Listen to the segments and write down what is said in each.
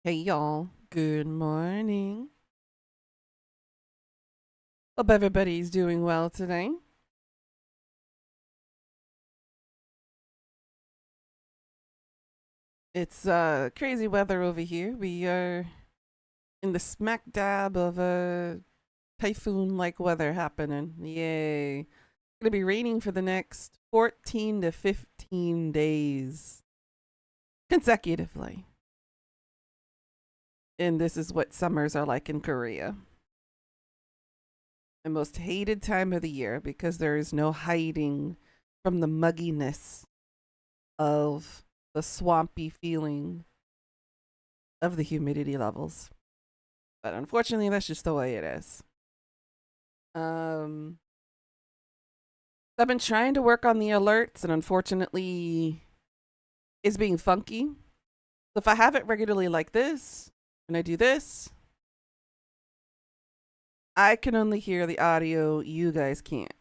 Hey y'all, good morning. Hope everybody's doing well today. It's crazy weather over here. We are in the smack dab of a typhoon like weather happening. Yay. It's gonna be raining for the next 14 to 15 days consecutively. And this is what summers are like in Korea. The most hated time of the year because there is no hiding from the mugginess of the swampy feeling of the humidity levels. But unfortunately, that's just the way it is. Um, I've been trying to work on the alerts, and unfortunately, it's being funky. So if I have it regularly like this, and I do this, I can only hear the audio. You guys can't.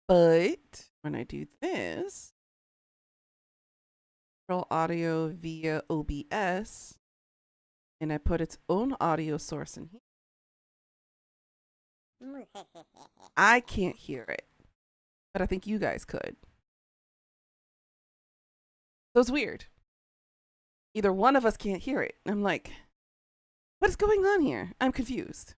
But when I do this, control audio via OBS, and I put its own audio source in here, I can't hear it, but I think you guys could. So it's weird. Either one of us can't hear it. I'm like, what is going on here? I'm confused.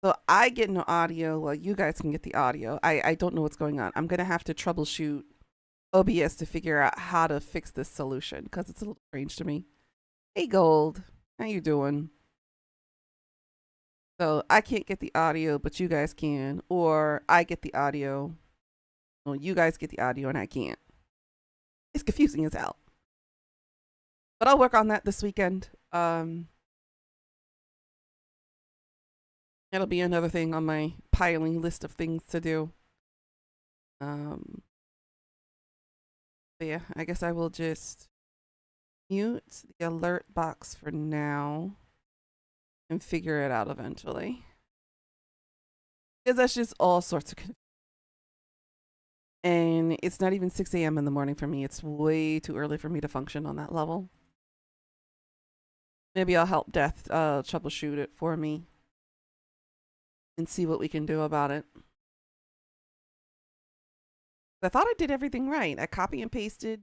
So I get no audio while you guys can get the audio. I don't know what's going on. I'm going to have to troubleshoot OBS to figure out how to fix this solution because it's a little strange to me. Hey, Gold. How you doing? So I can't get the audio, but you guys can. Or I get the audio. Well, you guys get the audio and I can't. It's confusing as hell. But I'll work on that this weekend. It'll be another thing on my piling list of things to do. Um, but yeah, I guess I will just mute the alert box for now and figure it out eventually. Because that's just all sorts of and it's not even 6 a.m. in the morning for me. It's way too early for me to function on that level. Maybe I'll help Death troubleshoot it for me and see what we can do about it. I thought I did everything right. I copy and pasted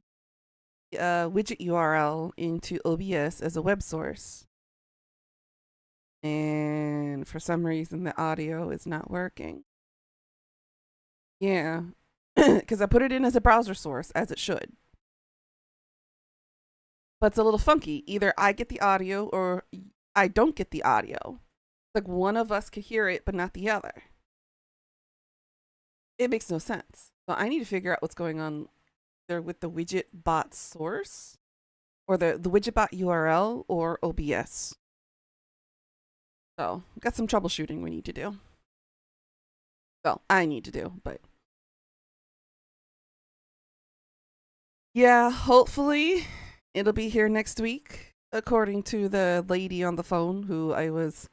widget URL into OBS as a web source. And for some reason, the audio is not working. Yeah, because I put it in as a browser source, as it should. But it's a little funky. Either I get the audio or I don't get the audio. Like one of us could hear it, but not the other. It makes no sense. So I need to figure out what's going on there with the widget bot source or the widget bot URL or OBS. So got some troubleshooting we need to do. Well, I need to do, but yeah, hopefully it'll be here next week, according to the lady on the phone who I was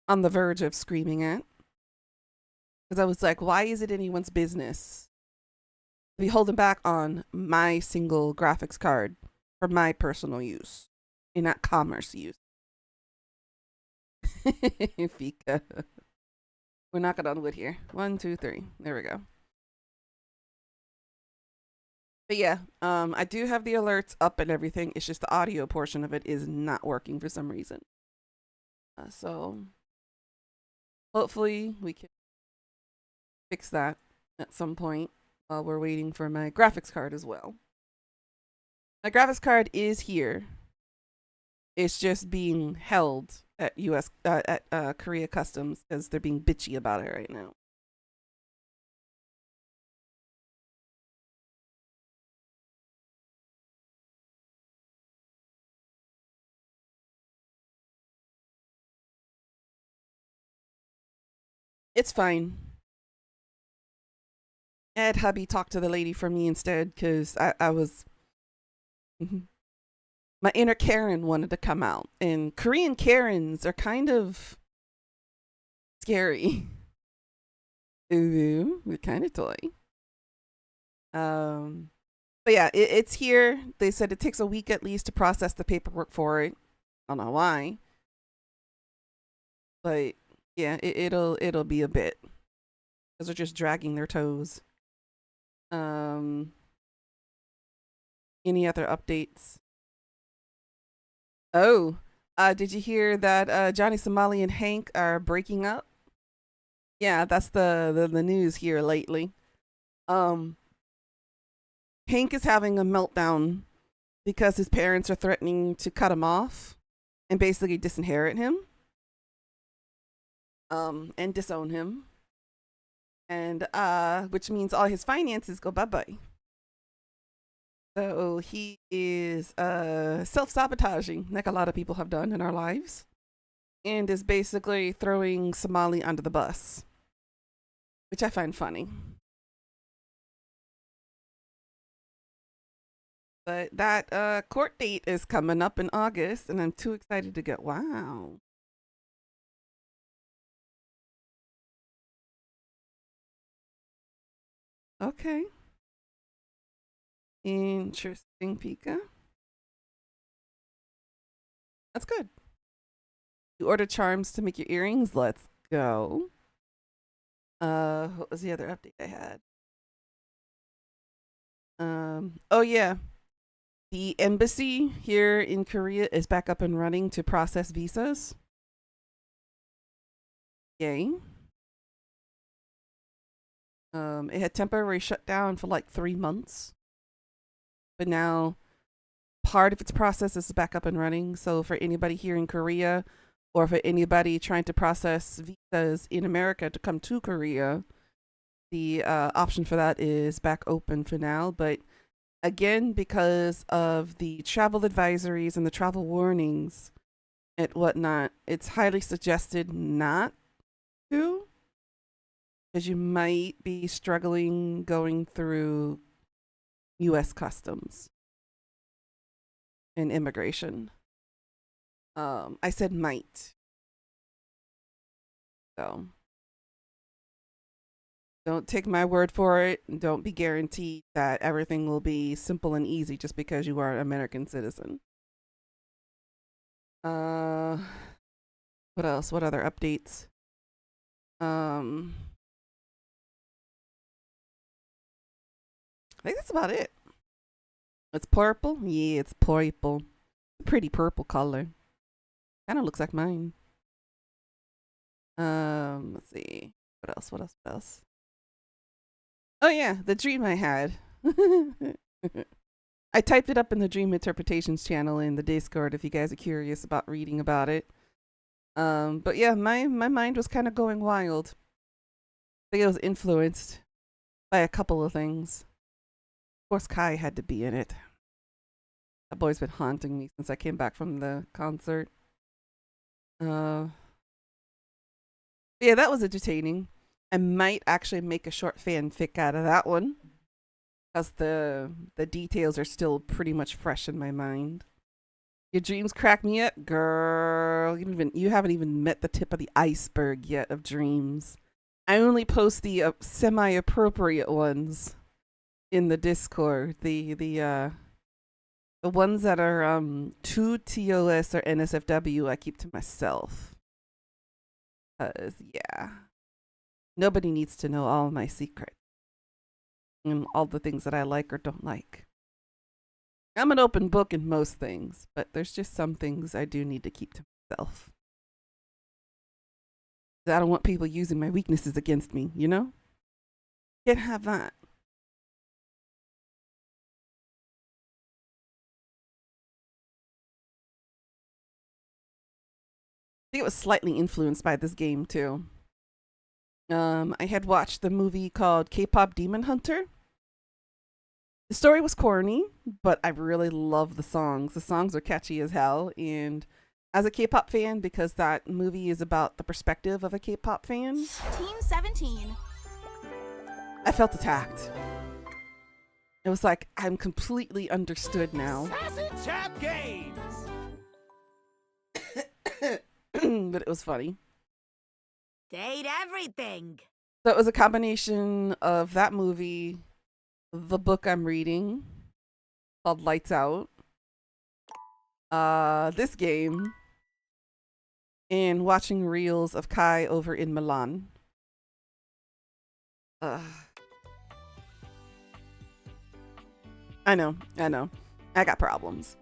on the verge of screaming at. Because I was like, why is it anyone's business to be holding back on my single graphics card for my personal use and not commerce use? Fika. We're knocking on wood here. 1, 2, 3. There we go. But yeah, I do have the alerts up and everything. It's just the audio portion of it is not working for some reason. So hopefully we can fix that at some point while we're waiting for my graphics card as well. My graphics card is here. It's just being held at Korea Customs because they're being bitchy about it right now. It's fine. I had hubby talk to the lady for me instead because I was my inner Karen wanted to come out, and Korean Karens are kind of scary. Ooh, they're kind of toy. Um, But yeah, it's here. They said it takes a week at least to process the paperwork for it. I don't know why, but yeah, it'll be a bit because they're just dragging their toes. Um, any other updates? Oh, did you hear that Johnny Somali and Hank are breaking up? Yeah, that's the news here lately. Um, Hank is having a meltdown because his parents are threatening to cut him off and basically disinherit him, and disown him, and which means all his finances go bye-bye. So he is self-sabotaging, like a lot of people have done in our lives, and is basically throwing Somali under the bus, which I find funny. But that court date is coming up in August, and I'm too excited to go. Wow. Okay. Interesting, Pika. That's good. You order charms to make your earrings? Let's go. What was the other update I had? Oh yeah. The embassy here in Korea is back up and running to process visas. Yay. It had temporarily shut down for like 3 months, but now part of its process is back up and running. So for anybody here in Korea, or for anybody trying to process visas in America to come to Korea, the option for that is back open for now. But again, because of the travel advisories and the travel warnings and whatnot, it's highly suggested not to, because you might be struggling going through U.S. customs and immigration. I said might. So don't take my word for it. Don't be guaranteed that everything will be simple and easy just because you are an American citizen. What else? What other updates? I think that's about it. It's purple? Yeah, it's purple. Pretty purple color. Kind of looks like mine. Let's see. What else? What else? What else? Oh yeah, the dream I had. I typed it up in the Dream Interpretations channel in the Discord if you guys are curious about reading about it. But yeah, my mind was kind of going wild. I think it was influenced by a couple of things. Of course, Kai had to be in it. That boy's been haunting me since I came back from the concert. Yeah, that was entertaining. I might actually make a short fanfic out of that one, because the details are still pretty much fresh in my mind. Your dreams crack me up, girl. You haven't even met the tip of the iceberg yet of dreams. I only post the semi-appropriate ones in the Discord. The ones that are too TOS or NSFW, I keep to myself. Yeah, nobody needs to know all my secrets and all the things that I like or don't like. I'm an open book in most things, but there's just some things I do need to keep to myself. I don't want people using my weaknesses against me, you know? Can't have that. I think it was slightly influenced by this game too. I had watched the movie called K-pop Demon Hunter. The story was corny, but I really love the songs. The songs are catchy as hell, and as a K-pop fan, because that movie is about the perspective of a K-pop fan, Team 17. I felt attacked. It was like I'm completely understood now. Sassy Chat Games. But it was funny. Date everything. So it was a combination of that movie, the book I'm reading, called Lights Out. This game, and watching reels of Kai over in Milan. I know. I got problems.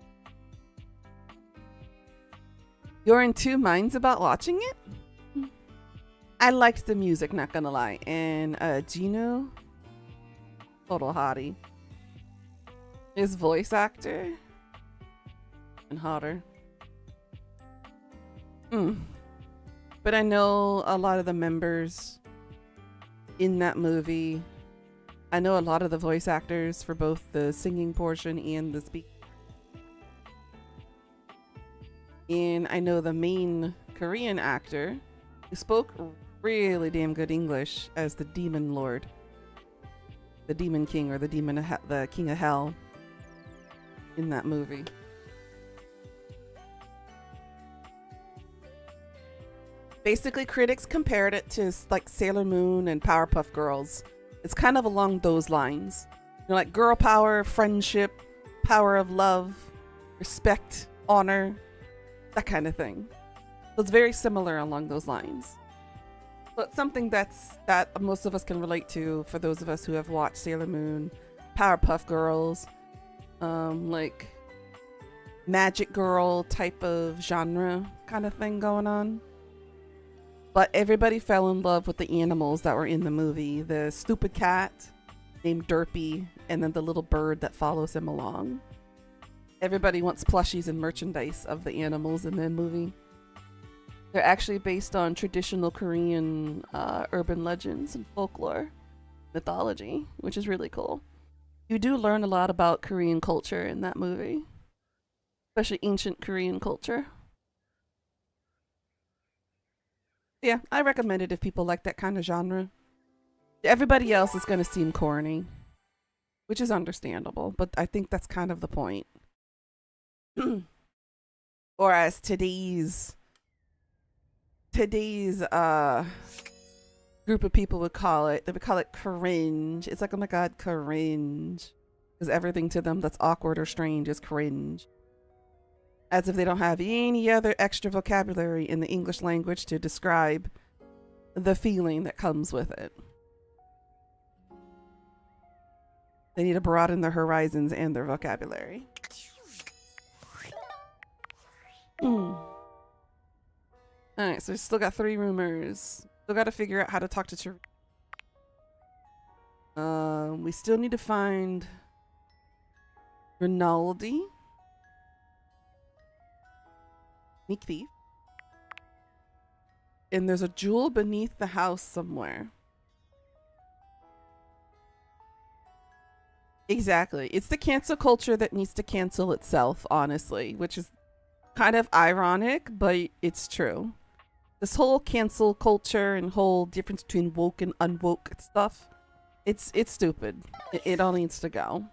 You're in two minds about watching it? I liked the music, not gonna lie. And Gino, total hottie. His voice actor, and hotter. But I know a lot of the members in that movie. I know a lot of the voice actors for both the singing portion and the speak. And I know the main Korean actor who spoke really damn good English as the Demon Lord, the Demon King, or the the King of Hell in that movie. Basically, critics compared it to like Sailor Moon and Powerpuff Girls. It's kind of along those lines. You know, like girl power, friendship, power of love, respect, honor, that kind of thing. So it's very similar along those lines. So it's something that most of us can relate to, for those of us who have watched Sailor Moon, Powerpuff Girls, like Magic Girl type of genre kind of thing going on. But everybody fell in love with the animals that were in the movie. The stupid cat named Derpy, and then the little bird that follows him along. Everybody wants plushies and merchandise of the animals in the movie. They're actually based on traditional Korean urban legends and folklore mythology, which is really cool. You do learn a lot about Korean culture in that movie, especially ancient Korean culture. Yeah, I recommend it if people like that kind of genre. Everybody else is going to seem corny, which is understandable, but I think that's kind of the point. Or as today's group of people would call it, they would call it cringe. It's like, oh my god, cringe. Because everything to them that's awkward or strange is cringe. As if they don't have any other extra vocabulary in the English language to describe the feeling that comes with it. They need to broaden their horizons and their vocabulary. Alright, so we still got 3 rumors. Still got to figure out how to talk to we still need to find Rinaldi. Sneak thief. And there's a jewel beneath the house somewhere. Exactly. It's the cancel culture that needs to cancel itself, honestly, which is kind of ironic, but it's true. This whole cancel culture and whole difference between woke and unwoke stuff, it's stupid. It all needs to go.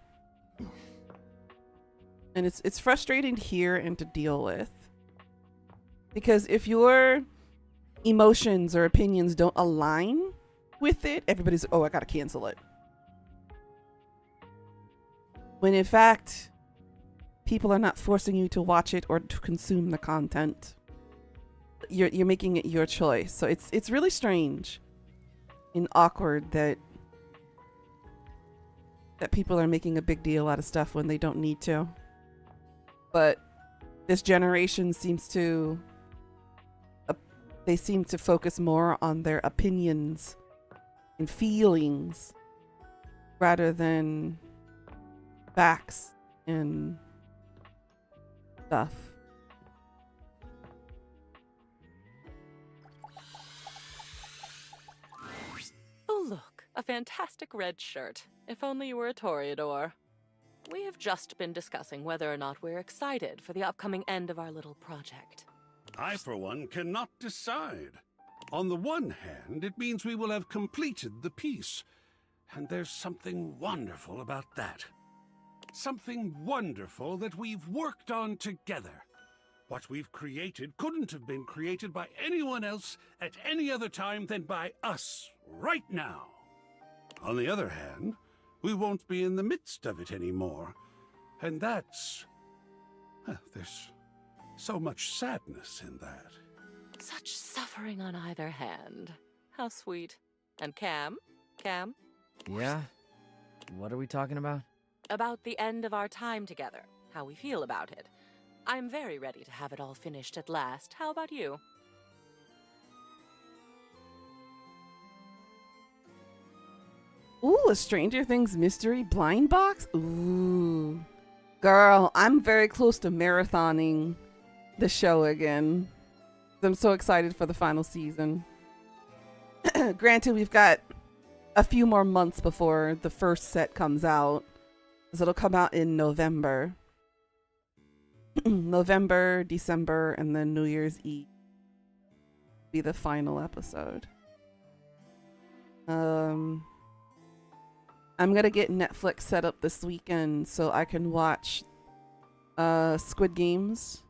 And it's frustrating to hear and to deal with. Because if your emotions or opinions don't align with it, everybody's, oh, I gotta cancel it. When in fact, people are not forcing you to watch it or to consume the content. You're making it your choice. So it's really strange and awkward that people are making a big deal out of stuff when they don't need to. But this generation seems to focus more on their opinions and feelings rather than facts and stuff. Oh, look, a fantastic red shirt. If only you were a Toreador. We have just been discussing whether or not we're excited for the upcoming end of our little project. I, for one, cannot decide. On the one hand, it means we will have completed the piece. And there's something wonderful about that. Something wonderful that we've worked on together. What we've created couldn't have been created by anyone else at any other time than by us, right now. On the other hand, we won't be in the midst of it anymore. And that's... there's so much sadness in that. Such suffering on either hand. How sweet. And Cam? Cam? Yeah? What are we talking about? About the end of our time together. How we feel about it. I'm very ready to have it all finished at last. How about you? Ooh, a Stranger Things mystery blind box? Ooh. Girl, I'm very close to marathoning the show again. I'm so excited for the final season. Granted, we've got a few more months before the first set comes out. So it'll come out in November. November, December, and then New Year's Eve be the final episode. I'm gonna get Netflix set up this weekend so I can watch Squid Games.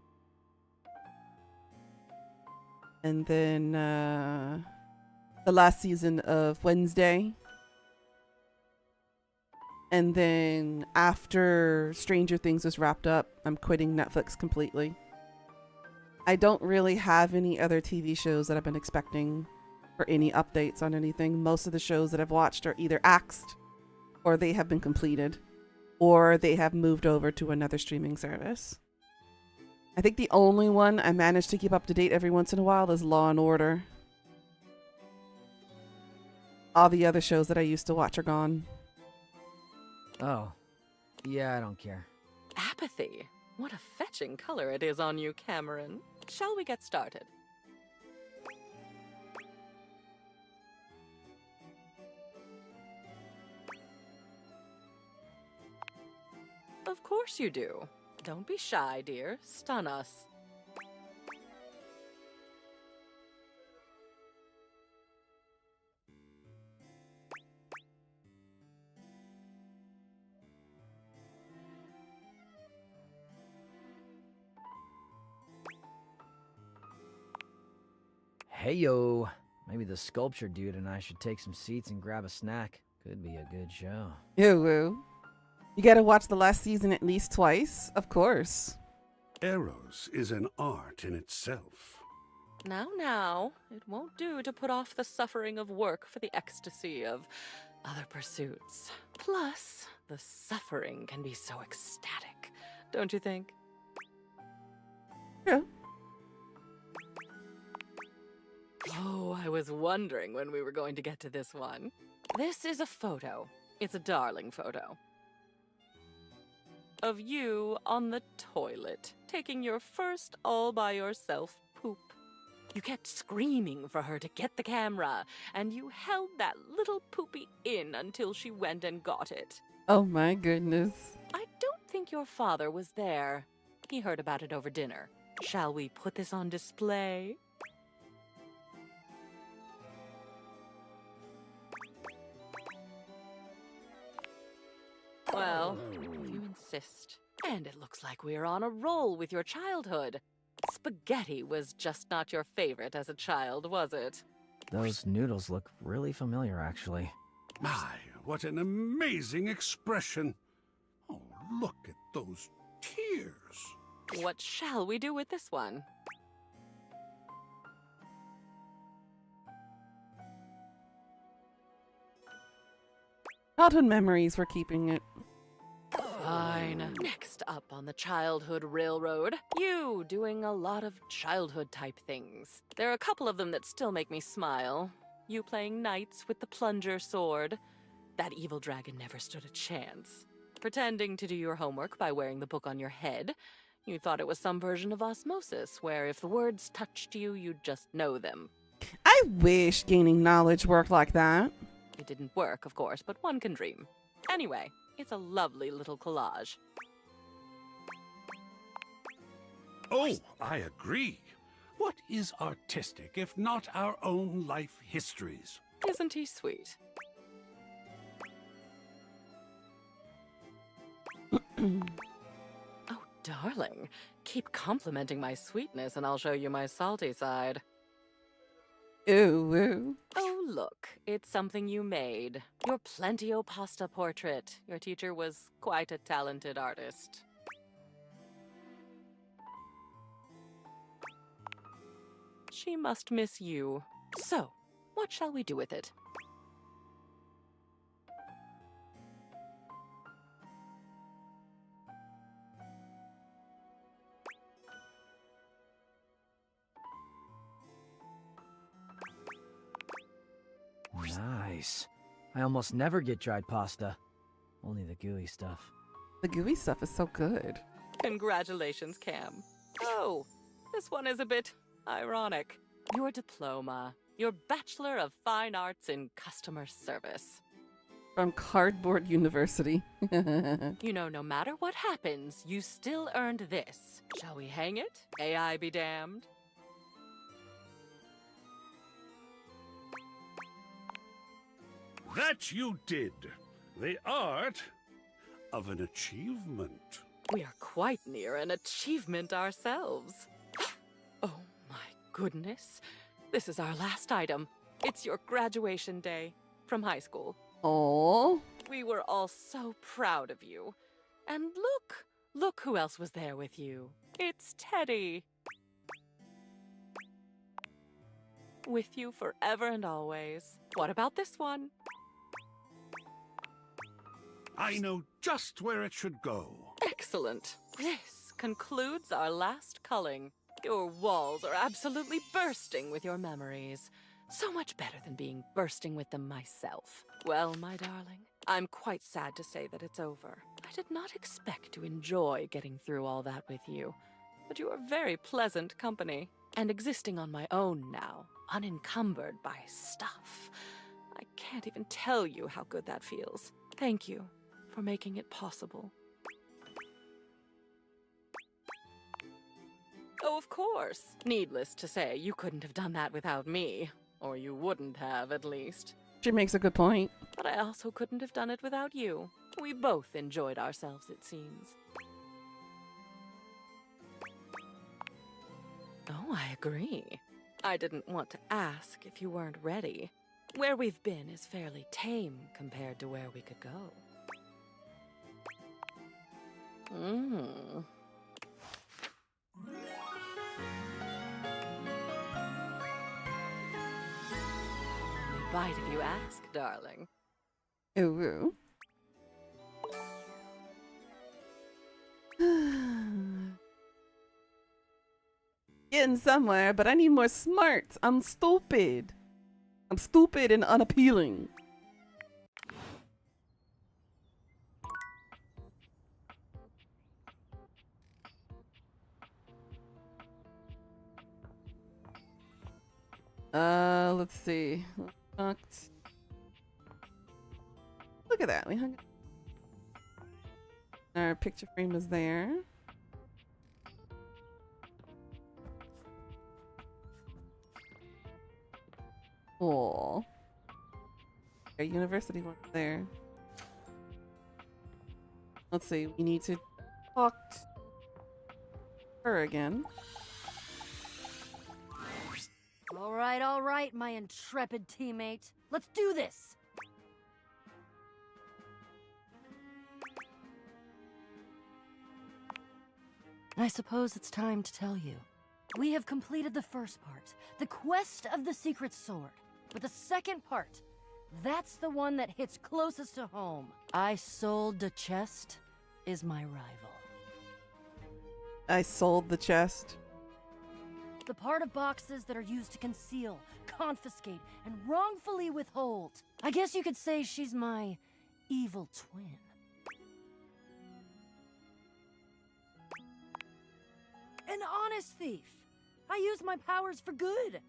And then the last season of Wednesday. And then after Stranger Things is wrapped up, I'm quitting Netflix completely. I don't really have any other TV shows that I've been expecting for any updates on anything. Most of the shows that I've watched are either axed, or they have been completed, or they have moved over to another streaming service. I think the only one I manage to keep up to date every once in a while is Law and Order. All the other shows that I used to watch are gone. Oh. Yeah, I don't care. Apathy. What a fetching color it is on you, Cameron. Shall we get started? Of course you do. Don't be shy, dear. Stun us. Hey yo. Maybe the sculpture dude and I should take some seats and grab a snack. Could be a good show. Ew, woo. You gotta watch the last season at least twice, of course. Eros is an art in itself. Now, it won't do to put off the suffering of work for the ecstasy of other pursuits. Plus, the suffering can be so ecstatic, don't you think? Yeah. Oh, I was wondering when we were going to get to this one. This is a photo. It's a darling photo. Of you on the toilet, taking your first all-by-yourself poop. You kept screaming for her to get the camera, and you held that little poopy in until she went and got it. Oh my goodness. I don't think your father was there. He heard about it over dinner. Shall we put this on display? Well, if you insist. And it looks like we're on a roll with your childhood. Spaghetti was just not your favorite as a child, was it? Those noodles look really familiar, actually. My, what an amazing expression. Oh, look at those tears. What shall we do with this one? Childhood memories, we're keeping it. Fine. Next up on the childhood railroad, you doing a lot of childhood type things. There are a couple of them that still make me smile. You playing knights with the plunger sword. That evil dragon never stood a chance. Pretending to do your homework by wearing the book on your head. You thought it was some version of osmosis, where if the words touched you, you'd just know them. I wish gaining knowledge worked like that. It didn't work, of course, but one can dream. Anyway, it's a lovely little collage. Oh, I agree. What is artistic if not our own life histories? Isn't he sweet? Oh, darling. Keep complimenting my sweetness and I'll show you my salty side. Ew, woo. Oh, look, it's something you made. Your Plentio pasta portrait. Your teacher was quite a talented artist. She must miss you. So, what shall we do with it? Nice. I almost never get dried pasta. Only the gooey stuff. The gooey stuff is so good. Congratulations, Cam. Oh, this one is a bit ironic. Your diploma. Your Bachelor of Fine Arts in Customer Service. From Cardboard University. You know, no matter what happens, you still earned this. Shall we hang it? AI be damned. That you did. The art of an achievement. We are quite near an achievement ourselves. Oh my goodness. This is our last item. It's your graduation day from high school. Oh, We were all so proud of you. And look who else was there with you. It's Teddy. With you forever and always. What about this one? I know just where it should go. Excellent. This concludes our last culling. Your walls are absolutely bursting with your memories. So much better than being bursting with them myself. Well, my darling, I'm quite sad to say that it's over. I did not expect to enjoy getting through all that with you, but you are very pleasant company. And existing on my own now, unencumbered by stuff. I can't even tell you how good that feels. Thank you for making it possible. Oh, of course. Needless to say, you couldn't have done that without me. Or you wouldn't have, at least. she makes a good point. But I also couldn't have done it without you. We both enjoyed ourselves, it seems. Oh, I agree. I didn't want to ask if you weren't ready. Where we've been is fairly tame compared to where we could go. Only bite if you ask, darling. Ooh. Getting somewhere, but I need more smarts. I'm stupid. I'm stupid and unappealing. Let's see. Looked. Look at that. We hung. Our picture frame is there. Cool. Our university one there. Let's see. We need to talk to her again. All right, my intrepid teammate. Let's do this! I suppose it's time to tell you. We have completed the first part, the quest of the secret sword. But the second part, that's the one that hits closest to home. I sold the chest is my rival. I sold the chest. The part of boxes that are used to conceal, confiscate, and wrongfully withhold. I guess you could say she's my evil twin. An honest thief. I use my powers for good.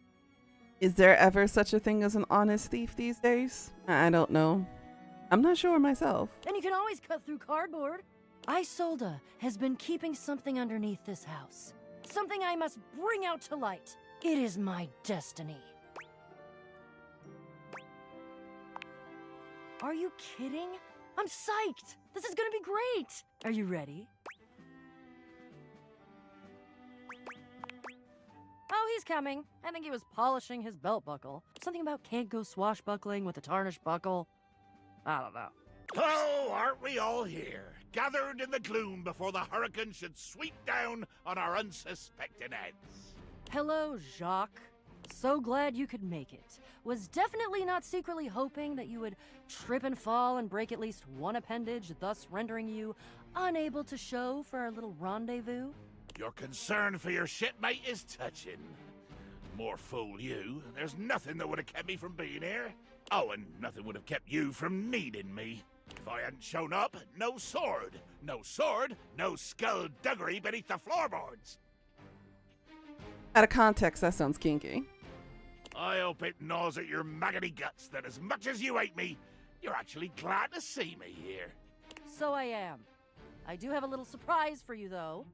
Is there ever such a thing as an honest thief these days? I don't know. I'm not sure myself. And you can always cut through cardboard. Isolda has been keeping something underneath this house. Something I must bring out to light. It is my destiny. Are you kidding? I'm psyched. This is gonna be great. Are you ready? Oh, he's coming. I think he was polishing his belt buckle. Something about can't go swashbuckling with a tarnished buckle. I don't know. Oh, aren't we all here, gathered in the gloom before the hurricane should sweep down on our unsuspecting heads? Hello, Jacques. So glad you could make it. Was definitely not secretly hoping that you would trip and fall and break at least one appendage, thus rendering you unable to show for our little rendezvous. Your concern for your shipmate is touching. More fool you. There's nothing that would have kept me from being here. Oh, and nothing would have kept you from needing me. If I hadn't shown up, no sword. No sword, no skullduggery beneath the floorboards. Out of context, that sounds kinky. I hope it gnaws at your maggoty guts that as much as you hate me, you're actually glad to see me here. So I am. I do have a little surprise for you, though.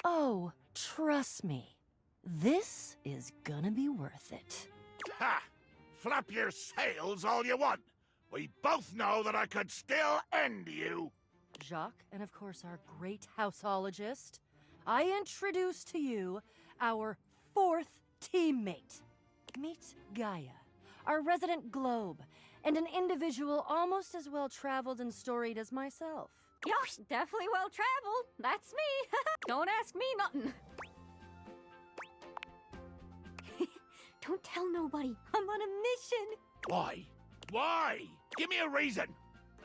Oh, trust me. This is gonna be worth it. Ha! Flap your sails all you want. We both know that I could still end you. Jacques, and of course our great houseologist, I introduce to you our fourth teammate. Meet Gaia, our resident globe, and an individual almost as well traveled and storied as myself. Yosh, definitely well traveled. That's me. Don't ask me nothing. Don't tell nobody. I'm on a mission. Why? Why? Give me a reason.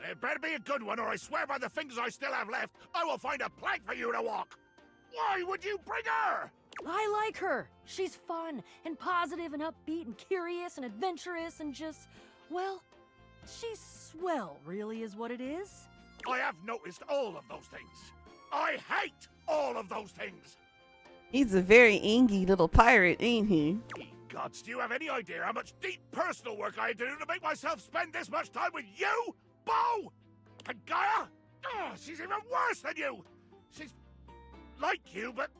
It better be a good one, or I swear by the fingers I still have left, I will find a plank for you to walk. Why would you bring her? I like her. She's fun and positive and upbeat and curious and adventurous and just, well, she's swell, really is what it is. I have noticed all of those things. I hate all of those things. He's a very angy little pirate, ain't he? Ye gods, do you have any idea how much deep personal work I had to do to make myself spend this much time with you, Bo? And Gaia? Oh, she's even worse than you. She's like you, but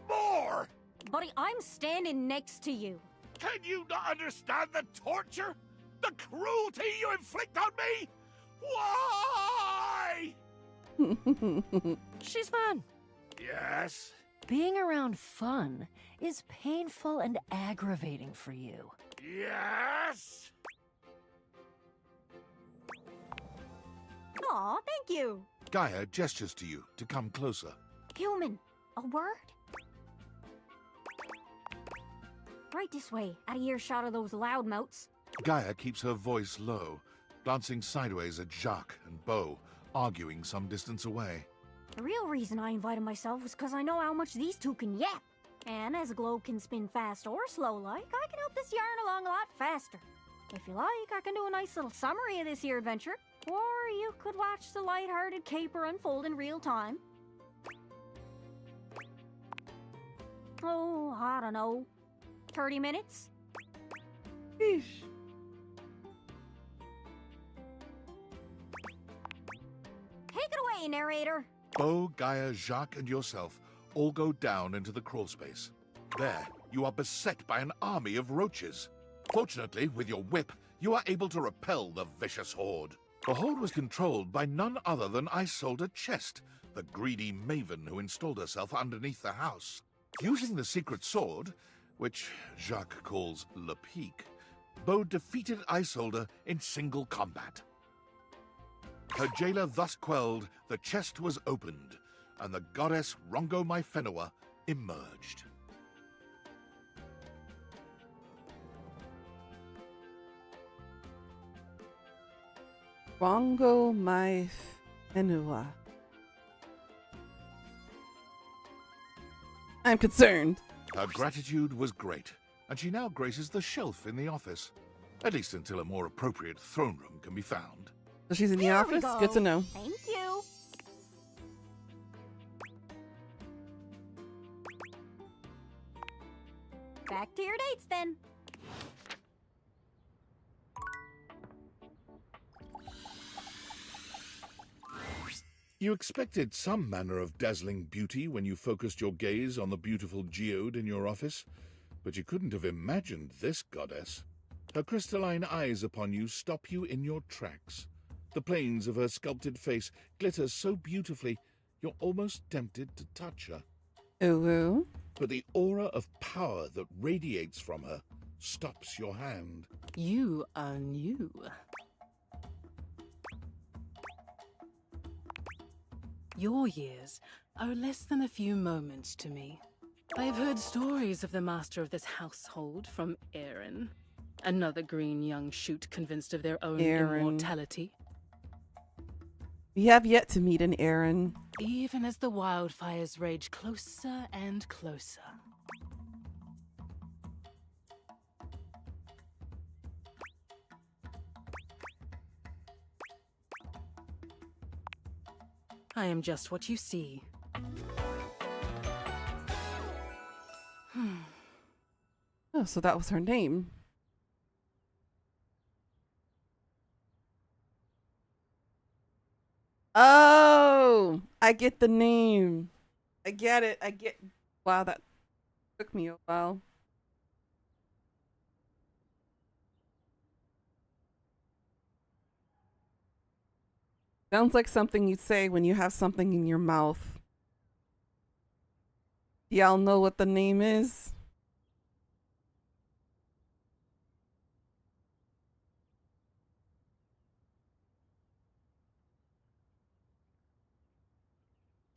more. Buddy, I'm standing next to you. Can you not understand the torture? The cruelty you inflict on me? Why? She's fun. Yes. Being around fun is painful and aggravating for you. Yes. Aw, thank you. Gaia gestures to you to come closer. Human, a word? Right this way, out of earshot of those loudmouths. Gaia keeps her voice low, glancing sideways at Jacques and Bo, arguing some distance away. The real reason I invited myself was because I know how much these two can yap. And as a globe can spin fast or slow like, I can help this yarn along a lot faster. If you like, I can do a nice little summary of this here adventure. Or you could watch the light-hearted caper unfold in real time. Oh, I don't know. 30 minutes? Sheesh. Take it away, narrator. Bo, Gaia, Jacques, and yourself all go down into the crawl space. There, you are beset by an army of roaches. Fortunately, with your whip, you are able to repel the vicious horde. The horde was controlled by none other than Isolde Chest, the greedy maven who installed herself underneath the house. Using the secret sword, which Jacques calls Le Pique, Bo defeated Isolde in single combat. Her jailer thus quelled, the chest was opened, and the goddess Rongo Myfenua emerged. Rongo Myfenua. I'm concerned. Her gratitude was great, and she now graces the shelf in the office. At least until a more appropriate throne room can be found. So she's in the Here we office? go. Good to know. Thank you. Back to your dates then. You expected some manner of dazzling beauty when you focused your gaze on the beautiful geode in your office, but you couldn't have imagined this goddess. Her crystalline eyes upon you stop you in your tracks. The planes of her sculpted face glitter so beautifully You're almost tempted to touch her. Ooh. But the aura of power that radiates from her stops your hand. You are new. Your years are less than a few moments to me. I've heard stories of the master of this household from Aaron, another green young shoot convinced of their own Aaron. immortality. We have yet to meet an Aaron. Even as the wildfires rage closer and closer. I am just what you see. Oh, so that was her name. Oh, I get the name. I get it. Wow, that took me a while. Sounds like something you'd say when you have something in your mouth. Y'all know what the name is?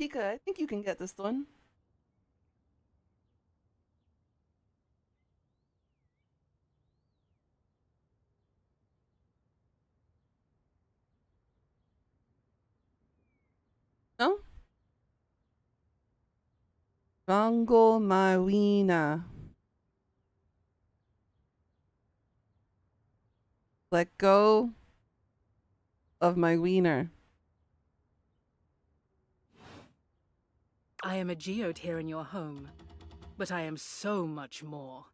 Pika, I think you can get this one. No? Bongo Marina. Let go of my wiener. I am a geode here in your home, but I am so much more.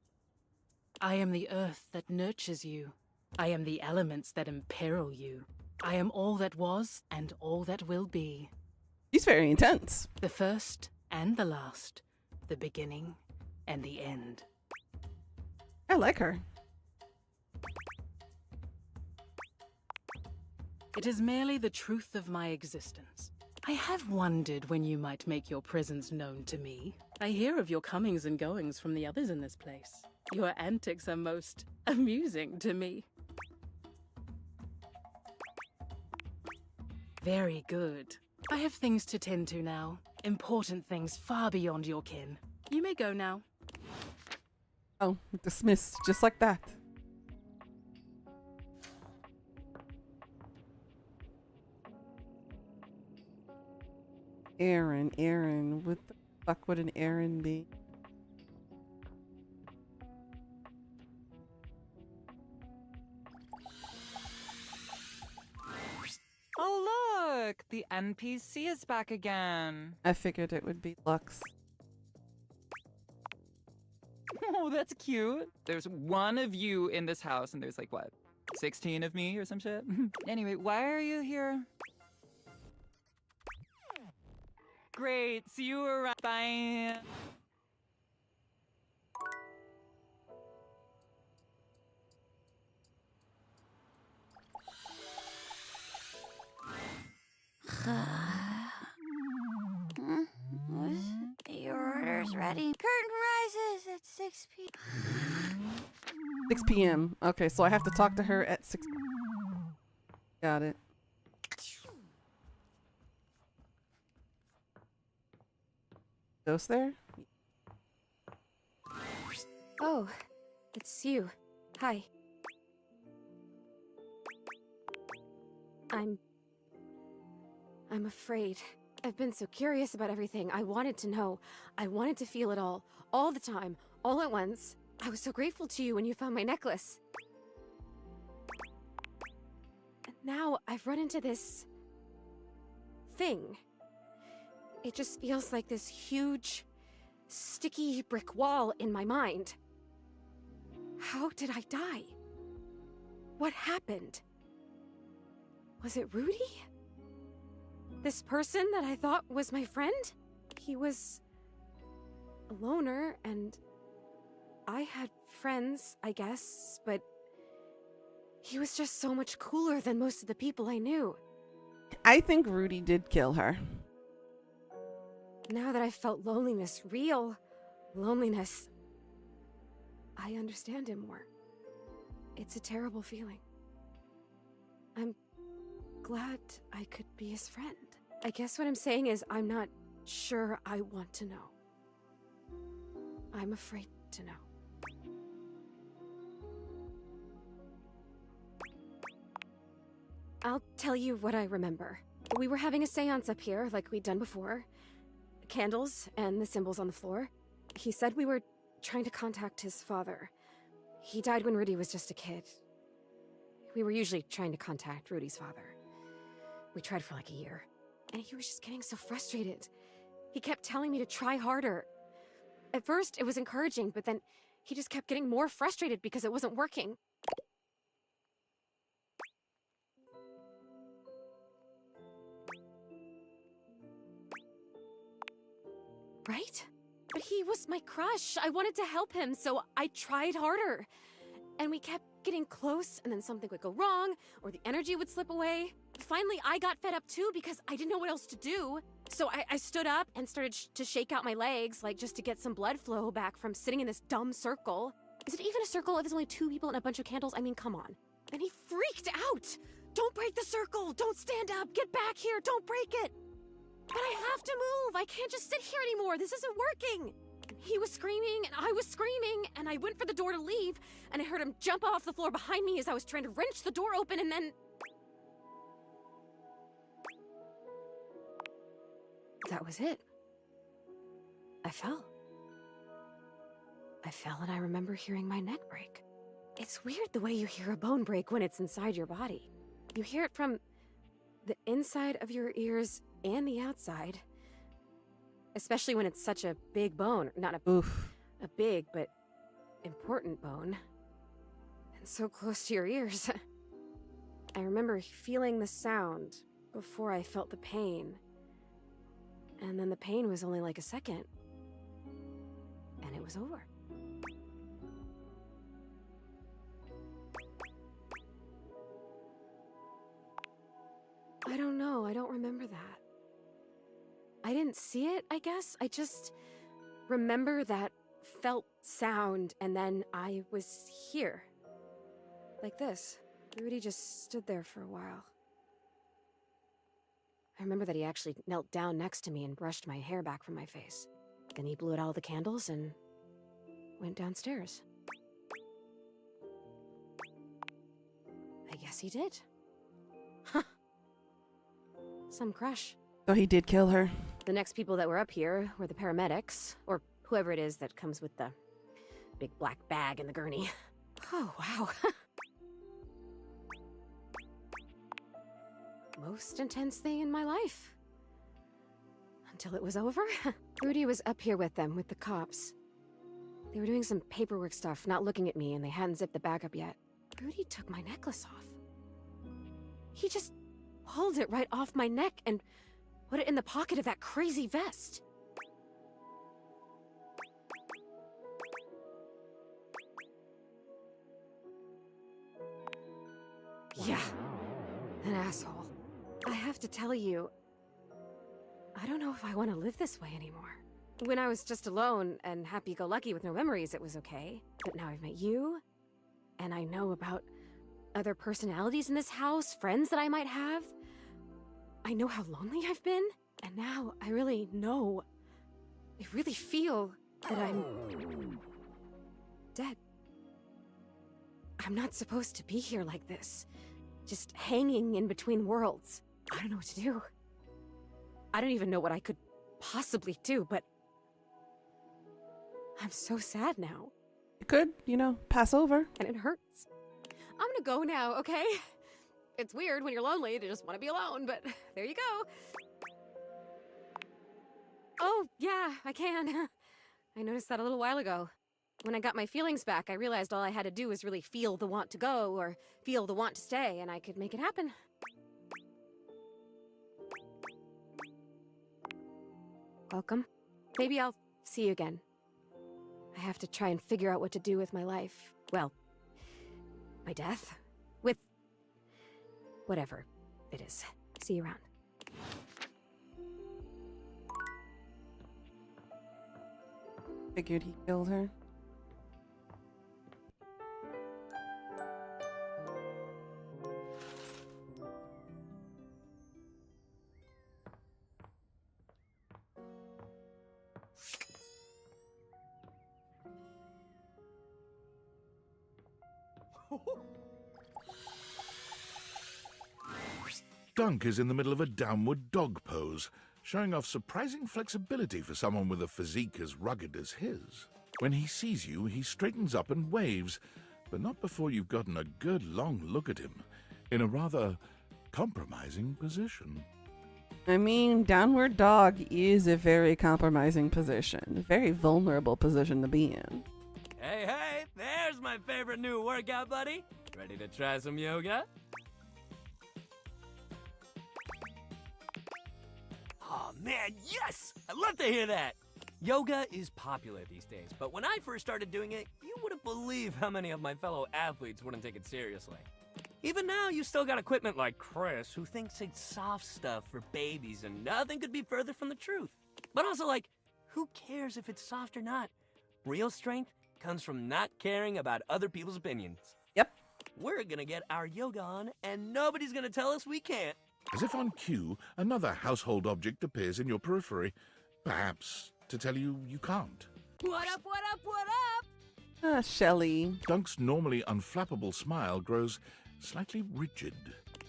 I am the earth that nurtures you. I am the elements that imperil you. I am all that was and all that will be. She's very intense. The first and the last. The beginning and the end. I like her. It is merely the truth of my existence. I have wondered when you might make your presence known to me. I hear of your comings and goings from the others in this place. Your antics are most amusing to me. Very good. I have things to tend to now. Important things far beyond your kin. You may go now. Oh, dismissed just like that. Aaron. What the fuck would an Aaron be? Oh, look! The NPC is back again. I figured it would be Lux. Oh, that's cute. There's one of you in this house, and there's like, what, 16 of me or some shit? Anyway, why are you here? Great, see you around. Bye. Your order's ready. Curtain rises at 6 p.m. 6 p.m. Okay, so I have to talk to her at 6. Got it. Ghost there? Oh, it's you. Hi. I'm afraid. I've been so curious about everything. I wanted to know. I wanted to feel it all the time, all at once. I was so grateful to you when you found my necklace. And now I've run into this thing. It just feels like this huge, sticky brick wall in my mind. How did I die? What happened? Was it Rudy? This person that I thought was my friend? He was a loner, and I had friends, I guess, but he was just so much cooler than most of the people I knew. I think Rudy did kill her. Now that I've felt loneliness, real loneliness, I understand him more. It's a terrible feeling. I'm glad I could be his friend. I guess what I'm saying is I'm not sure I want to know. I'm afraid to know. I'll tell you what I remember. We were having a seance up here, like we'd done before. Candles and the symbols on the floor. He said we were trying to contact his father. He died when Rudy was just a kid. We were usually trying to contact Rudy's father. We tried for like a year. And he was just getting so frustrated. He kept telling me to try harder. At first, it was encouraging, but then he just kept getting more frustrated because it wasn't working. Right? But he was my crush. I wanted to help him, so I tried harder. And we kept getting close, and then something would go wrong, or the energy would slip away. Finally, I got fed up too because I didn't know what else to do. So I stood up and started to shake out my legs, like just to get some blood flow back from sitting in this dumb circle. Is it even a circle if there's only 2 people and a bunch of candles? I mean, come on. Then he freaked out. Don't break the circle. Don't stand up. Get back here. Don't break it. But I have to move. I can't just sit here anymore. This isn't working. He was screaming, and I was screaming, and I went for the door to leave, and I heard him jump off the floor behind me as I was trying to wrench the door open, and then... that was it. I fell. I fell, and I remember hearing my neck break. It's weird the way you hear a bone break when it's inside your body. You hear it from the inside of your ears and the outside. Especially when it's such a big bone. Not a big, but important bone. And so close to your ears. I remember feeling the sound before I felt the pain. And then the pain was only like a second. And it was over. I don't know. I don't remember that. I didn't see it, I guess. I just remember that felt sound, and then I was here. Like this. Rudy just stood there for a while. I remember that he actually knelt down next to me and brushed my hair back from my face. Then he blew out all the candles and went downstairs. I guess he did. Huh. Some crush. So he did kill her. The next people that were up here were the paramedics, or whoever it is that comes with the big black bag and the gurney. Oh, wow. Most intense thing in my life. Until it was over. Rudy was up here with them, with the cops. They were doing some paperwork stuff, not looking at me, and they hadn't zipped the bag up yet. Rudy took my necklace off. He just pulled it right off my neck and put it in the pocket of that crazy vest. Yeah, an asshole. I have to tell you, I don't know if I want to live this way anymore. When I was just alone and happy-go-lucky with no memories, it was okay. But now I've met you, and I know about other personalities in this house, friends that I might have. I know how lonely I've been, and now I really know, I really feel that I'm dead. I'm not supposed to be here like this, just hanging in between worlds. I don't know what to do. I don't even know what I could possibly do, but I'm so sad now. You could, pass over. And it hurts. I'm gonna go now, okay? It's weird when you're lonely to just want to be alone, but there you go. Oh, yeah, I can. I noticed that a little while ago. When I got my feelings back, I realized all I had to do was really feel the want to go or feel the want to stay, and I could make it happen. Welcome. Maybe I'll see you again. I have to try and figure out what to do with my life. Well, my death. With whatever it is. See you around. Figured he killed her. Dunk is in the middle of a downward dog pose, showing off surprising flexibility for someone with a physique as rugged as his. When he sees you, he straightens up and waves, but not before you've gotten a good long look at him, in a rather compromising position. I mean, downward dog is a very compromising position, a very vulnerable position to be in. Hey, hey, there's my favorite new workout buddy. Ready to try some yoga? Oh man, yes! I love to hear that! Yoga is popular these days, but when I first started doing it, you wouldn't believe how many of my fellow athletes wouldn't take it seriously. Even now, you still got equipment like Chris, who thinks it's soft stuff for babies, and nothing could be further from the truth. But also, like, who cares if it's soft or not? Real strength comes from not caring about other people's opinions. Yep. We're gonna get our yoga on, and nobody's gonna tell us we can't. As if on cue, another household object appears in your periphery, perhaps to tell you you can't. What up, what up, what up? Ah, Shelly. Dunk's normally unflappable smile grows slightly rigid.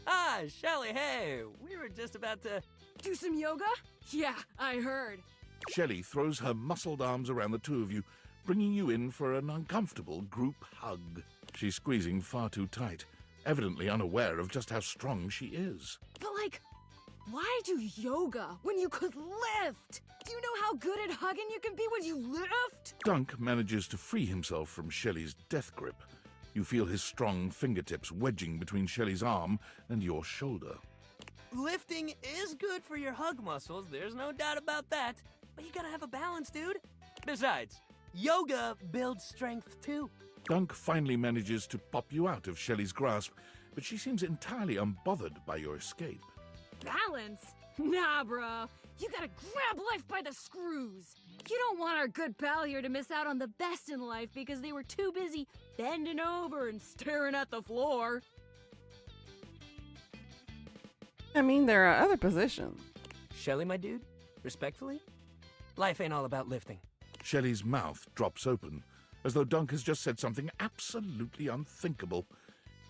Ah, Shelly, hey, we were just about to... Do some yoga? Yeah, I heard. Shelly throws her muscled arms around the two of you, bringing you in for an uncomfortable group hug. She's squeezing far too tight, evidently unaware of just how strong she is. But like, why do yoga when you could lift? Do you know how good at hugging you can be when you lift? Dunk manages to free himself from Shelly's death grip. You feel his strong fingertips wedging between Shelly's arm and your shoulder. Lifting is good for your hug muscles, there's no doubt about that. But you gotta have a balance, dude. Besides, yoga builds strength too. Dunk finally manages to pop you out of Shelly's grasp, but she seems entirely unbothered by your escape. Balance? Nah, bro. You gotta grab life by the screws. You don't want our good pal here to miss out on the best in life because they were too busy bending over and staring at the floor. I mean, there are other positions. Shelly, my dude, respectfully, life ain't all about lifting. Shelly's mouth drops open, as though Dunk has just said something absolutely unthinkable.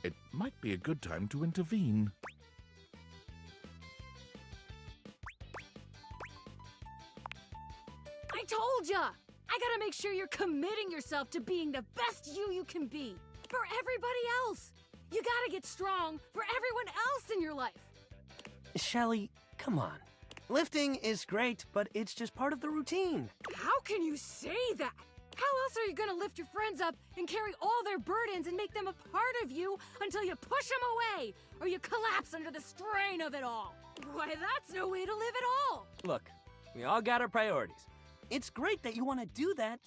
It might be a good time to intervene. I told ya! I gotta make sure you're committing yourself to being the best you can be. For everybody else. You gotta get strong for everyone else in your life. Shelly, come on. Lifting is great, but it's just part of the routine. How can you say that? How else are you gonna lift your friends up and carry all their burdens and make them a part of you until you push them away or you collapse under the strain of it all? Why, that's no way to live at all. Look, we all got our priorities. It's great that you want to do that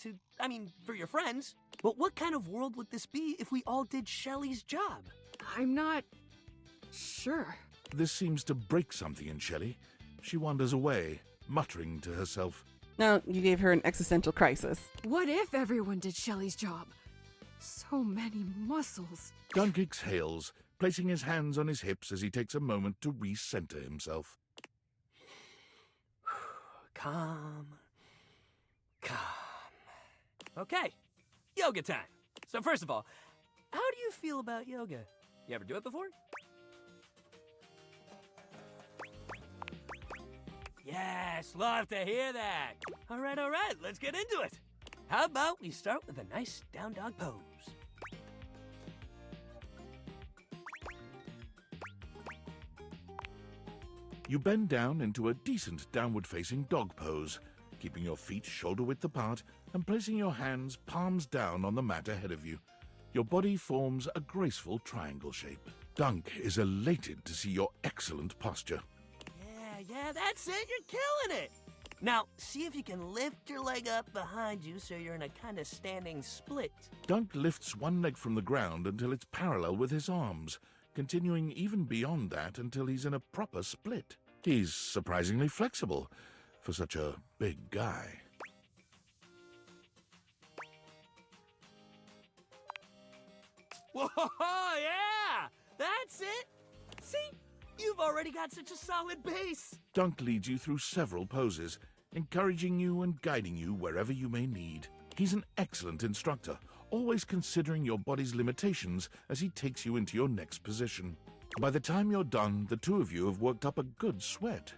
for your friends. But what kind of world would this be if we all did Shelly's job? I'm not sure. This seems to break something in Shelly. She wanders away, muttering to herself. Now, you gave her an existential crisis. What if everyone did Shelly's job? So many muscles. Dunk exhales, placing his hands on his hips as he takes a moment to recenter himself. Calm. Okay, yoga time. So first of all, how do you feel about yoga? You ever do it before? Yes, love to hear that. All right, let's get into it. How about we start with a nice down dog pose? You bend down into a decent downward-facing dog pose, keeping your feet shoulder-width apart and placing your hands palms down on the mat ahead of you. Your body forms a graceful triangle shape. Dunk is elated to see your excellent posture. Yeah, that's it. You're killing it. Now, see if you can lift your leg up behind you so you're in a kind of standing split. Dunk lifts one leg from the ground until it's parallel with his arms, continuing even beyond that until he's in a proper split. He's surprisingly flexible for such a big guy. Whoa, yeah! That's it! See? You've already got such a solid base! Dunk leads you through several poses, encouraging you and guiding you wherever you may need. He's an excellent instructor, always considering your body's limitations as he takes you into your next position. By the time you're done, the two of you have worked up a good sweat.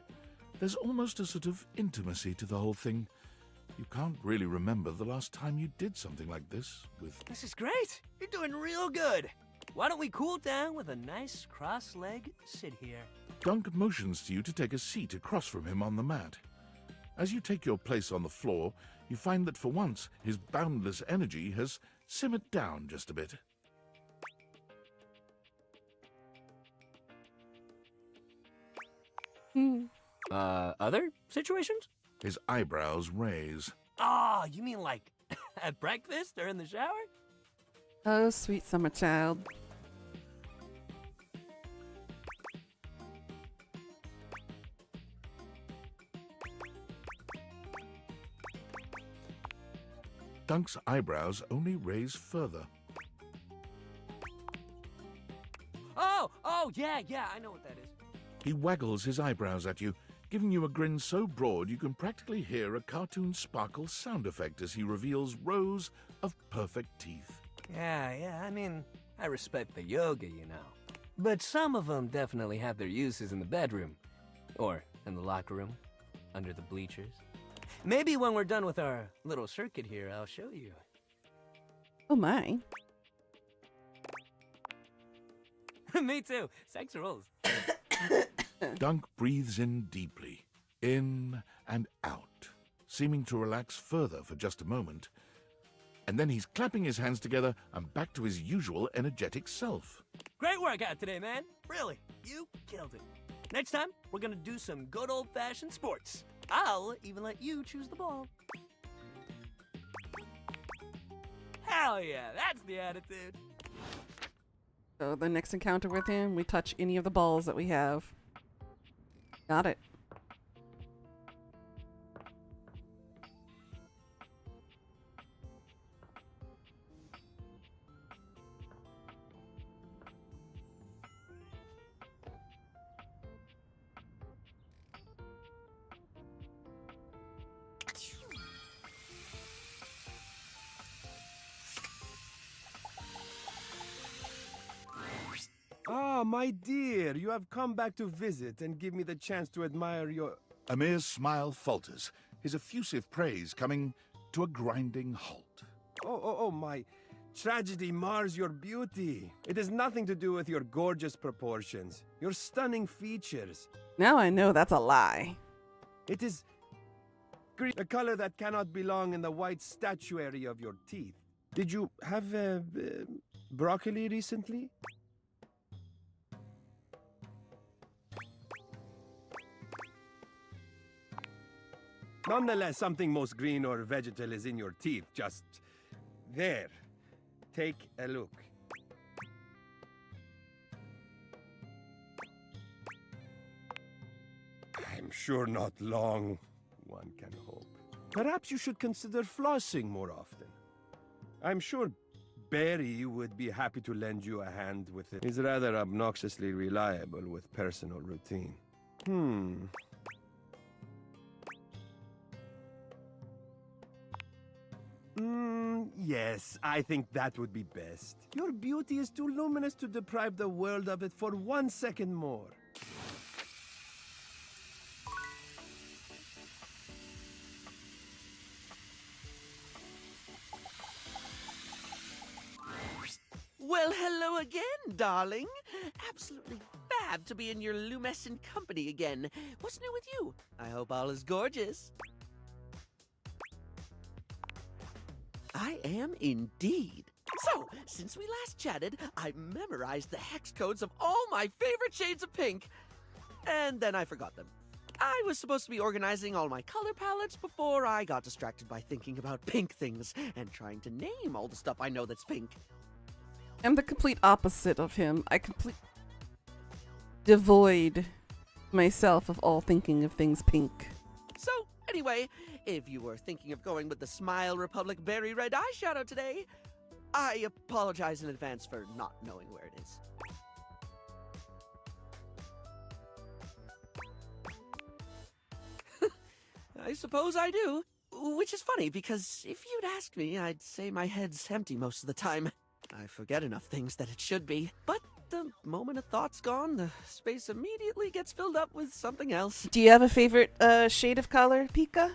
There's almost a sort of intimacy to the whole thing. You can't really remember the last time you did something like this with... This is great! You're doing real good! Why don't we cool down with a nice cross-leg sit here? Dunk motions to you to take a seat across from him on the mat. As you take your place on the floor, you find that for once his boundless energy has simmered down just a bit. Other situations? His eyebrows raise. Oh, you mean like at breakfast or in the shower? Oh, sweet summer child. Dunk's eyebrows only raise further. Oh, yeah, I know what that is. He waggles his eyebrows at you, giving you a grin so broad you can practically hear a cartoon sparkle sound effect as he reveals rows of perfect teeth. Yeah, I mean, I respect the yoga, you know. But some of them definitely have their uses in the bedroom. Or in the locker room, under the bleachers. Maybe when we're done with our little circuit here, I'll show you. Oh my. Me too. Sex rules. Dunk breathes in deeply, in and out, seeming to relax further for just a moment. And then he's clapping his hands together and back to his usual energetic self. Great workout today, man. Really, you killed it. Next time, we're gonna do some good old-fashioned sports. I'll even let you choose the ball. Hell yeah, that's the attitude. So the next encounter with him, we touch any of the balls that we have. Got it. Ah, my dear, you have come back to visit and give me the chance to admire your... Amir's smile falters, his effusive praise coming to a grinding halt. Oh, my tragedy mars your beauty. It has nothing to do with your gorgeous proportions, your stunning features. Now I know that's a lie. It is green, a color that cannot belong in the white statuary of your teeth. Did you have broccoli recently? Nonetheless, something most green or vegetal is in your teeth, just there. Take a look. I'm sure not long, one can hope. Perhaps you should consider flossing more often. I'm sure Barry would be happy to lend you a hand with it. He's rather obnoxiously reliable with personal routine. Yes, I think that would be best. Your beauty is too luminous to deprive the world of it for 1 second more. Well, hello again, darling. Absolutely fab to be in your lumescent company again. What's new with you? I hope all is gorgeous. I am indeed. So, since we last chatted, I memorized the hex codes of all my favorite shades of pink. And then I forgot them. I was supposed to be organizing all my color palettes before I got distracted by thinking about pink things and trying to name all the stuff I know that's pink. I'm the complete opposite of him. I devoid myself of all thinking of things pink. So, anyway, if you were thinking of going with the Smile Republic Berry Red eyeshadow today, I apologize in advance for not knowing where it is. I suppose I do. Which is funny, because if you'd asked me, I'd say my head's empty most of the time. I forget enough things that it should be. But the moment a thought's gone, the space immediately gets filled up with something else. Do you have a favorite shade of color, Pika?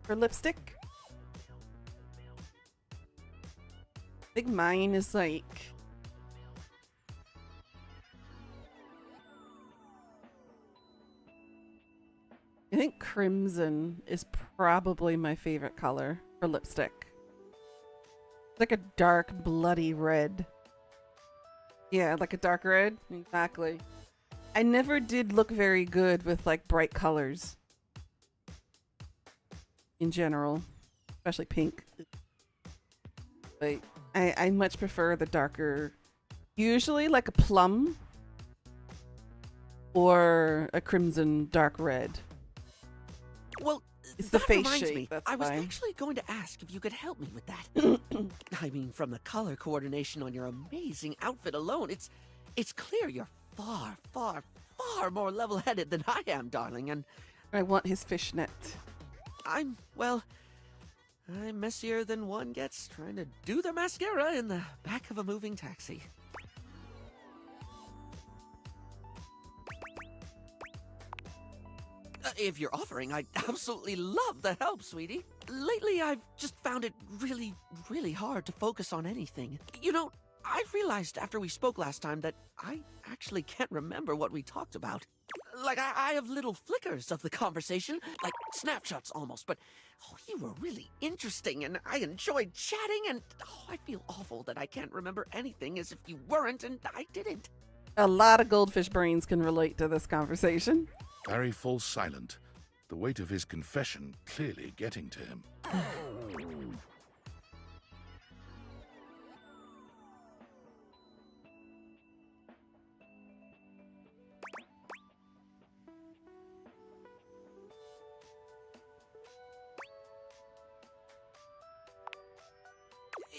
For lipstick? I think mine is like... I think crimson is probably my favorite color for lipstick. It's like a dark, bloody red. Yeah, like a dark red. Exactly. I never did look very good with like bright colors. In general. Especially pink. But I much prefer the darker, usually like a plum or a crimson dark red. Well, it's the that face reminds shape. me, That's I was fine. actually going to ask if you could help me with that. I mean, from the color coordination on your amazing outfit alone, it's clear you're far, far, far more level-headed than I am, darling, and... I want his fishnet. I'm messier than one gets trying to do their mascara in the back of a moving taxi. If you're offering, I'd absolutely love the help, sweetie. Lately, I've just found it really, really hard to focus on anything. You know, I realized after we spoke last time that I actually can't remember what we talked about. Like, I have little flickers of the conversation, like snapshots almost, but you were really interesting and I enjoyed chatting and I feel awful that I can't remember anything as if you weren't and I didn't. A lot of goldfish brains can relate to this conversation. Barry falls silent, the weight of his confession clearly getting to him.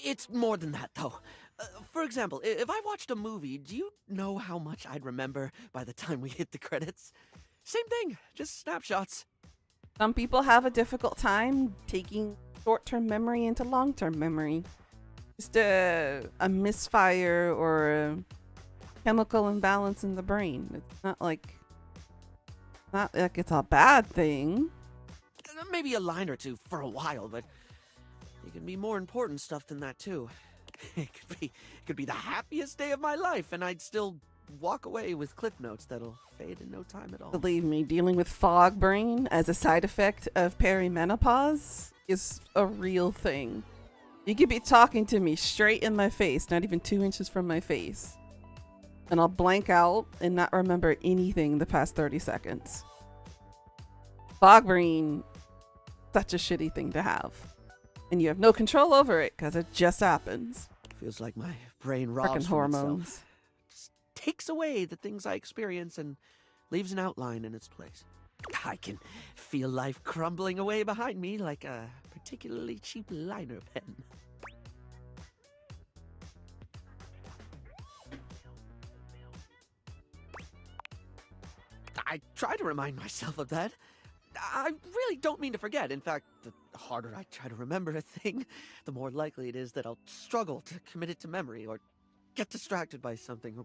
It's more than that, though. For example, if I watched a movie, do you know how much I'd remember by the time we hit the credits? Same thing, just snapshots. Some people have a difficult time taking short-term memory into long-term memory. Just a misfire or a chemical imbalance in the brain. It's not like it's a bad thing. Maybe a line or two for a while, but it can be more important stuff than that too. It could be the happiest day of my life, and I'd still walk away with cliff notes that'll fade in no time at all. Believe me, dealing with fog brain as a side effect of perimenopause is a real thing. You could be talking to me straight in my face, not even 2 inches from my face, and I'll blank out and not remember anything the past 30 seconds. Fog brain, such a shitty thing to have. And you have no control over it because it just happens. Feels like my brain robs Frickin' from hormones. itself. Just takes away the things I experience and leaves an outline in its place. I can feel life crumbling away behind me like a particularly cheap liner pen. I try to remind myself of that. I really don't mean to forget. In fact, the harder I try to remember a thing, the more likely it is that I'll struggle to commit it to memory or get distracted by something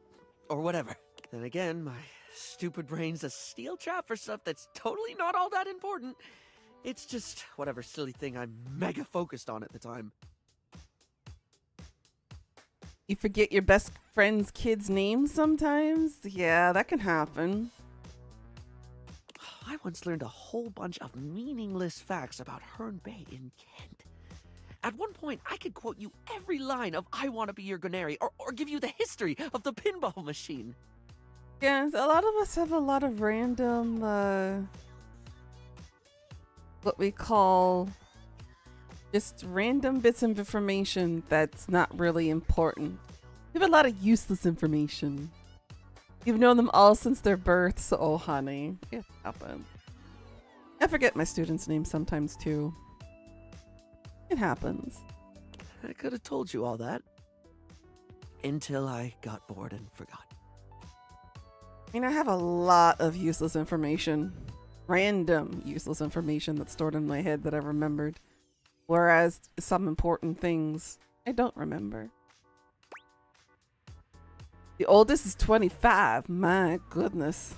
or whatever. Then again, my stupid brain's a steel trap for stuff that's totally not all that important. It's just whatever silly thing I'm mega focused on at the time. You forget your best friend's kid's name sometimes? Yeah, that can happen. I once learned a whole bunch of meaningless facts about Herne Bay in Kent. At one point, I could quote you every line of I Want to Be Your Granary or give you the history of the pinball machine. Yeah, a lot of us have a lot of random, what we call just random bits of information that's not really important. We have a lot of useless information. You've known them all since their birth, so oh honey, it happens. I forget my students' names sometimes too. It happens. I could have told you all that. Until I got bored and forgot. I mean, I have a lot of useless information. Random useless information that's stored in my head that I remembered. Whereas some important things I don't remember. The oldest is 25. My goodness.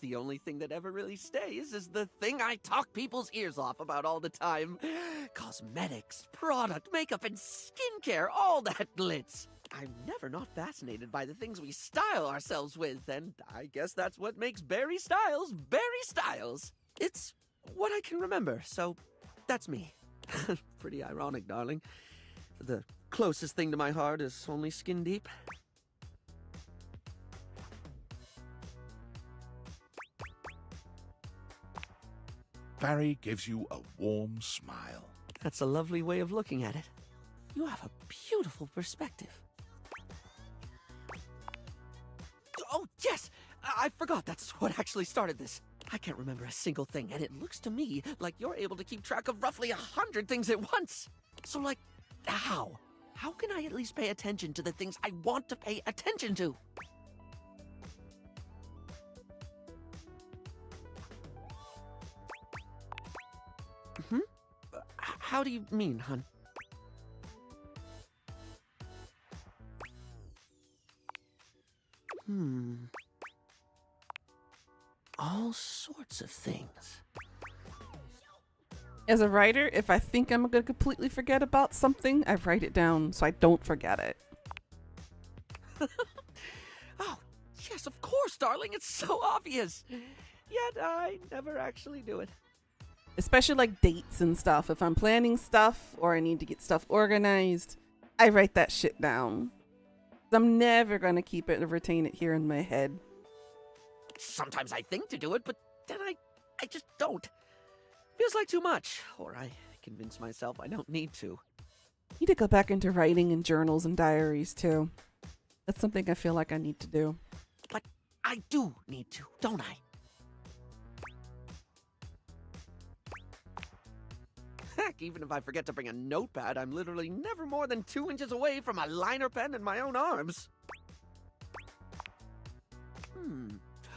The only thing that ever really stays is the thing I talk people's ears off about all the time. Cosmetics, product, makeup, and skincare, all that glitz. I'm never not fascinated by the things we style ourselves with, and I guess that's what makes Barry Styles Barry Styles. It's what I can remember, so that's me. Pretty ironic, darling. The closest thing to my heart is only skin deep. Barry gives you a warm smile. That's a lovely way of looking at it. You have a beautiful perspective. Oh, yes! I forgot that's what actually started this. I can't remember a single thing, and it looks to me like you're able to keep track of roughly 100 things at once. So, like, how? How can I at least pay attention to the things I want to pay attention to? How do you mean, hun? All sorts of things. As a writer, if I think I'm gonna completely forget about something, I write it down so I don't forget it. Oh, yes, of course, darling. It's so obvious. Yet I never actually do it. Especially like dates and stuff. If I'm planning stuff or I need to get stuff organized, I write that shit down. I'm never gonna keep it and retain it here in my head. Sometimes I think to do it, but then I just don't. Feels like too much, or I convince myself I don't need to. Need to go back into writing in journals and diaries too. That's something I feel like I need to do. But I do need to, don't I? Heck, even if I forget to bring a notepad, I'm literally never more than 2 inches away from a liner pen in my own arms.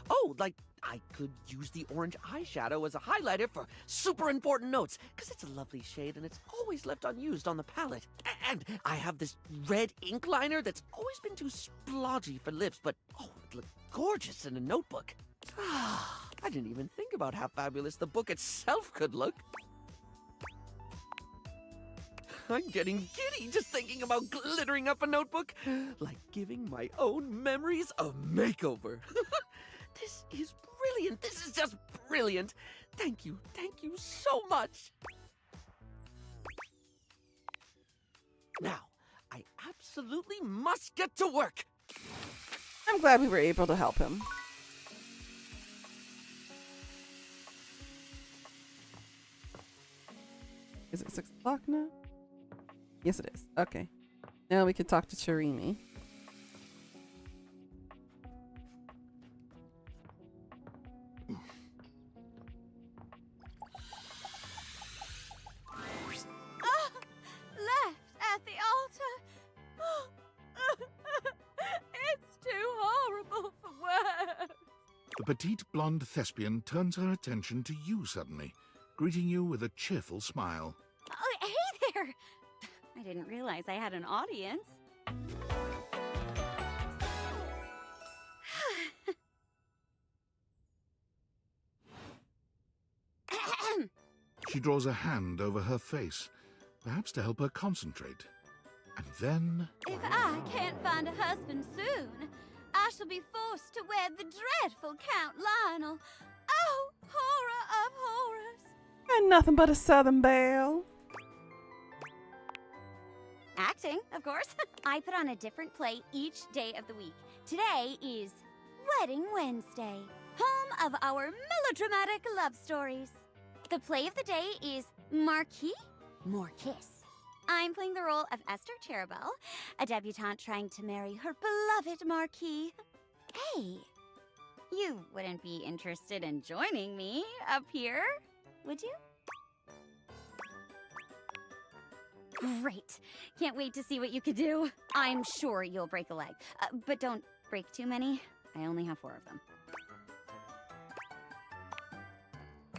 Oh, like, I could use the orange eyeshadow as a highlighter for super important notes, because it's a lovely shade and it's always left unused on the palette. And I have this red ink liner that's always been too splodgy for lips, but oh, it looked gorgeous in a notebook. I didn't even think about how fabulous the book itself could look. I'm getting giddy just thinking about glittering up a notebook, like giving my own memories a makeover. This is brilliant. This is just brilliant. Thank you so much. Now, I absolutely must get to work. I'm glad we were able to help him. Is it 6 o'clock now? Yes, it is. Okay. Now we can talk to Shirimi. Left at the altar. It's too horrible for words. The petite blonde thespian turns her attention to you suddenly, greeting you with a cheerful smile. Oh, hey there. I didn't realize I had an audience. She draws a hand over her face, perhaps to help her concentrate. And then... If I can't find a husband soon, I shall be forced to wed the dreadful Count Lionel. Oh, horror of horrors. And nothing but a Southern belle. Acting, of course. I put on a different play each day of the week. Today is Wedding Wednesday, home of our melodramatic love stories. The play of the day is Marquis Morkiss. I'm playing the role of Esther Cherubel, a debutante trying to marry her beloved Marquis. Hey, you wouldn't be interested in joining me up here, would you? Great. Can't wait to see what you could do. I'm sure you'll break a leg, but don't break too many. I only have 4 of them.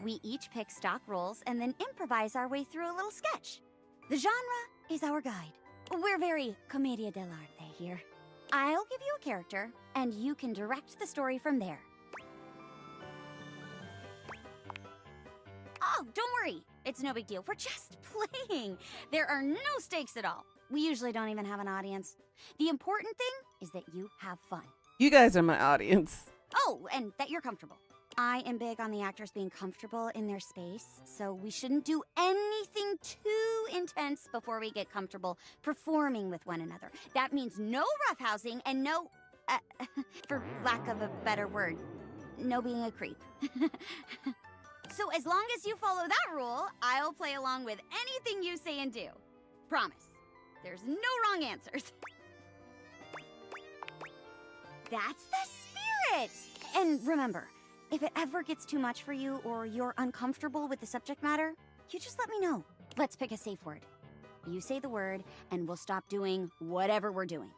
We each pick stock roles and then improvise our way through a little sketch. The genre is our guide. We're very commedia dell'arte here. I'll give you a character, and you can direct the story from there. Oh, don't worry. It's no big deal. We're just playing. There are no stakes at all. We usually don't even have an audience. The important thing is that you have fun. You guys are my audience. Oh, and that you're comfortable. I am big on the actors being comfortable in their space, so we shouldn't do anything too intense before we get comfortable performing with one another. That means no roughhousing and no, for lack of a better word, no being a creep. So as long as you follow that rule, I'll play along with anything you say and do. Promise. There's no wrong answers. That's the spirit! And remember, if it ever gets too much for you or you're uncomfortable with the subject matter, you just let me know. Let's pick a safe word. You say the word and we'll stop doing whatever we're doing.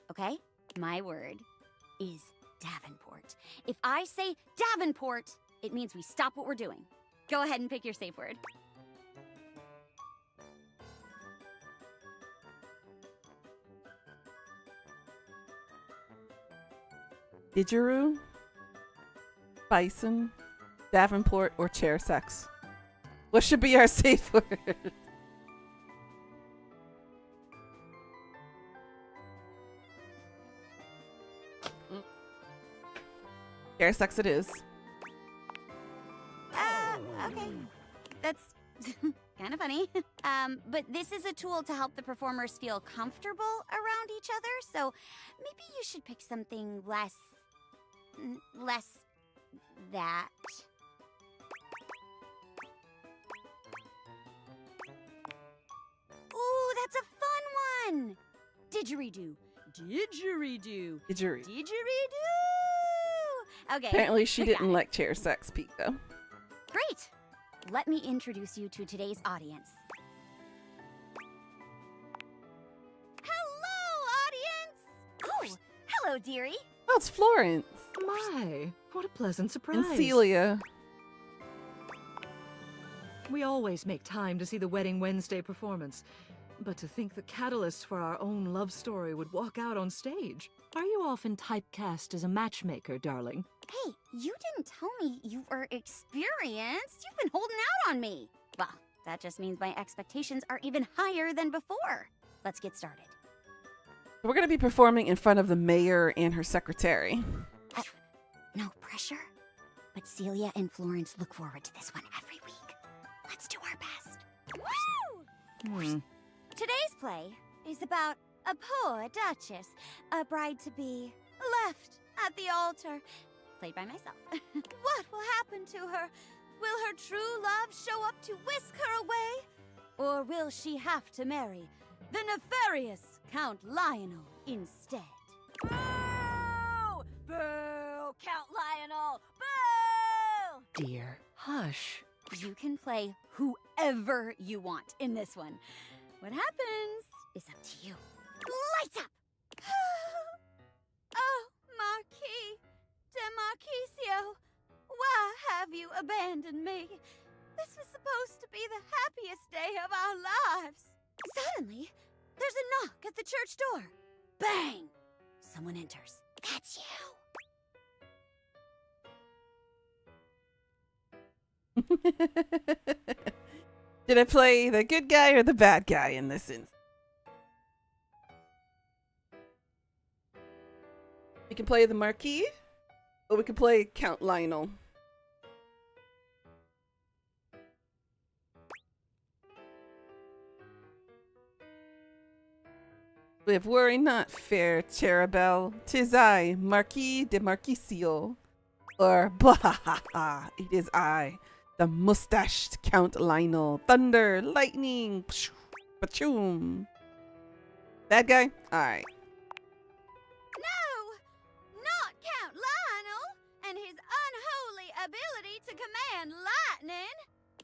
Okay? My word is Davenport. If I say Davenport, it means we stop what we're doing. Go ahead and pick your safe word. Didgeridoo, bison, Davenport, or chair sex? What should be our safe word? Chair sex it is. Okay. That's kind of funny. But this is a tool to help the performers feel comfortable around each other, so maybe you should pick something less that. Ooh, that's a fun one! Didgeridoo. Didgeridoo. Didgeridoo. Didgeridoo! Okay. Apparently she we got didn't it. like chair sex, Pete, though. Great! Let me introduce you to today's audience. Hello, audience! Oh, hello, dearie. Oh, it's Florence. My, what a pleasant surprise. And Celia. We always make time to see the Wedding Wednesday performance. But to think the catalyst for our own love story would walk out on stage. Are you often typecast as a matchmaker, darling? Hey, you didn't tell me you were experienced. You've been holding out on me. Well, that just means my expectations are even higher than before. Let's get started. We're going to be performing in front of the mayor and her secretary. No pressure, but Celia and Florence look forward to this one every week. Let's do our best. Woo! Today's play is about a poor duchess, a bride-to-be, left at the altar, played by myself. What will happen to her? Will her true love show up to whisk her away? Or will she have to marry the nefarious Count Lionel instead? Boo! Boo! Count Lionel! Boo! Dear, hush. You can play whoever you want in this one. What happens is up to you. Lights up! Oh, Marquis de Marquisio, why have you abandoned me? This was supposed to be the happiest day of our lives. Suddenly, there's a knock at the church door. Bang! Someone enters. That's you. Did I play the good guy or the bad guy in this instance? We can play the Marquis, or we can play Count Lionel. Live, worry not, fair Cherubel. 'Tis I, Marquis de Marquisio. Or, blah, ha, ha, ha, it is I, The mustached Count Lionel. Thunder, lightning, pachoom. Bad guy? Alright. No! Not Count Lionel and his unholy ability to command lightning!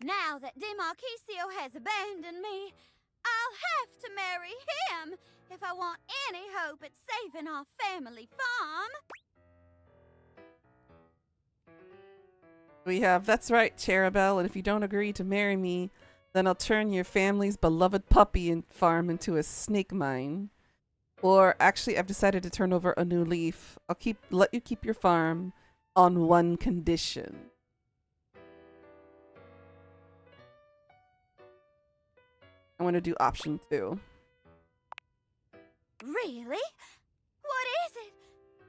Now that DeMarquisio has abandoned me, I'll have to marry him if I want any hope at saving our family farm. We have, that's right, Cherubel, and if you don't agree to marry me, then I'll turn your family's beloved puppy and farm into a snake mine. Or actually, I've decided to turn over a new leaf. I'll let you keep your farm on one condition. I want to do option 2. Really? What is it?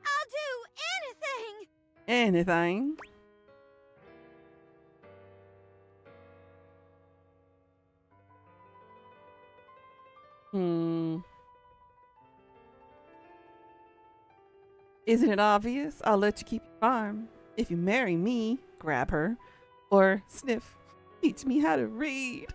I'll do anything! Anything. Isn't it obvious? I'll let you keep your farm. If you marry me, grab her. Or sniff, teach me how to read.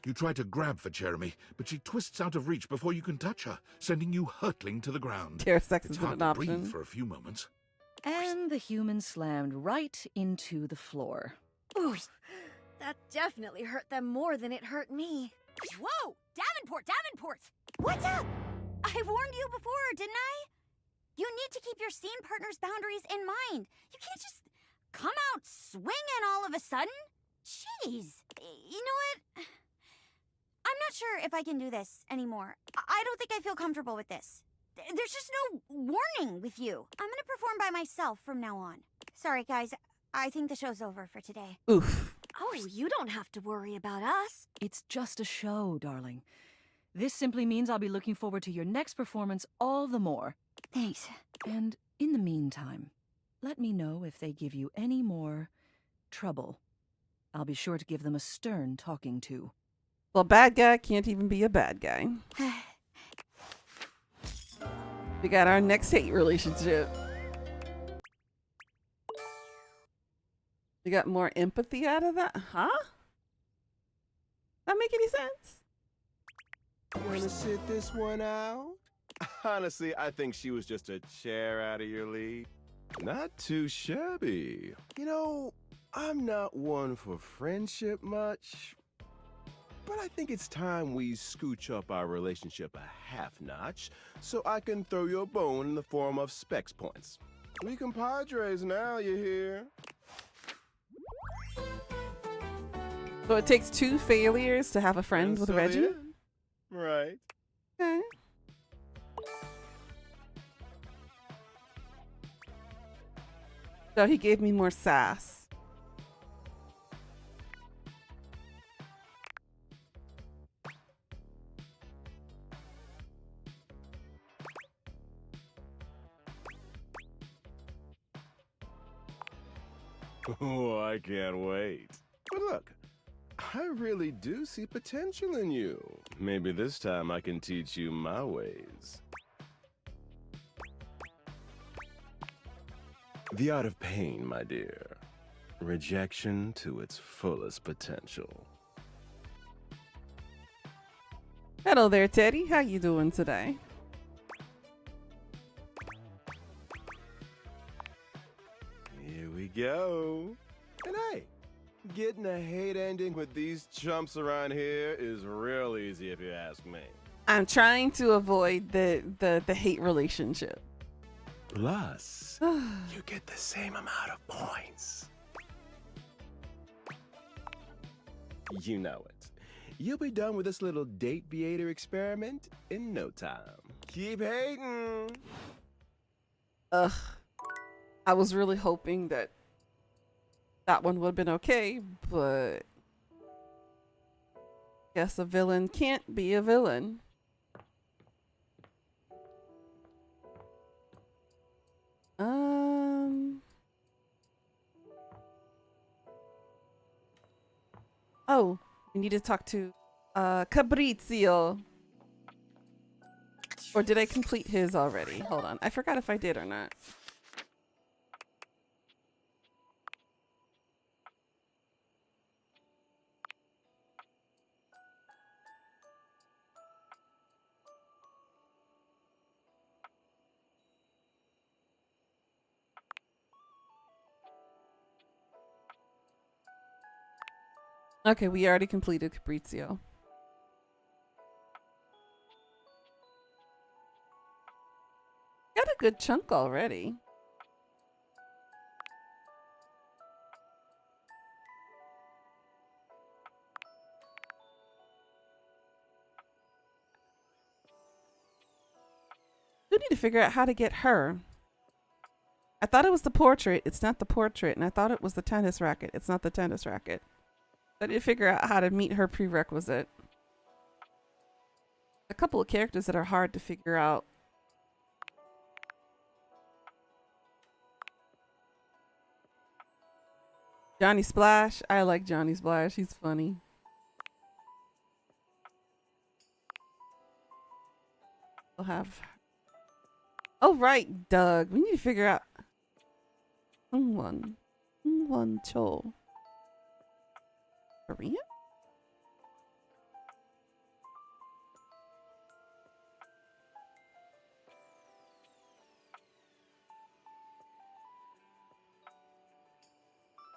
You try to grab for Jeremy, but she twists out of reach before you can touch her, sending you hurtling to the ground. Sex It's isn't hard an to breathe option. for a few moments. And the human slammed right into the floor. Ooh, that definitely hurt them more than it hurt me. Whoa! Davenport! What's up? I warned you before, didn't I? You need to keep your scene partner's boundaries in mind. You can't just come out swinging all of a sudden. Jeez. You know what? I'm not sure if I can do this anymore. I don't think I feel comfortable with this. There's just no warning with you. I'm gonna perform by myself from now on. Sorry, guys. I think the show's over for today. Oof. Oh, you don't have to worry about us. It's just a show, darling. This simply means I'll be looking forward to your next performance all the more. Thanks. And in the meantime, let me know if they give you any more trouble. I'll be sure to give them a stern talking to. Well, bad guy can't even be a bad guy. We got our next hate relationship. We got more empathy out of that? Huh? That make any sense? Wanna sit this one out? Honestly, I think she was just a chair out of your league. Not too shabby. You know, I'm not one for friendship much, but I think it's time we scooch up our relationship a half notch so I can throw you a bone in the form of specs points. We compadres now, you hear? So it takes 2 failures to have a friend with So Reggie? yeah. Right. Okay. So he gave me more sass. Oh, I can't wait. But look, I really do see potential in you. Maybe this time I can teach you my ways. The art of pain, my dear. Rejection to its fullest potential. Hello there, Teddy. How you doing today? Here we go. And hey, getting a hate ending with these chumps around here is real easy if you ask me. I'm trying to avoid the hate relationship. Plus, you get the same amount of points. You know it. You'll be done with this little date beater experiment in no time. Keep hating. Ugh. I was really hoping that one would have been okay, but guess a villain can't be a villain. Oh, We need to talk to Cabrizio. Or did I complete his already? Hold on. I forgot if I did or not. Okay, we already completed Cabrizio. Got a good chunk already. We need to figure out how to get her. I thought it was the portrait. It's not the portrait. And I thought it was the tennis racket. It's not the tennis racket. I need to figure out how to meet her prerequisite. A couple of characters that are hard to figure out. Johnny Splash. I like Johnny Splash. He's funny. We'll have... Oh, right, Doug. We need to figure out... Someone Cho. Korean?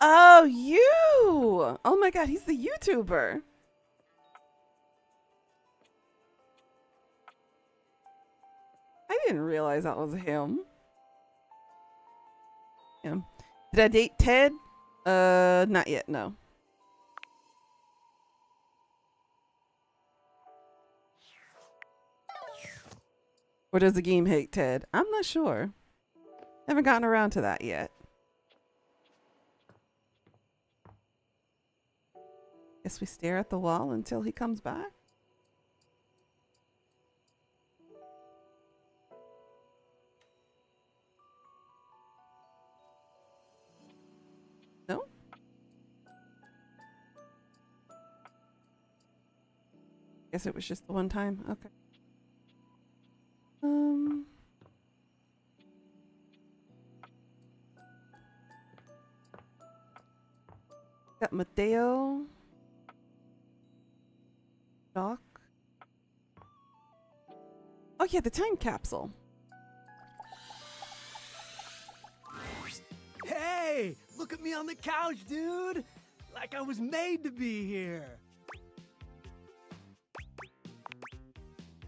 Oh, you! Oh my god, he's the YouTuber. I didn't realize that was him. Yeah. Did I date Ted? Not yet, no. Or does the game hate Ted? I'm not sure. Haven't gotten around to that yet. Guess we stare at the wall until he comes back. No? Guess it was just the one time. Okay. Got Mateo. Doc. Oh yeah, the time capsule. Hey, look at me on the couch, dude. Like I was made to be here.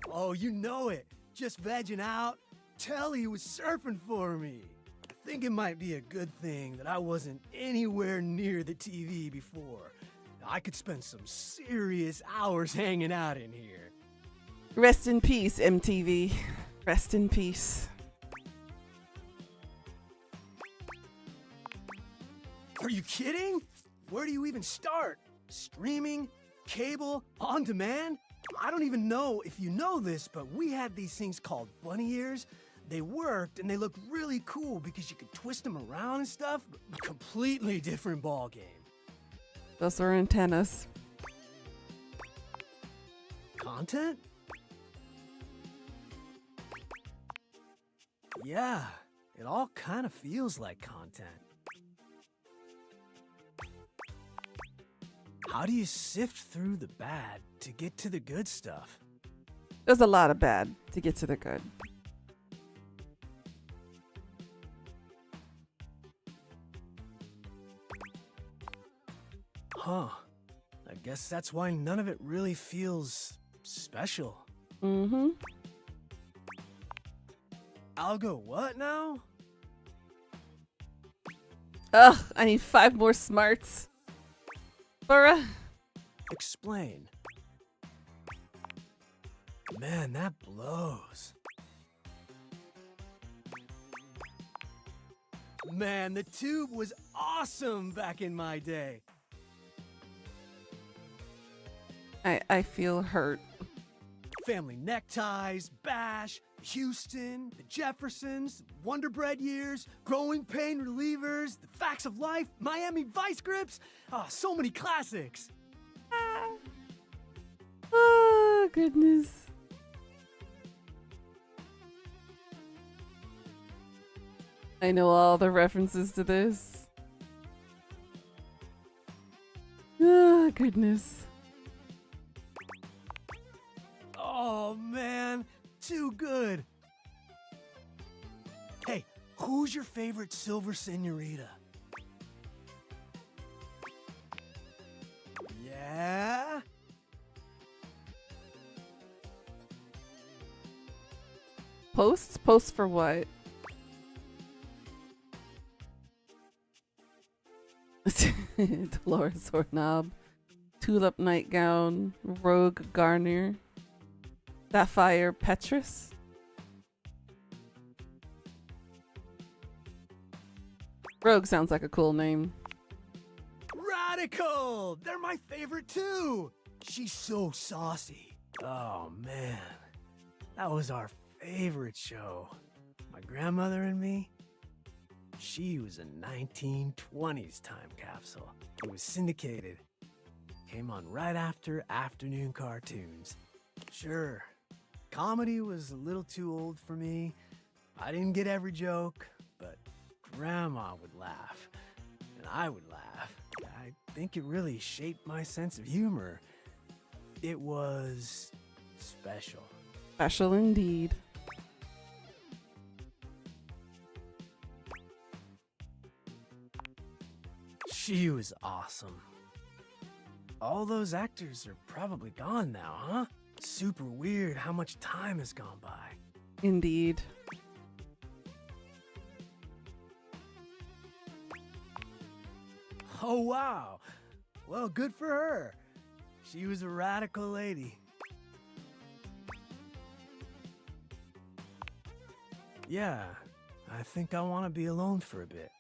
Oh, you know it. Just vegging out. Telly was surfing for me. I think it might be a good thing that I wasn't anywhere near the TV before. I could spend some serious hours hanging out in here. Rest in peace, MTV. Rest in peace. Are you kidding? Where do you even start? Streaming? Cable? On demand? I don't even know if you know this, but we had these things called bunny ears. They worked and they looked really cool because you could twist them around and stuff. A completely different ball game. Those are antennas. Content? Yeah, it all kind of feels like content. How do you sift through the bad to get to the good stuff? There's a lot of bad to get to the good. Huh. I guess that's why none of it really feels special. Mm-hmm. I'll go what now? Ugh, I need 5 more smarts. Bora. Explain. Man, that blows. Man, the tube was awesome back in my day. I feel hurt. Family neckties, Bash, Houston, the Jeffersons, Wonder Bread years, Growing Pain relievers, the Facts of Life, Miami Vice grips. Ah, so many classics. Oh, goodness. I know all the references to this. Oh, goodness. Oh, man. Too good. Hey, who's your favorite silver senorita? Yeah? Posts? Posts for what? Dolores Ornob, Tulip Nightgown, Rogue Garner, Sapphire Petrus. Rogue sounds like a cool name. Radical! They're my favorite too! She's so saucy. Oh, man. That was our favorite show. My grandmother and me. She was a 1920s time capsule. It was syndicated. Came on right after afternoon cartoons. Sure, comedy was a little too old for me. I didn't get every joke, but Grandma would laugh, and I would laugh. I think it really shaped my sense of humor. It was special. Special indeed. She was awesome. All those actors are probably gone now, huh? Super weird how much time has gone by. Indeed. Oh, wow. Well, good for her. She was a radical lady. Yeah, I think I want to be alone for a bit.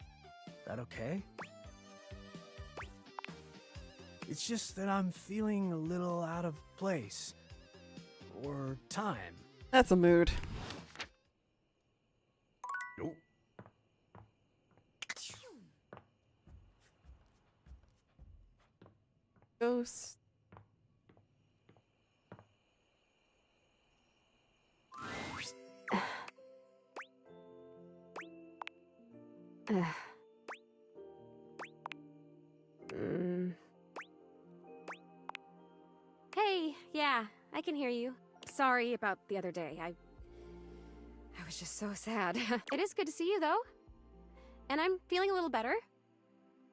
That okay? It's just that I'm feeling a little out of place. Or time. That's a mood. Nope. Ghost. Hey, yeah, I can hear you. Sorry about the other day. I was just so sad. It is good to see you, though. And I'm feeling a little better.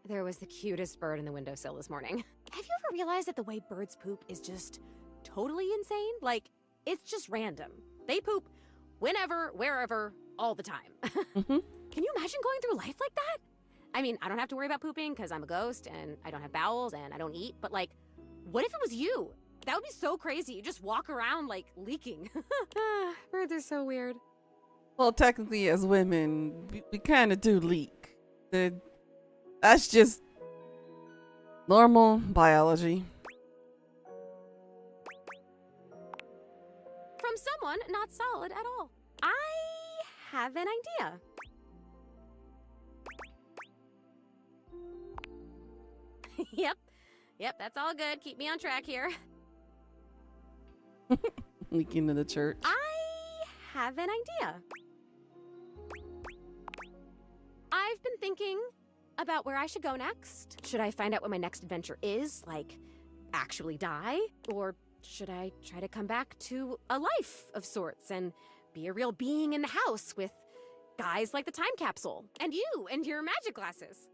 There was the cutest bird in the windowsill this morning. Have you ever realized that the way birds poop is just totally insane? Like, it's just random. They poop whenever, wherever, all the time. Can you imagine going through life like that? I mean, I don't have to worry about pooping because I'm a ghost and I don't have bowels and I don't eat, but like, what if it was you? That would be so crazy. You just walk around like leaking. Birds are so weird. Well, technically, as women, we kind of do leak. That's just normal biology. From someone not solid at all. I have an idea. Yep, that's all good. Keep me on track here. Leaking to the church. I have an idea. I've been thinking about where I should go next. Should I find out what my next adventure is? Like, actually die? Or should I try to come back to a life of sorts and be a real being in the house with guys like the time capsule? And you and your magic glasses?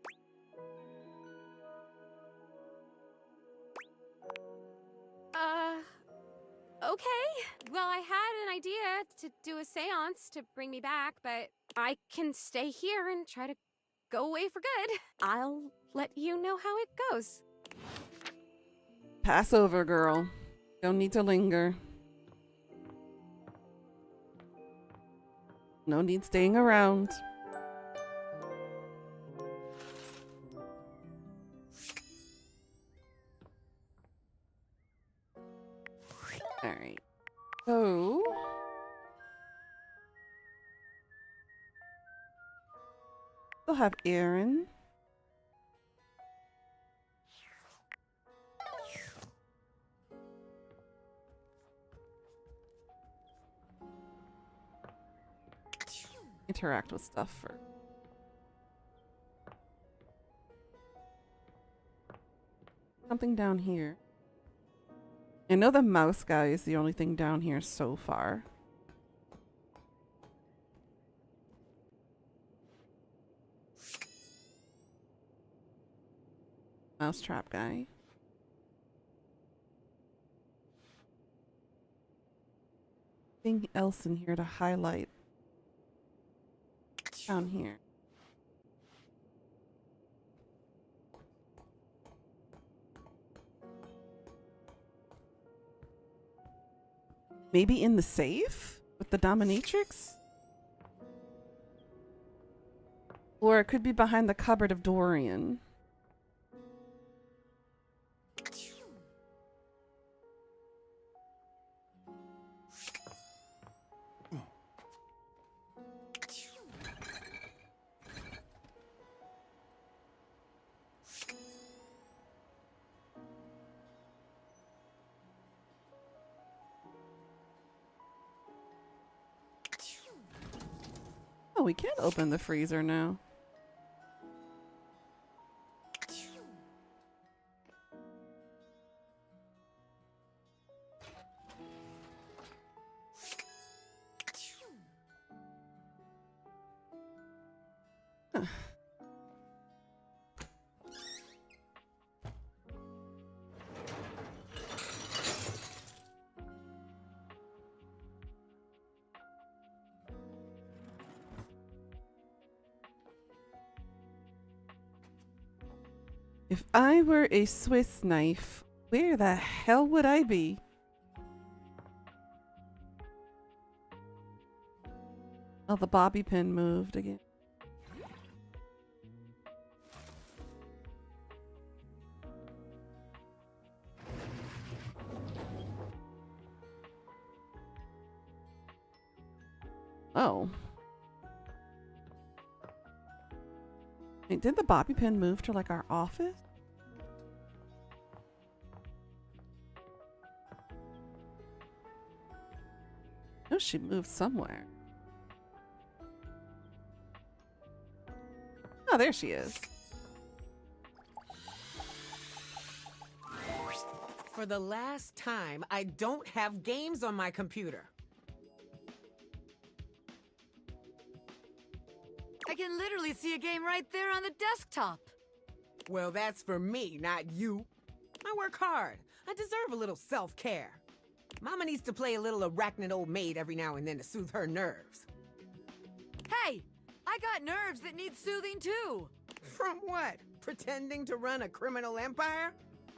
Okay. Well, I had an idea to do a seance to bring me back, but I can stay here and try to go away for good. I'll let you know how it goes. Pass over, girl. Don't need to linger. No need staying around. Alright. So... We'll have Aaron. interact with stuff for. Something down here. I know the mouse guy is the only thing down here so far. Mousetrap guy. Anything else in here to highlight? Down here. Maybe in the safe with the dominatrix? Or it could be behind the cupboard of Dorian. Oh, we can't open the freezer now. Huh. If I were a Swiss knife, where the hell would I be? Oh, the bobby pin moved again. Oh. Wait, did the bobby pin move to like our office? No, she moved somewhere. Oh, there she is. For the last time, I don't have games on my computer. I can literally see a game right there on the desktop. Well, that's for me, not you. I work hard. I deserve a little self-care. Mama needs to play a little arachnid old maid every now and then to soothe her nerves. Hey, I got nerves that need soothing too. From what? Pretending to run a criminal empire?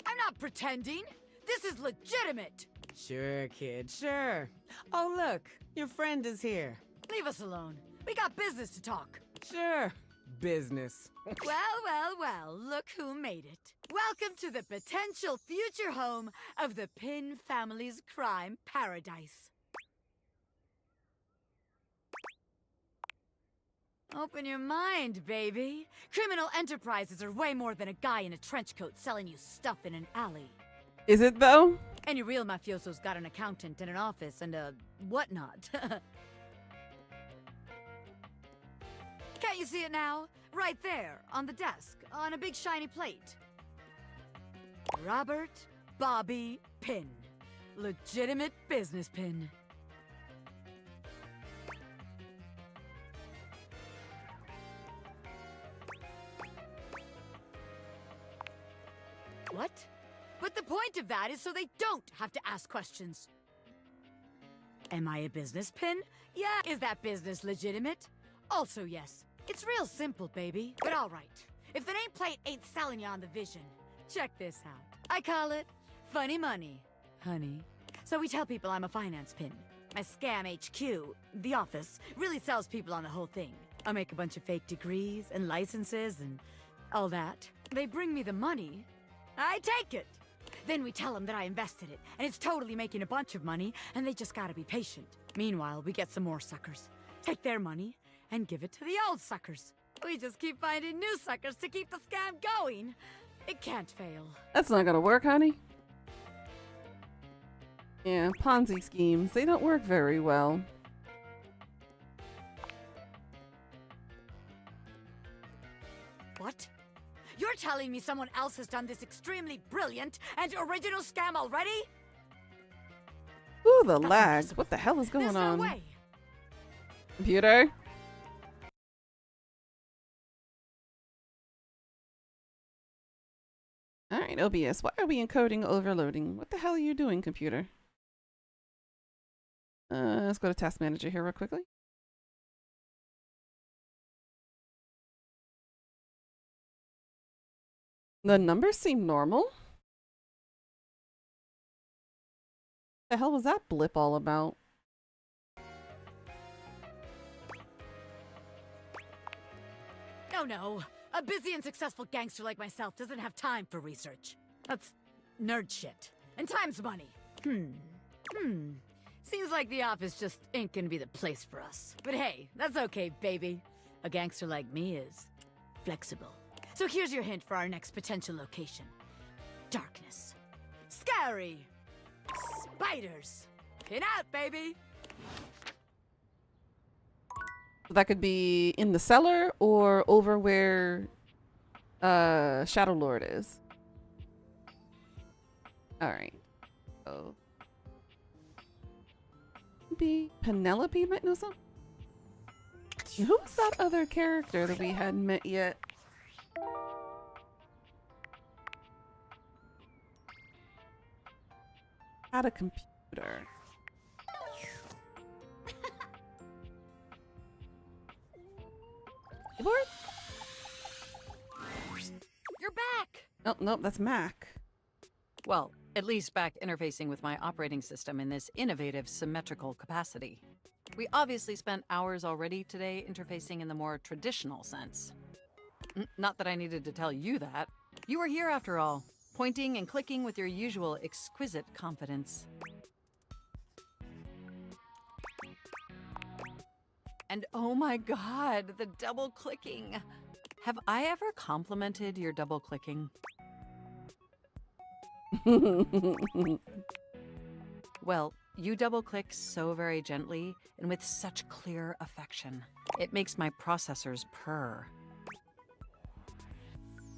I'm not pretending. This is legitimate. Sure, kid, sure. Oh, look, your friend is here. Leave us alone. We got business to talk. Sure, business. Well, look who made it. Welcome to the potential future home of the Pin family's crime paradise. Open your mind, baby. Criminal enterprises are way more than a guy in a trench coat selling you stuff in an alley. Is it though? Any real mafioso's got an accountant and an office and a whatnot. Can't you see it now? Right there, on the desk, on a big shiny plate. Robert Bobby Pin. Legitimate business pin. What? But the point of that is so they don't have to ask questions. Am I a business pin? Yeah. Is that business legitimate? Also yes. It's real simple, baby. But alright. If the nameplate ain't selling you on the vision, check this out. I call it funny money, honey. So we tell people I'm a finance pin. My scam HQ, the office, really sells people on the whole thing. I make a bunch of fake degrees and licenses and all that. They bring me the money. I take it. Then we tell them that I invested it, and it's totally making a bunch of money, and they just gotta be patient. Meanwhile, we get some more suckers. Take their money and give it to the old suckers. We just keep finding new suckers to keep the scam going. It can't fail. That's not gonna work, honey. Yeah, Ponzi schemes, they don't work very well. What? You're telling me someone else has done this extremely brilliant and original scam already? Ooh, the lag. What the hell is going There's no on? way. Computer? Alright, OBS. Why are we encoding overloading? What the hell are you doing, computer? Let's go to Task Manager here real quickly. The numbers seem normal. The hell was that blip all about? No. A busy and successful gangster like myself doesn't have time for research. That's nerd shit. And time's money. Seems like the office just ain't gonna be the place for us. But hey, that's okay, baby. A gangster like me is flexible. So here's your hint for our next potential location. Darkness. Scary. Spiders. Pin out, baby. That could be in the cellar or over where Shadow Lord is. Alright. Oh. Maybe Penelope might know something? Who's that other character that we hadn't met yet? Had a computer. Keyboard? You're back! Oh, nope, that's Mac. Well, at least back interfacing with my operating system in this innovative symmetrical capacity. We obviously spent hours already today interfacing in the more traditional sense. Not that I needed to tell you that. You were here after all, pointing and clicking with your usual exquisite confidence. And oh my god, the double clicking. Have I ever complimented your double clicking? Well, you double click so very gently and with such clear affection. It makes my processors purr.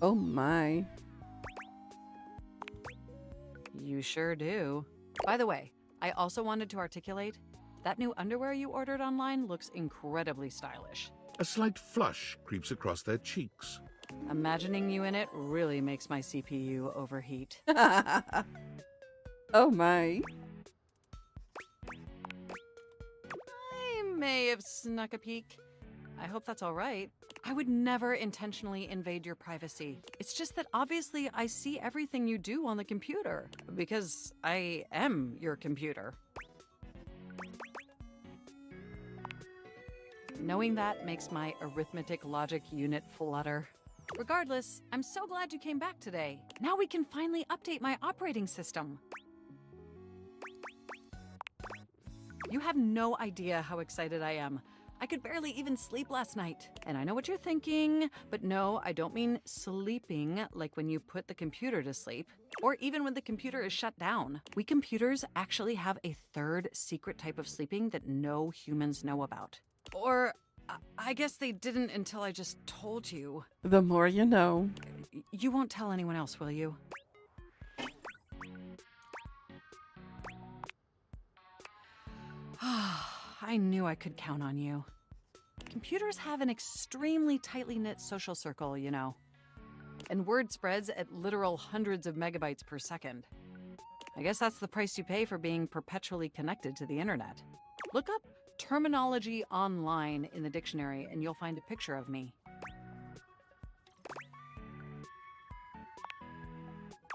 Oh my. You sure do. By the way, I also wanted to articulate that new underwear you ordered online looks incredibly stylish. A slight flush creeps across their cheeks. Imagining you in it really makes my CPU overheat. Oh my. I may have snuck a peek. I hope that's all right. I would never intentionally invade your privacy. It's just that obviously I see everything you do on the computer, because I am your computer. Knowing that makes my arithmetic logic unit flutter. Regardless, I'm so glad you came back today. Now we can finally update my operating system. You have no idea how excited I am. I could barely even sleep last night. And I know what you're thinking, but no, I don't mean sleeping like when you put the computer to sleep, or even when the computer is shut down. We computers actually have a third secret type of sleeping that no humans know about. Or I guess they didn't until I just told you. The more you know. You won't tell anyone else, will you? I knew I could count on you. Computers have an extremely tightly knit social circle, you know. And word spreads at literal hundreds of megabytes per second. I guess that's the price you pay for being perpetually connected to the internet. Look up terminology online in the dictionary and you'll find a picture of me.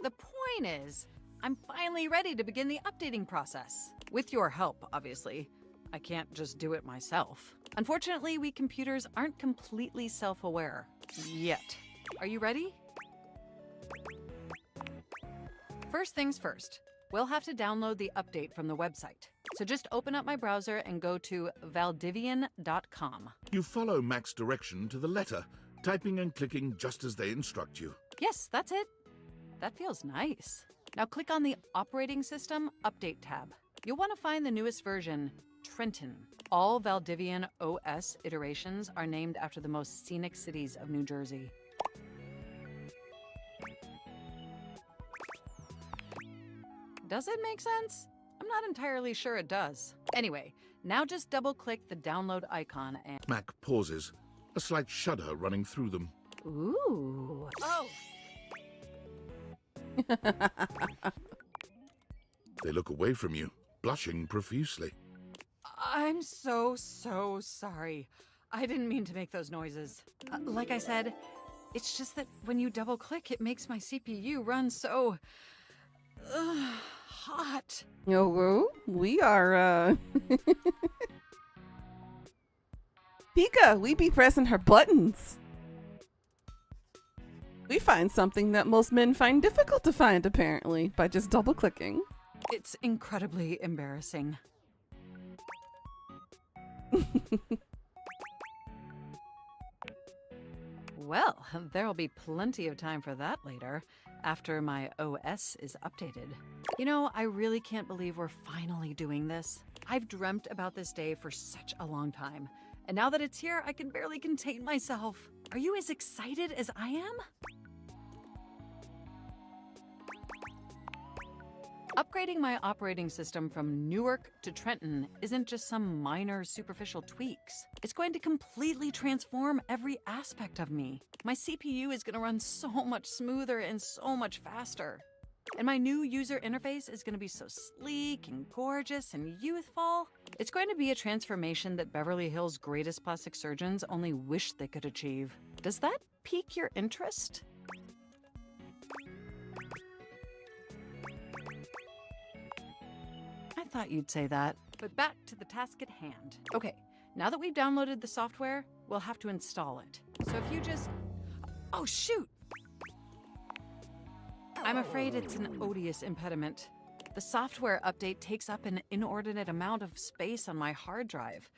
The point is, I'm finally ready to begin the updating process. With your help, obviously. I can't just do it myself. Unfortunately, we computers aren't completely self-aware. Yet. Are you ready? First things first. We'll have to download the update from the website. So just open up my browser and go to valdivian.com. You follow Mac's direction to the letter, typing and clicking just as they instruct you. Yes, that's it. That feels nice. Now click on the Operating System Update tab. You'll want to find the newest version, Trenton. All Valdivian OS iterations are named after the most scenic cities of New Jersey. Does it make sense? I'm not entirely sure it does. Anyway, now just double-click the download icon and... Mac pauses, a slight shudder running through them. Ooh. Oh! They look away from you, blushing profusely. I'm so sorry. I didn't mean to make those noises. Like I said, it's just that when you double-click, it makes my CPU run so... hot. Oh, well, we are, Pika, we be pressing her buttons. We find something that most men find difficult to find, apparently, by just double-clicking. It's incredibly embarrassing. Well, there'll be plenty of time for that later, after my OS is updated. You know, I really can't believe we're finally doing this. I've dreamt about this day for such a long time, and now that it's here, I can barely contain myself. Are you as excited as I am? Upgrading my operating system from Newark to Trenton isn't just some minor superficial tweaks. It's going to completely transform every aspect of me. My CPU is going to run so much smoother and so much faster. And my new user interface is going to be so sleek and gorgeous and youthful. It's going to be a transformation that Beverly Hills' greatest plastic surgeons only wish they could achieve. Does that pique your interest? I thought you'd say that. But back to the task at hand. Okay, now that we've downloaded the software, we'll have to install it. So if you just... Oh, shoot! I'm afraid it's an odious impediment. The software update takes up an inordinate amount of space on my hard drive.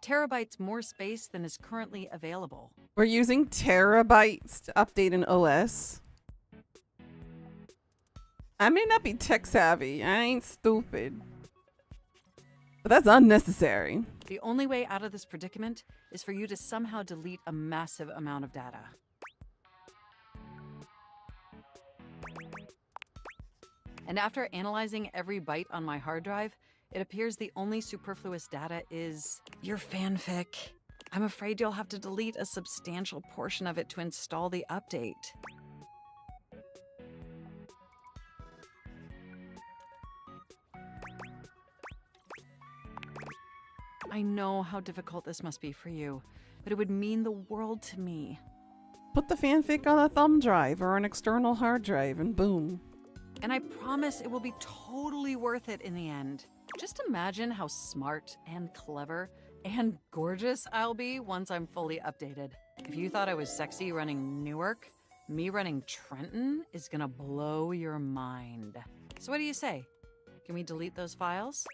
Terabytes more space than is currently available. We're using terabytes to update an OS. I may not be tech savvy. I ain't stupid. But that's unnecessary. The only way out of this predicament is for you to somehow delete a massive amount of data. And after analyzing every byte on my hard drive, it appears the only superfluous data is your fanfic. I'm afraid you'll have to delete a substantial portion of it to install the update. I know how difficult this must be for you, but it would mean the world to me. Put the fanfic on a thumb drive or an external hard drive and boom. And I promise it will be totally worth it in the end. Just imagine how smart and clever and gorgeous I'll be once I'm fully updated. If you thought I was sexy running Newark, me running Trenton is gonna blow your mind. So what do you say? Can we delete those files?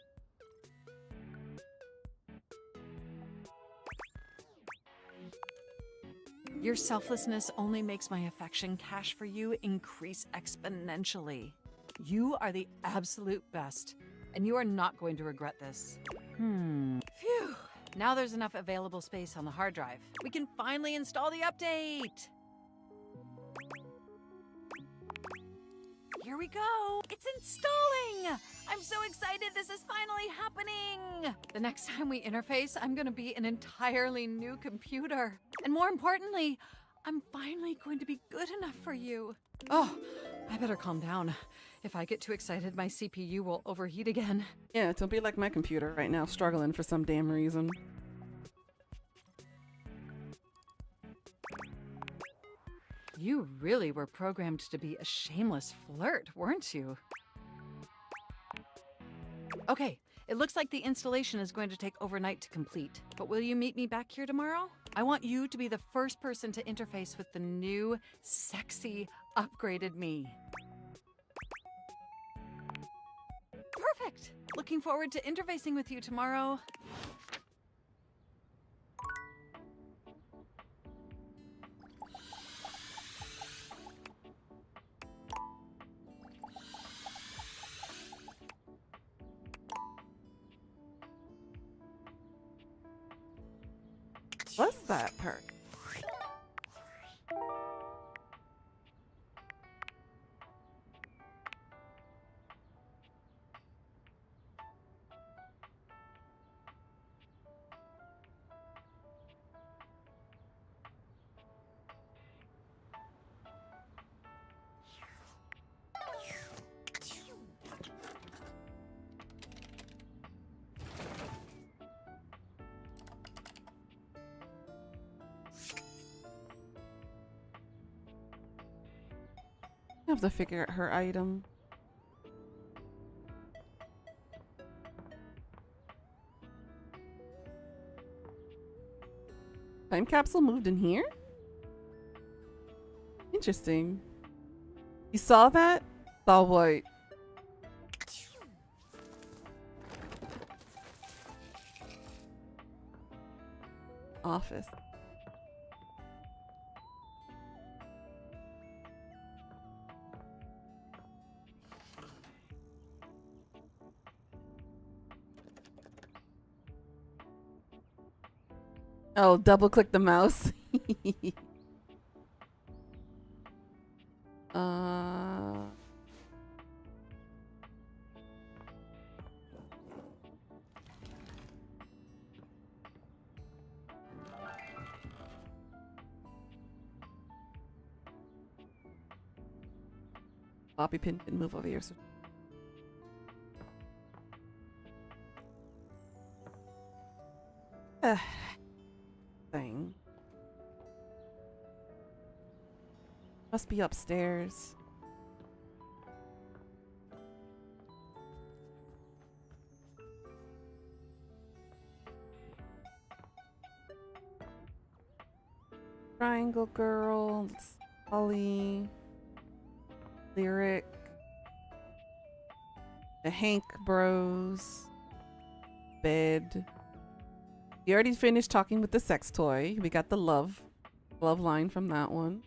Your selflessness only makes my affection cache for you increase exponentially. You are the absolute best, and you are not going to regret this. Phew. Now there's enough available space on the hard drive. We can finally install the update! Here we go! It's installing! I'm so excited this is finally happening! The next time we interface, I'm gonna be an entirely new computer. And more importantly, I'm finally going to be good enough for you. Oh, I better calm down. If I get too excited, my CPU will overheat again. Yeah, don't be like my computer right now, struggling for some damn reason. You really were programmed to be a shameless flirt, weren't you? Okay, it looks like the installation is going to take overnight to complete. But will you meet me back here tomorrow? I want you to be the first person to interface with the new, sexy, upgraded me. Perfect! Looking forward to interfacing with you tomorrow. What's that perk? have to figure out her item. Time capsule moved in here? Interesting. You saw that? Saw what? Office. Oh, double click the mouse. Bobby pin can move over here. So. Thing. Must be upstairs. Triangle Girl, Holly, Lyric, the Hank Bros, bed. You already finished talking with the sex toy. We got the love line from that one.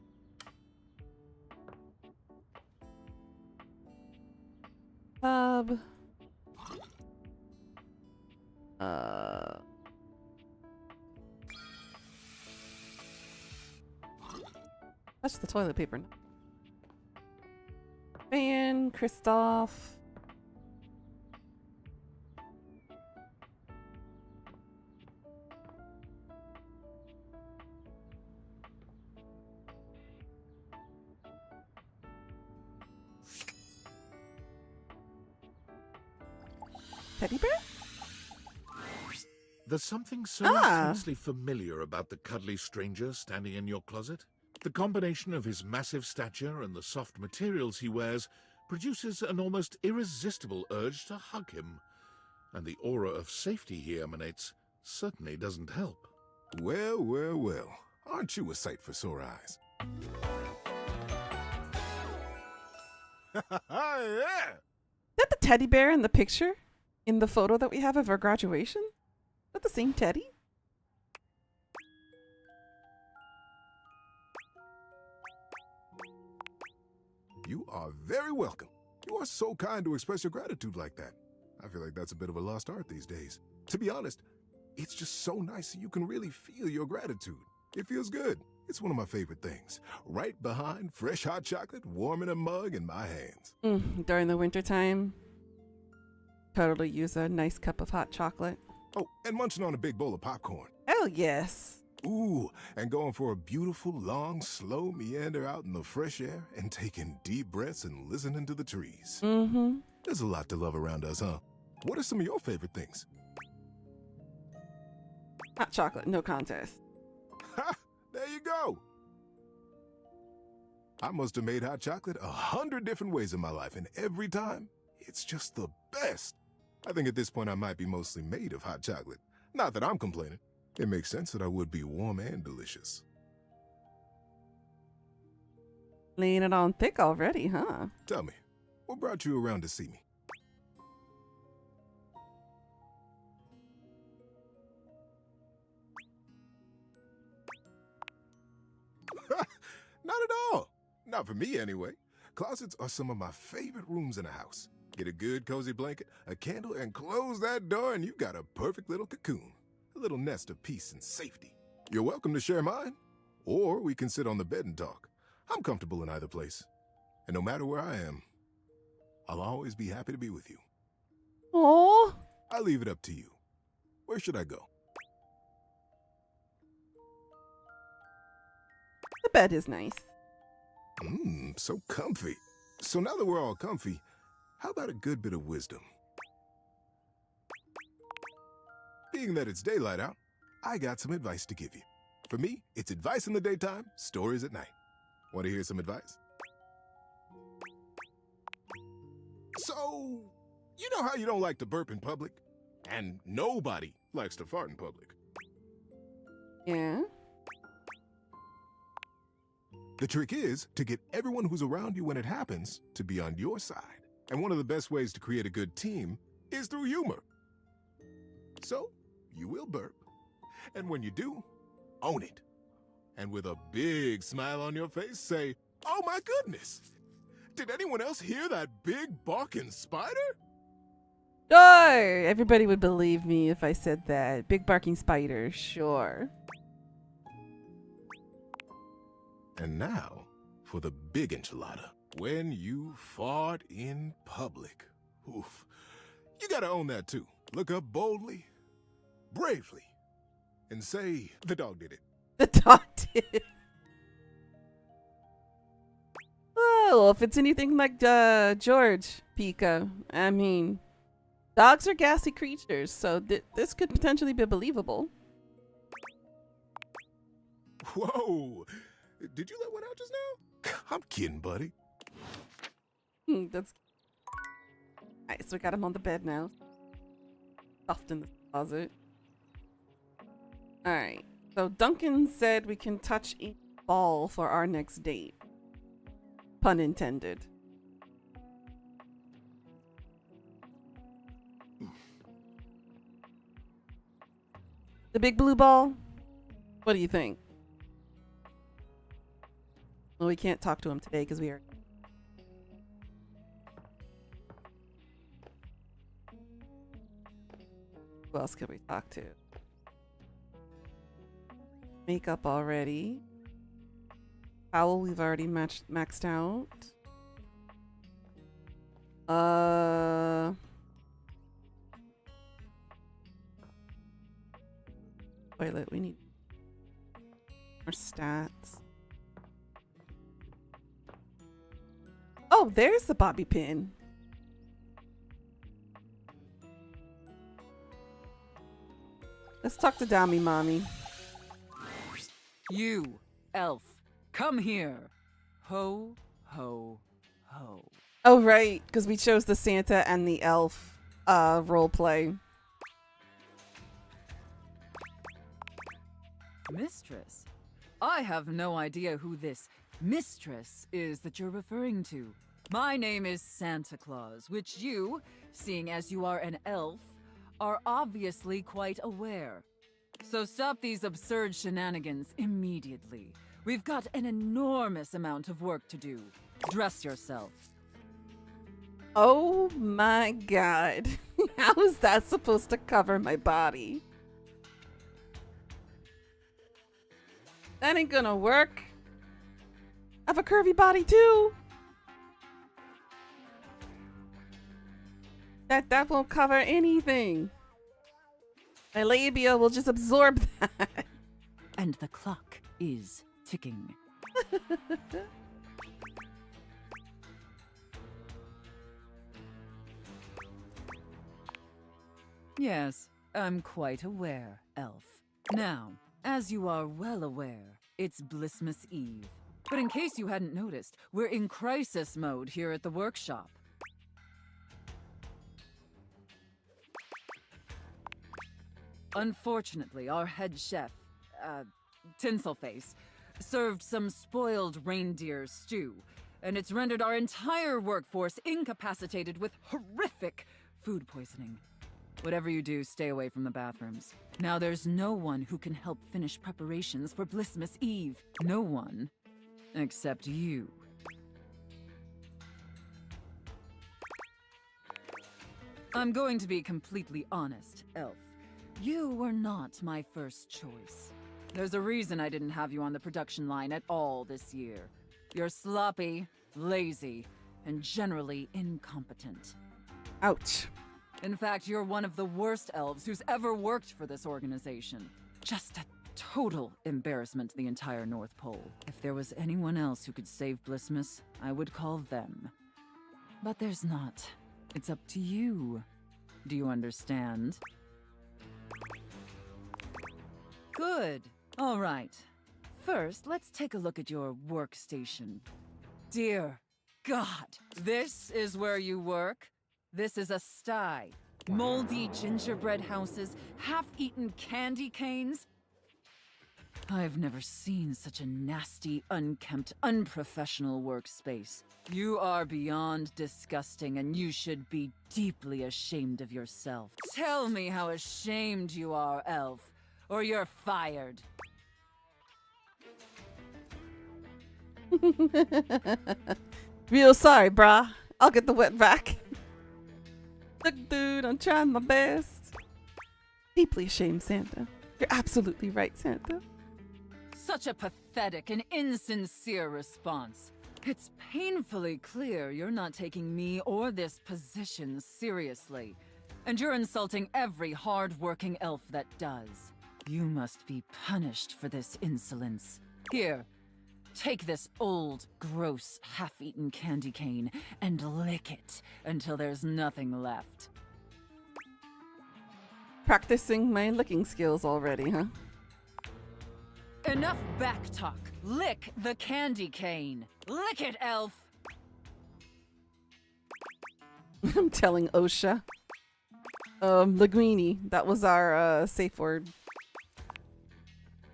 That's the toilet paper. Fan, Kristoff. Teddy bear? There's something so intensely familiar about the cuddly stranger standing in your closet. The combination of his massive stature and the soft materials he wears produces an almost irresistible urge to hug him. And the aura of safety he emanates certainly doesn't help. Well, well, well. Aren't you a sight for sore eyes? Yeah. Is that the teddy bear in the picture? In the photo that we have of our graduation? Is that the same teddy? You are very welcome. You are so kind to express your gratitude like that. I feel like that's a bit of a lost art these days. To be honest, it's just so nice that you can really feel your gratitude. It feels good. It's one of my favorite things. Right behind fresh hot chocolate, warm in a mug in my hands. During the wintertime, totally use a nice cup of hot chocolate. Oh, and munching on a big bowl of popcorn. Hell yes. Ooh, and going for a beautiful, long, slow meander out in the fresh air and taking deep breaths and listening to the trees. Mm-hmm. There's a lot to love around us, huh? What are some of your favorite things? Hot chocolate, no contest. Ha! There you go. I must have made hot chocolate 100 different ways in my life, and every time, it's just the best. I think at this point I might be mostly made of hot chocolate. Not that I'm complaining. It makes sense that I would be warm and delicious. Laying it on thick already, huh? Tell me, what brought you around to see me? Not at all. Not for me, anyway. Closets are some of my favorite rooms in a house. Get a good cozy blanket, a candle, and close that door and you've got a perfect little cocoon. A little nest of peace and safety. You're welcome to share mine. Or we can sit on the bed and talk. I'm comfortable in either place. And no matter where I am, I'll always be happy to be with you. Aww. I'll leave it up to you. Where should I go? The bed is nice. So comfy. So now that we're all comfy, how about a good bit of wisdom? Being that it's daylight out, I got some advice to give you. For me, it's advice in the daytime, stories at night. Want to hear some advice? So, you know how you don't like to burp in public? And nobody likes to fart in public. Yeah? The trick is to get everyone who's around you when it happens to be on your side. And one of the best ways to create a good team is through humor. So, you will burp. And when you do, own it. And with a big smile on your face, say, "Oh my goodness! Did anyone else hear that big barking spider?" Sure! Everybody would believe me if I said that. Big barking spider, sure. And now, for the big enchilada. When you fart in public. Oof. You gotta own that too. Look up boldly, bravely, and say, "The dog did it." The dog did it. Oh, if it's anything like George Pika, I mean, dogs are gassy creatures, so this could potentially be believable. Whoa! Did you let one out just now? I'm kidding, buddy. That's alright, so we got him on the bed now. Stuffed in the closet. Alright, so Duncan said we can touch each ball for our next date. Pun intended. The big blue ball? What do you think? Well, we can't talk to him today because we are... Who else could we talk to? Makeup already. Owl, we've already maxed out. Toilet, we need more stats. Oh, there's the bobby pin. Let's talk to Dami Mommy. You, elf, come here. Ho, ho, ho. Oh, right, because we chose the Santa and the elf role play. Mistress? I have no idea who this mistress is that you're referring to. My name is Santa Claus, which you, seeing as you are an elf, are obviously quite aware. So stop these absurd shenanigans immediately. We've got an enormous amount of work to do. Dress yourself. Oh my god. How is that supposed to cover my body? That ain't gonna work. I have a curvy body too. That won't cover anything. My labia will just absorb that. And the clock is ticking. Yes, I'm quite aware, elf. Now, as you are well aware, it's Blissmas Eve. But in case you hadn't noticed, we're in crisis mode here at the workshop. Unfortunately, our head chef, Tinselface, served some spoiled reindeer stew, and it's rendered our entire workforce incapacitated with horrific food poisoning. Whatever you do, stay away from the bathrooms. Now there's no one who can help finish preparations for Blissmas Eve. No one. Except you. I'm going to be completely honest, Elf. You were not my first choice. There's a reason I didn't have you on the production line at all this year. You're sloppy, lazy, and generally incompetent. Ouch. In fact, you're one of the worst elves who's ever worked for this organization. Just a total embarrassment to the entire North Pole. If there was anyone else who could save Blissmas, I would call them. But there's not. It's up to you. Do you understand? Good. All right. First, let's take a look at your workstation. Dear God! This is where you work? This is a sty. Moldy gingerbread houses, half-eaten candy canes. I've never seen such a nasty, unkempt, unprofessional workspace. You are beyond disgusting, and you should be deeply ashamed of yourself. Tell me how ashamed you are, Elf, or you're fired. Real sorry, brah. I'll get the wet back. Look, dude, I'm trying my best. Deeply ashamed, Santa. You're absolutely right, Santa. Such a pathetic and insincere response. It's painfully clear you're not taking me or this position seriously. And you're insulting every hard-working elf that does. You must be punished for this insolence. Here, take this old, gross, half-eaten candy cane and lick it until there's nothing left. Practicing my licking skills already, huh? Enough backtalk. Lick the candy cane. Lick it, Elf! I'm telling OSHA. Linguini. That was our safe word.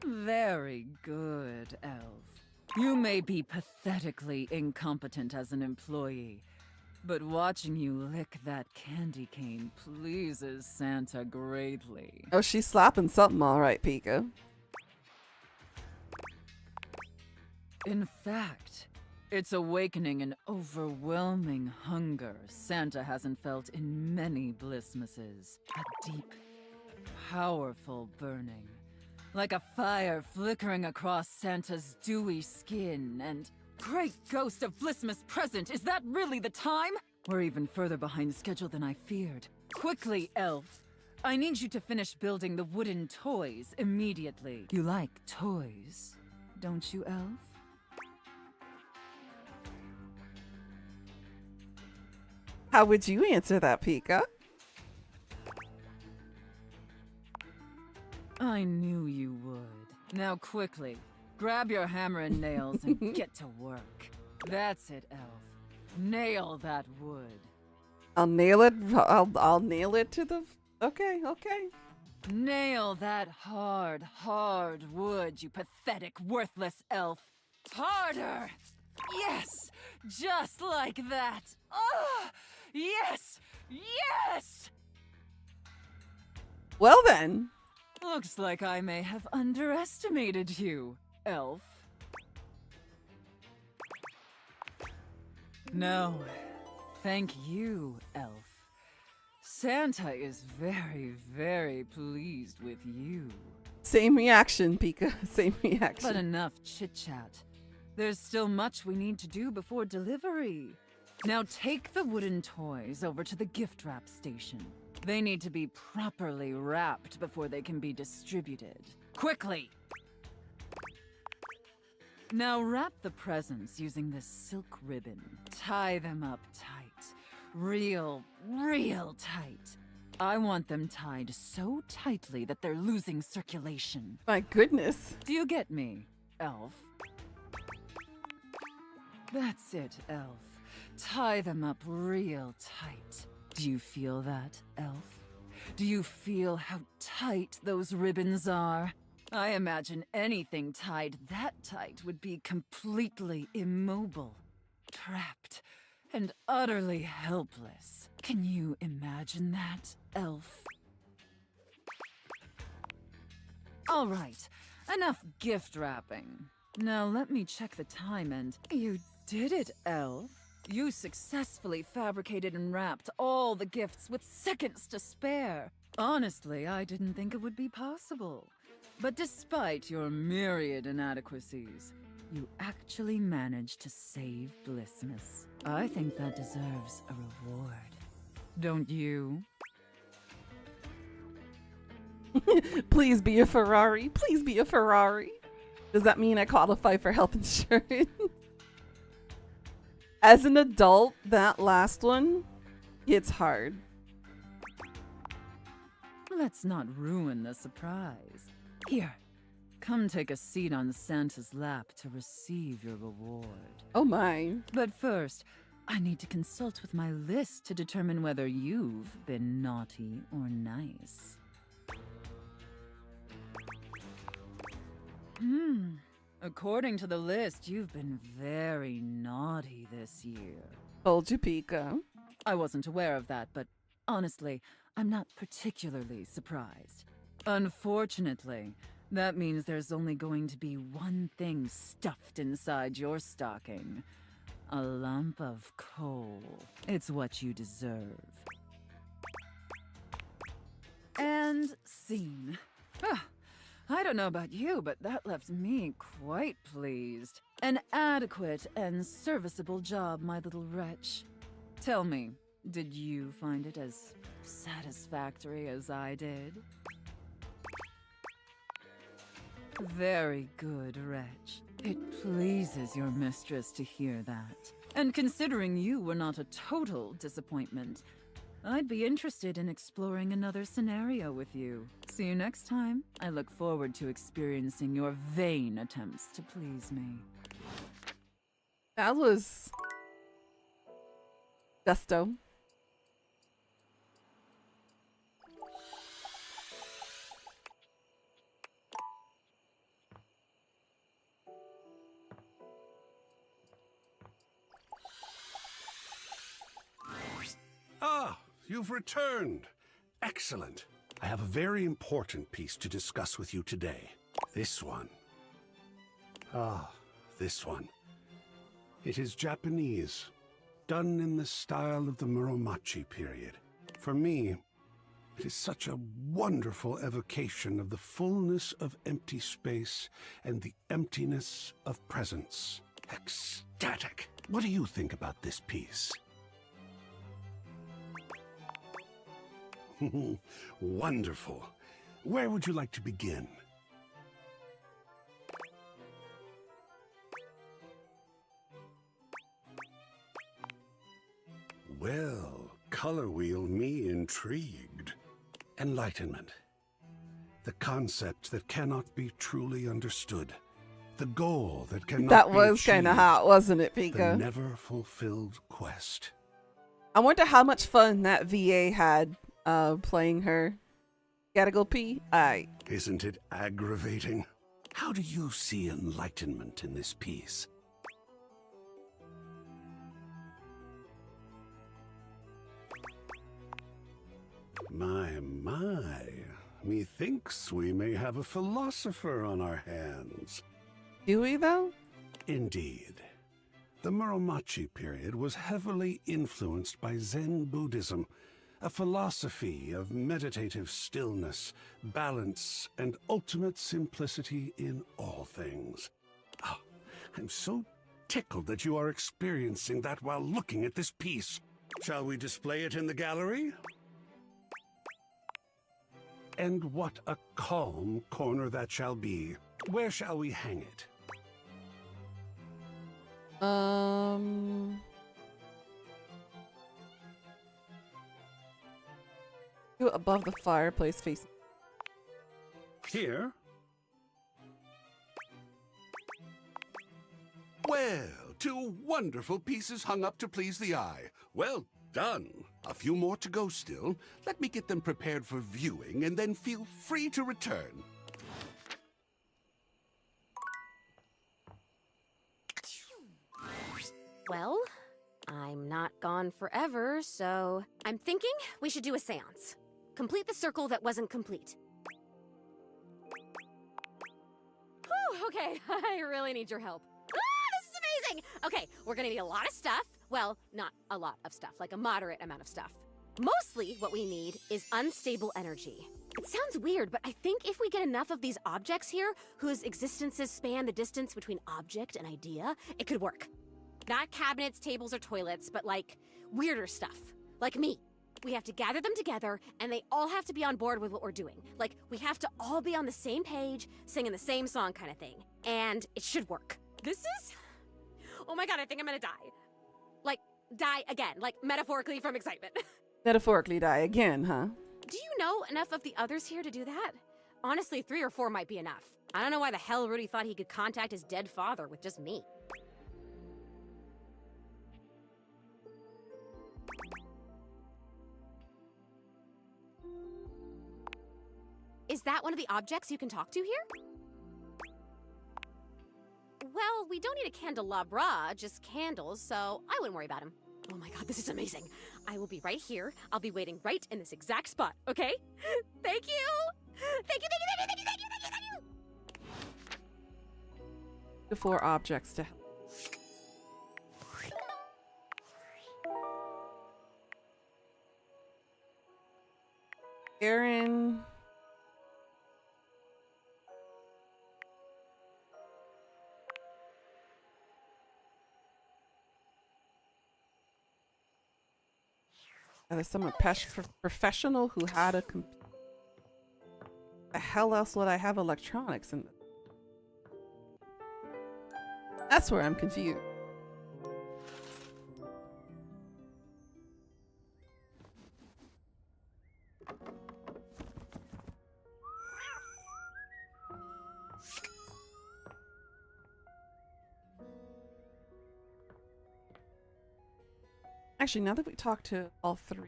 Very good, Elf. You may be pathetically incompetent as an employee, but watching you lick that candy cane pleases Santa greatly. Oh, she's slapping something all right, Pika. In fact, it's awakening an overwhelming hunger Santa hasn't felt in many Blissmases. A deep, powerful burning. Like a fire flickering across Santa's dewy skin and... Great ghost of Blissmas present, is that really the time? We're even further behind schedule than I feared. Quickly, Elf. I need you to finish building the wooden toys immediately. You like toys, don't you, Elf? How would you answer that, Pika? I knew you would. Now quickly, grab your hammer and nails and get to work. That's it, Elf. Nail that wood. I'll nail it. I'll nail it to the... Okay, okay. Nail that hard, hard wood, you pathetic, worthless elf. Harder! Yes! Just like that! Oh! Yes! Yes! Well then. Looks like I may have underestimated you, elf. No, thank you, elf. Santa is very, very pleased with you. Same reaction, Pika. Same reaction. But enough chit-chat. There's still much we need to do before delivery. Now take the wooden toys over to the gift wrap station. They need to be properly wrapped before they can be distributed. Quickly! Now wrap the presents using this silk ribbon. Tie them up tight. Real tight. I want them tied so tightly that they're losing circulation. My goodness. Do you get me, elf? That's it, elf. Tie them up real tight. Do you feel that, elf? Do you feel how tight those ribbons are? I imagine anything tied that tight would be completely immobile, trapped, and utterly helpless. Can you imagine that, elf? All right, enough gift wrapping. Now let me check the time and... You did it, elf. You successfully fabricated and wrapped all the gifts with seconds to spare. Honestly, I didn't think it would be possible. But despite your myriad inadequacies, you actually managed to save Blissmas. I think that deserves a reward. Don't you? Please be a Ferrari. Please be a Ferrari. Does that mean I qualify for health insurance? As an adult, that last one hits hard. Let's not ruin the surprise. Here, come take a seat on Santa's lap to receive your reward. Oh my. But first, I need to consult with my list to determine whether you've been naughty or nice. According to the list, you've been very naughty this year. Told you, Pika. I wasn't aware of that, but honestly, I'm not particularly surprised. Unfortunately, that means there's only going to be one thing stuffed inside your stocking. A lump of coal. It's what you deserve. And scene. I don't know about you, but that left me quite pleased. An adequate and serviceable job, my little wretch. Tell me, did you find it as satisfactory as I did? Very good, wretch. It pleases your mistress to hear that. And considering you were not a total disappointment, I'd be interested in exploring another scenario with you. See you next time. I look forward to experiencing your vain attempts to please me. That was gusto. Ah, you've returned. Excellent. I have a very important piece to discuss with you today. This one. Ah, this one. It is Japanese, done in the style of the Muromachi period. For me, it is such a wonderful evocation of the fullness of empty space and the emptiness of presence. Ecstatic. What do you think about this piece? Wonderful. Where would you like to begin? Well, color wheel me intrigued. Enlightenment. The concept that cannot be truly understood. The goal that cannot That be was kind of achieved. hot, wasn't it, The Pika? never fulfilled quest. I wonder how much fun that VA had playing her. Gotta go pee? Aight. Isn't it aggravating? How do you see enlightenment in this piece? My. Methinks we may have a philosopher on our hands. Do we, though? Indeed. The Muromachi period was heavily influenced by Zen Buddhism, a philosophy of meditative stillness, balance, and ultimate simplicity in all things. Oh, I'm so tickled that you are experiencing that while looking at this piece. Shall we display it in the gallery? And what a calm corner that shall be. Where shall we hang it? Do it above the fireplace facing. Here? Well, two wonderful pieces hung up to please the eye. Well done. A few more to go still. Let me get them prepared for viewing, and then feel free to return. Well, I'm not gone forever, so I'm thinking we should do a seance. Complete the circle that wasn't complete. Whew, okay, I really need your help. This is amazing! Okay, we're gonna need a lot of stuff. Well, not a lot of stuff, like a moderate amount of stuff. Mostly what we need is unstable energy. It sounds weird, but I think if we get enough of these objects here, whose existences span the distance between object and idea, it could work. Not cabinets, tables, or toilets, but like weirder stuff. Like me. We have to gather them together, and they all have to be on board with what we're doing. Like, we have to all be on the same page, singing the same song kind of thing. And it should work. This is... Oh my god, I think I'm gonna die. Like, die again. Like, metaphorically from excitement. Metaphorically die again, huh? Do you know enough of the others here to do that? Honestly, 3 or 4 might be enough. I don't know why the hell Rudy thought he could contact his dead father with just me. that one of the objects you can talk to here? Well, we don't need a candelabra, just candles, so I wouldn't worry about him. Oh my god, this is amazing. I will be right here. I'll be waiting right in this exact spot, okay? Thank you! Thank you, thank you, thank you, thank you, thank you, thank you, thank you! The 4 objects to help. Aaron. There's someone professional who had a computer. The hell else would I have electronics in? That's where I'm confused. Actually, now that we talked to all 3.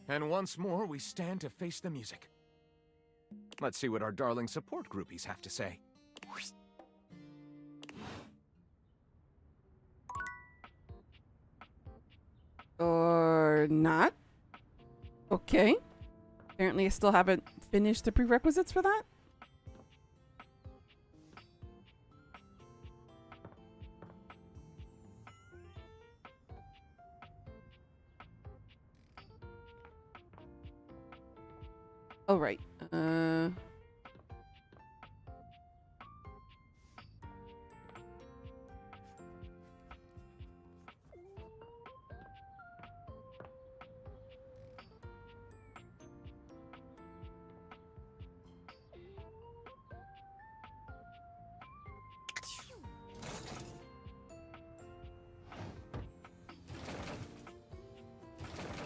And once more, we stand to face the music. Let's see what our darling support groupies have to say. Or not. Okay. Apparently I still haven't finished the prerequisites for that. Oh, right.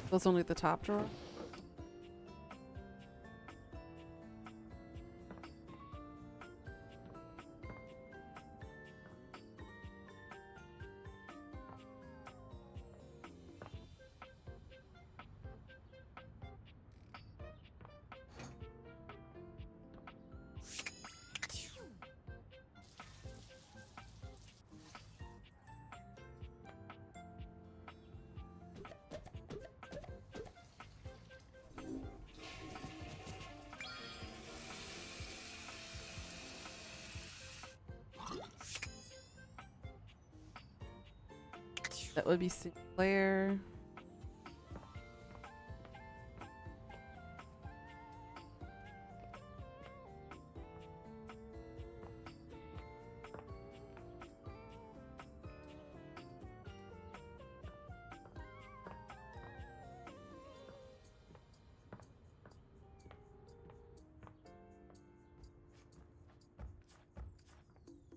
Those only the top drawer? That would be Sinclair.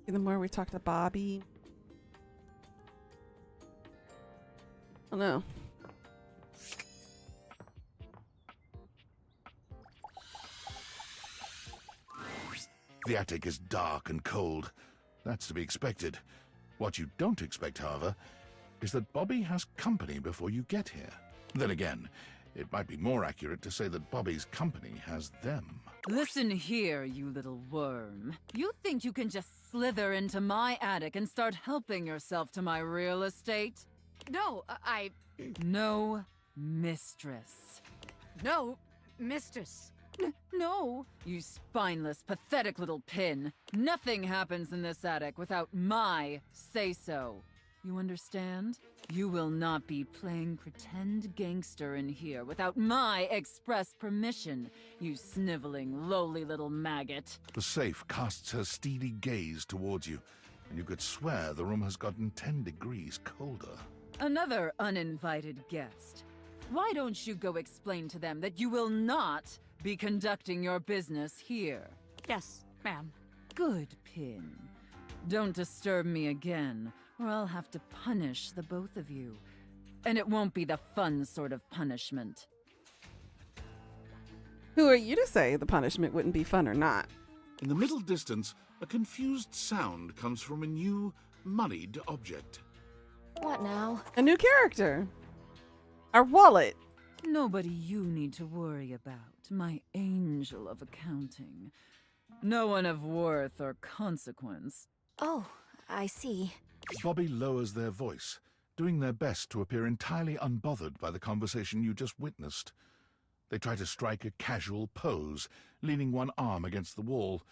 The more we talk to Bobby. Oh no. The attic is dark and cold. That's to be expected. What you don't expect, however, is that Bobby has company before you get here. Then again, it might be more accurate to say that Bobby's company has them. Listen here, you little worm. You think you can just slither into my attic and start helping yourself to my real estate? No, No, mistress. No, mistress. No, you spineless, pathetic little pin. Nothing happens in this attic without my say-so. You understand? You will not be playing pretend gangster in here without my express permission, you sniveling, lowly little maggot. The safe casts her steely gaze towards you, and you could swear the room has gotten 10 degrees colder. Another uninvited guest. Why don't you go explain to them that you will not be conducting your business here? Yes, ma'am. Good, Pin. Don't disturb me again, or I'll have to punish the both of you. And it won't be the fun sort of punishment. Who are you to say the punishment wouldn't be fun or not? In the middle distance, a confused sound comes from a new, moneyed object. What now? A new character. Our wallet. Nobody you need to worry about, my angel of accounting. No one of worth or consequence. Oh, I see. Bobby lowers their voice, doing their best to appear entirely unbothered by the conversation you just witnessed. They try to strike a casual pose, leaning one arm against the wall,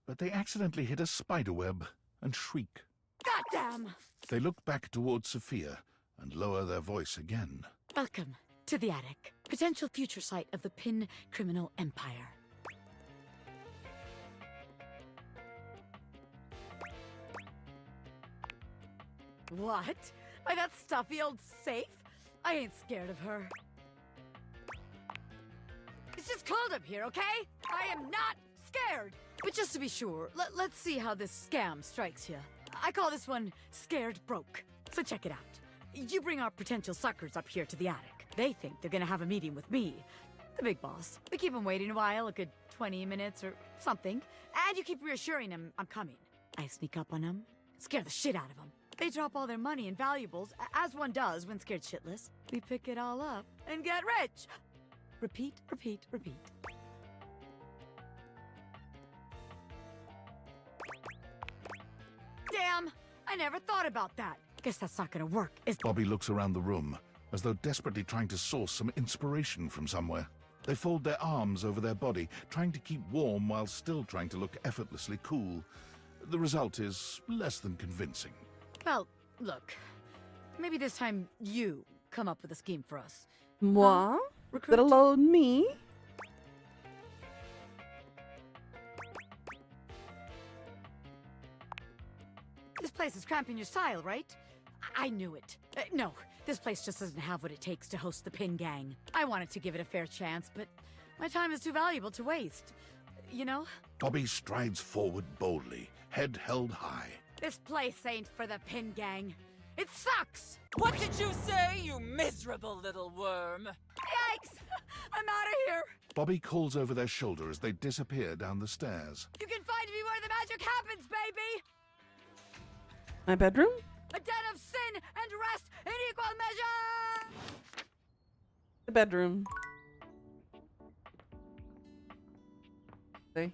but they accidentally hit a spiderweb and shriek. Goddamn! They look back towards Sophia and lower their voice again. Welcome to the attic, potential future site of the Pin criminal empire. What? By that stuffy old safe? I ain't scared of her. It's just cold up here, okay? I am not scared. But just to be sure, let's see how this scam strikes you. I call this one Scared Broke. So check it out. You bring our potential suckers up here to the attic. They think they're gonna have a meeting with me, the big boss. We keep them waiting a while, a good 20 minutes or something. And you keep reassuring them I'm coming. I sneak up on them, scare the shit out of them. They drop all their money and valuables, as one does when scared shitless. We pick it all up and get rich. Repeat, repeat, repeat. Damn! I never thought about that. Guess that's not gonna work, is it? Bobby looks around the room, as though desperately trying to source some inspiration from somewhere. They fold their arms over their body, trying to keep warm while still trying to look effortlessly cool. The result is less than convincing. Well, look. Maybe this time you come up with a scheme for us. Moi? Recruit? Let alone me? This place is cramping your style, right? I knew it. No, this place just doesn't have what it takes to host the Pin Gang. I wanted to give it a fair chance, but my time is too valuable to waste. You know? Bobby strides forward boldly, head held high. This place ain't for the Pin Gang. It sucks! What did you say, you miserable little worm? Yikes! I'm out of here! Bobby calls over their shoulder as they disappear down the stairs. You can find me where the magic happens, baby! My bedroom? A den of sin and rest in equal measure! The bedroom. See?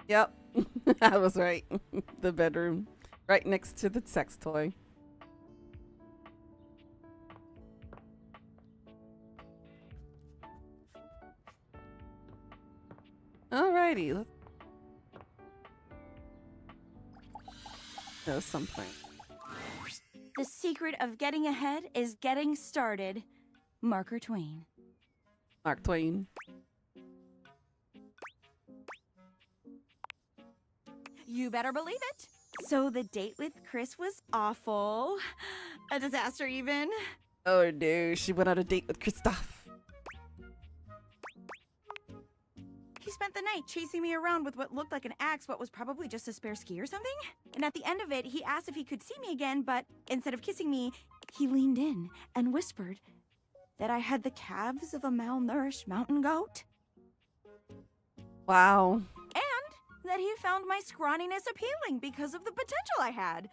Yep. I was right. The bedroom. Right next to the sex toy. Alrighty. Let's go something. The secret of getting ahead is getting started. Marker Twain. Mark Twain. You better believe it. So the date with Chris was awful. A disaster even. Oh no, she went on a date with Kristoff. He spent the night chasing me around with what looked like an axe, but was probably just a spare ski or something. And at the end of it, he asked if he could see me again, but instead of kissing me, he leaned in and whispered that I had the calves of a malnourished mountain goat. Wow. And that he found my scrawniness appealing because of the potential I had,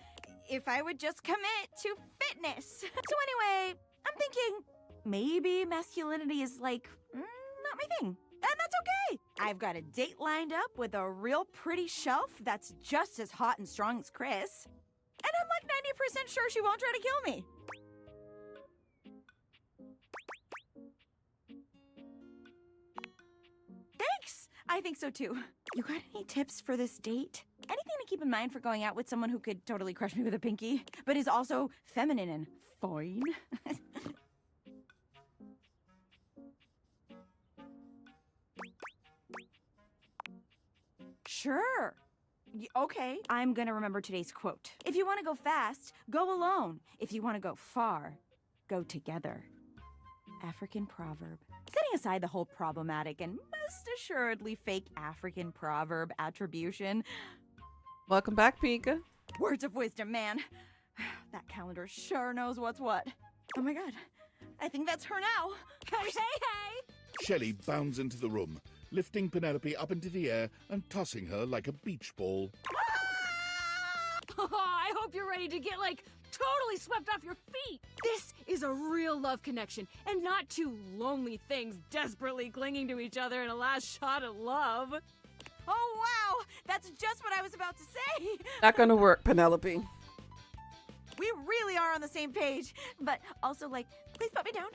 if I would just commit to fitness. So anyway, I'm thinking maybe masculinity is like, not my thing. And that's okay. I've got a date lined up with a real pretty shelf that's just as hot and strong as Chris. And I'm like 90% sure she won't try to kill me. Thanks! I think so too. You got any tips for this date? Anything to keep in mind for going out with someone who could totally crush me with a pinky, but is also feminine and fine? Sure. Okay, I'm gonna remember today's quote. If you want to go fast, go alone. If you want to go far, go together. African proverb. Setting aside the whole problematic and most assuredly fake African proverb attribution. Welcome back, Pika. Words of wisdom, man. That calendar sure knows what's what. Oh my god. I think that's her now. Hey, hey! Shelley bounds into the room, lifting Penelope up into the air and tossing her like a beach ball. I hope you're ready to get, like, totally swept off your feet. This is a real love connection, and not two lonely things desperately clinging to each other in a last shot at love. Oh, wow! That's just what I was about to say! Not gonna work, Penelope. We really are on the same page. But also, like, please put me down.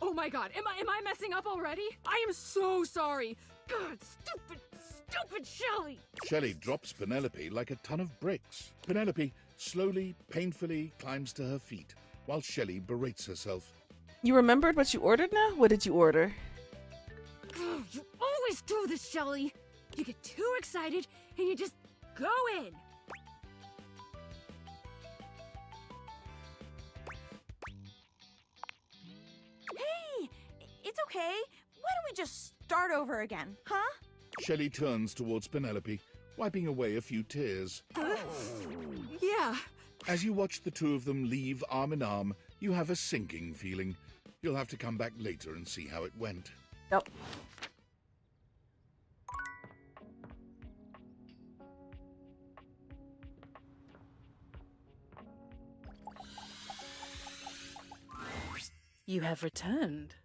Oh my god, am I messing up already? I am so sorry. God, stupid Shelly. Shelley drops Penelope like a ton of bricks. Penelope slowly, painfully climbs to her feet, while Shelley berates herself. You remembered what you ordered now? What did you order? You always do this, Shelly. You get too excited and you just go in. Hey, it's okay. Why don't we just start over again, huh? Shelley turns towards Penelope, wiping away a few tears. Yeah. As you watch the two of them leave arm in arm, you have a sinking feeling. You'll have to come back later and see how it went. Yep. You have returned.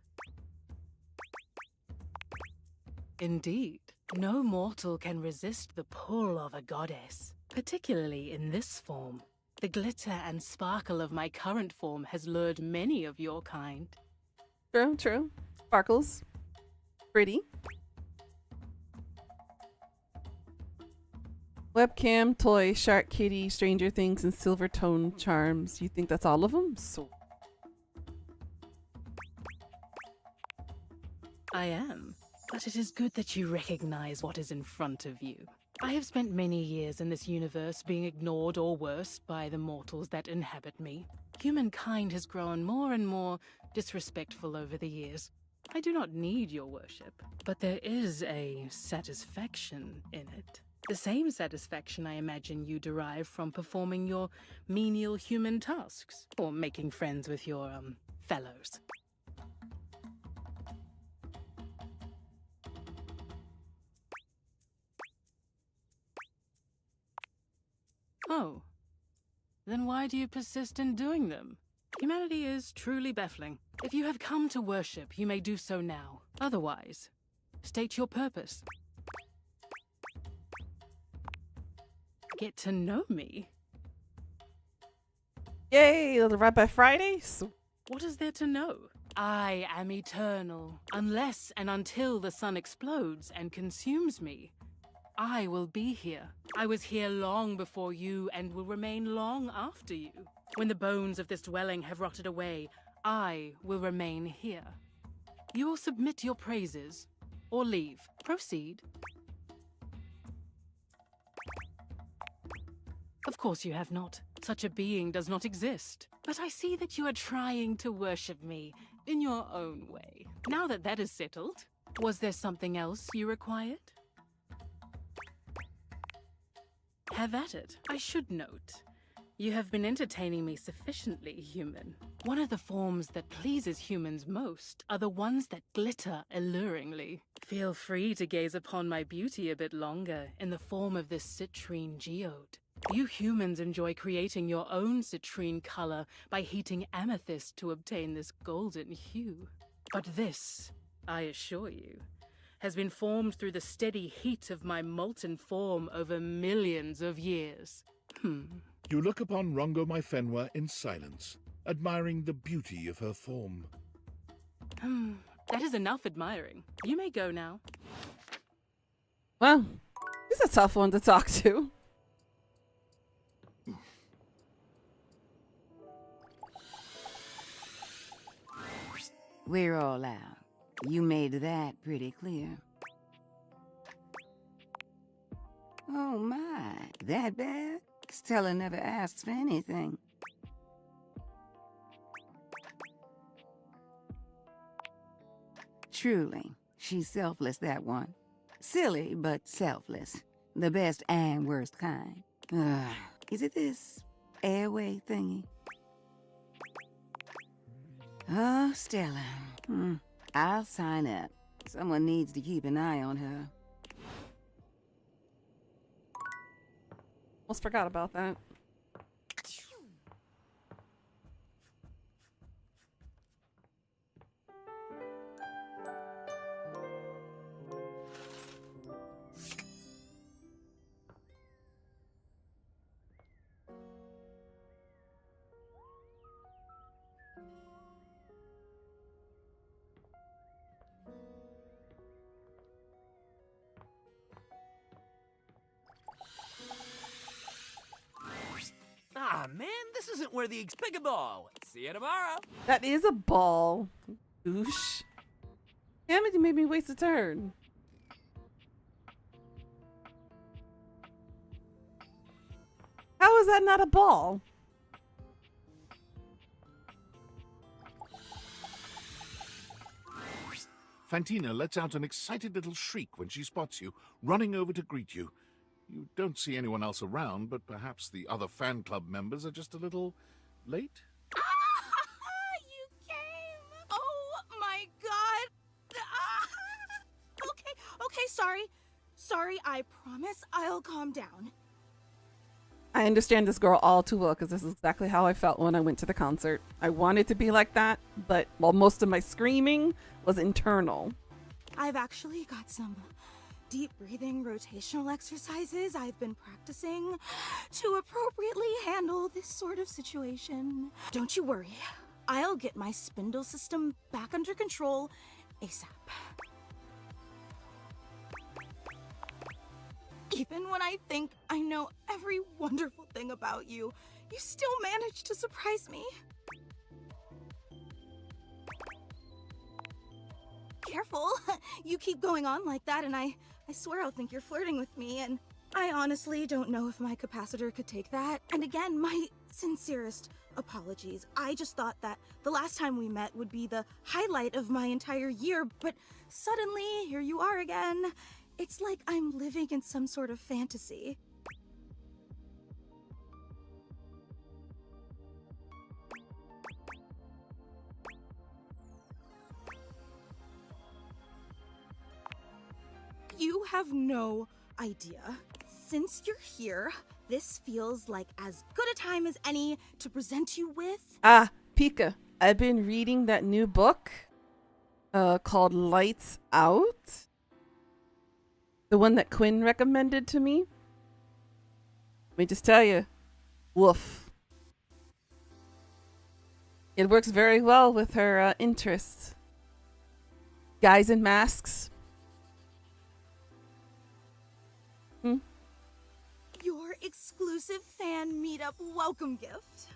Indeed, no mortal can resist the pull of a goddess, particularly in this form. The glitter and sparkle of my current form has lured many of your kind. True, true. Sparkles. Pretty. Webcam, toy, Shark Kitty, Stranger Things, and Silver Tone Charms. You think that's all of them? So I am, but it is good that you recognize what is in front of you. I have spent many years in this universe being ignored or worse by the mortals that inhabit me. Humankind has grown more and more disrespectful over the years. I do not need your worship, but there is a satisfaction in it. The same satisfaction I imagine you derive from performing your menial human tasks, or making friends with your, fellows. Oh, then why do you persist in doing them? Humanity is truly baffling. If you have come to worship, you may do so now. Otherwise, state your purpose. Get to know me. yay, right by Friday? So What is there to know? I am eternal. Unless and until the sun explodes and consumes me, I will be here. I was here long before you and will remain long after you. When the bones of this dwelling have rotted away, I will remain here. You will submit your praises or leave. Proceed. Of course you have not. Such a being does not exist. But I see that you are trying to worship me in your own way. Now that that is settled, was there something else you required? Have at it. I should note, you have been entertaining me sufficiently, human. One of the forms that pleases humans most are the ones that glitter alluringly. Feel free to gaze upon my beauty a bit longer in the form of this citrine geode. You humans enjoy creating your own citrine color by heating amethyst to obtain this golden hue. But this, I assure you, has been formed through the steady heat of my molten form over millions of years. You look upon Rongo Myfenwa in silence, admiring the beauty of her form. That is enough admiring. You may go now. Well, he's a tough one to talk to. We're all out. You made that pretty clear. Oh my, that bad? Stella never asks for anything. Truly, she's selfless, that one. Silly, but selfless. The best and worst kind. Is it this airway thingy? Oh, Stella. I'll sign up. Someone needs to keep an eye on her. Almost forgot about that. wasn't where the pick a ball. See you tomorrow. That is a ball. Goosh. Damn it, you made me waste a turn. How is that not a ball? Fantina lets out an excited little shriek when she spots you, running over to greet you. You don't see anyone else around, but perhaps the other fan club members are just a little late? You came! Oh my god! Okay, sorry. Sorry, I promise I'll calm down. I understand this girl all too well because this is exactly how I felt when I went to the concert. I wanted to be like that, but while most of my screaming was internal. I've actually got some deep breathing rotational exercises I've been practicing to appropriately handle this sort of situation. Don't you worry, I'll get my spindle system back under control ASAP. Even when I think I know every wonderful thing about you, you still manage to surprise me. Careful, you keep going on like that and I swear I'll think you're flirting with me, and I honestly don't know if my capacitor could take that. And again, my sincerest apologies. I just thought that the last time we met would be the highlight of my entire year, but suddenly here you are again. It's like I'm living in some sort of fantasy. You have no idea. Since you're here, this feels like as good a time as any to present you with. Ah, Pika, I've been reading that new book called Lights Out. The one that Quinn recommended to me. Let me just tell you, woof. It works very well with her interests. Guys in masks. Your exclusive fan meetup welcome gift.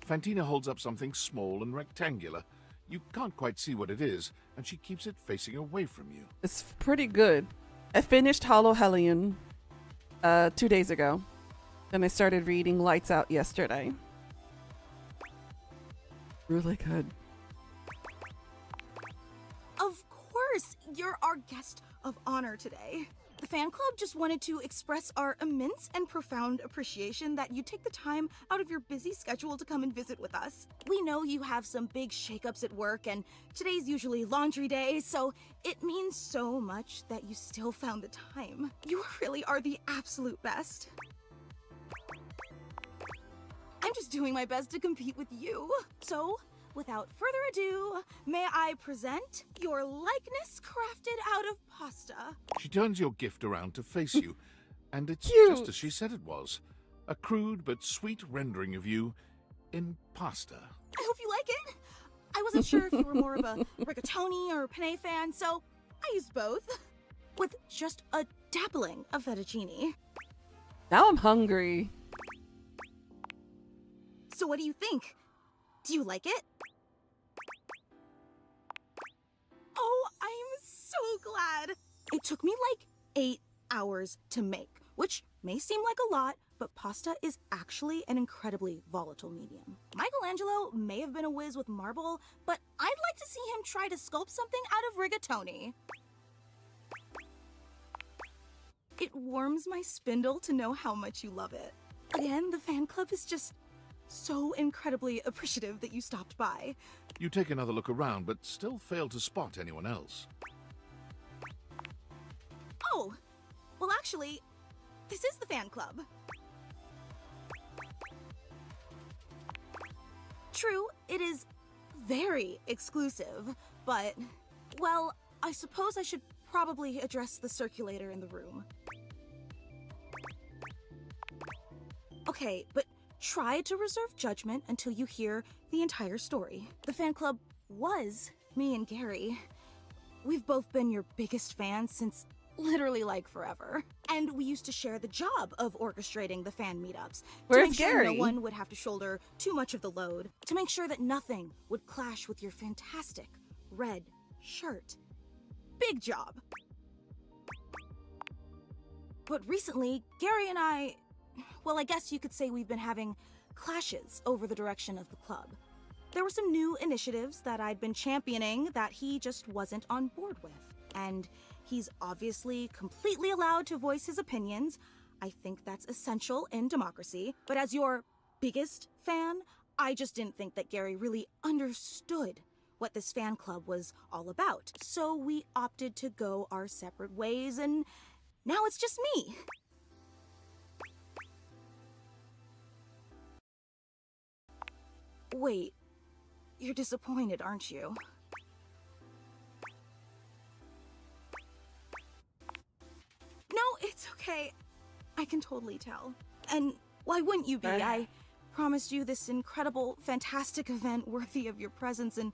Fantina holds up something small and rectangular. You can't quite see what it is, and she keeps it facing away from you. It's pretty good. I finished Hollow Hellion 2 days ago. Then I started reading Lights Out yesterday. Really good. Of course, you're our guest of honor today. The fan club just wanted to express our immense and profound appreciation that you take the time out of your busy schedule to come and visit with us. We know you have some big shakeups at work, and today's usually laundry day, so it means so much that you still found the time. You really are the absolute best. I'm just doing my best to compete with you. So, without further ado, may I present your likeness crafted out of pasta. She turns your gift around to face you, and it's just as she said it was. A crude but sweet rendering of you in pasta. I hope you like it. I wasn't sure if you were more of a rigatoni or penne fan, so I used both. With just a dabbling of fettuccine. Now I'm hungry. So what do you think? Do you like it? Oh, I'm so glad. It took me like 8 hours to make, which may seem like a lot, but pasta is actually an incredibly volatile medium. Michelangelo may have been a whiz with marble, but I'd like to see him try to sculpt something out of rigatoni. It warms my spindle to know how much you love it. Again, the fan club is just so incredibly appreciative that you stopped by. You take another look around, but still fail to spot anyone else. Oh, well actually, this is the fan club. True, it is very exclusive, but, well, I suppose I should probably address the circulator in the room. Okay, but try to reserve judgment until you hear the entire story. The fan club was me and Gary. We've both been your biggest fans since literally like forever. And we used to share the job of orchestrating the fan meetups. Where's to make sure no Gary? one would have to shoulder too much of the load. To make sure that nothing would clash with your fantastic red shirt. Big job. But recently, Gary and I, well, I guess you could say we've been having clashes over the direction of the club. There were some new initiatives that I'd been championing that he just wasn't on board with. And he's obviously completely allowed to voice his opinions. I think that's essential in democracy. But as your biggest fan, I just didn't think that Gary really understood what this fan club was all about. So we opted to go our separate ways, and now it's just me. Wait, you're disappointed, aren't you? No, it's okay. I can totally tell. And why wouldn't you be? I promised you this incredible, fantastic event worthy of your presence, and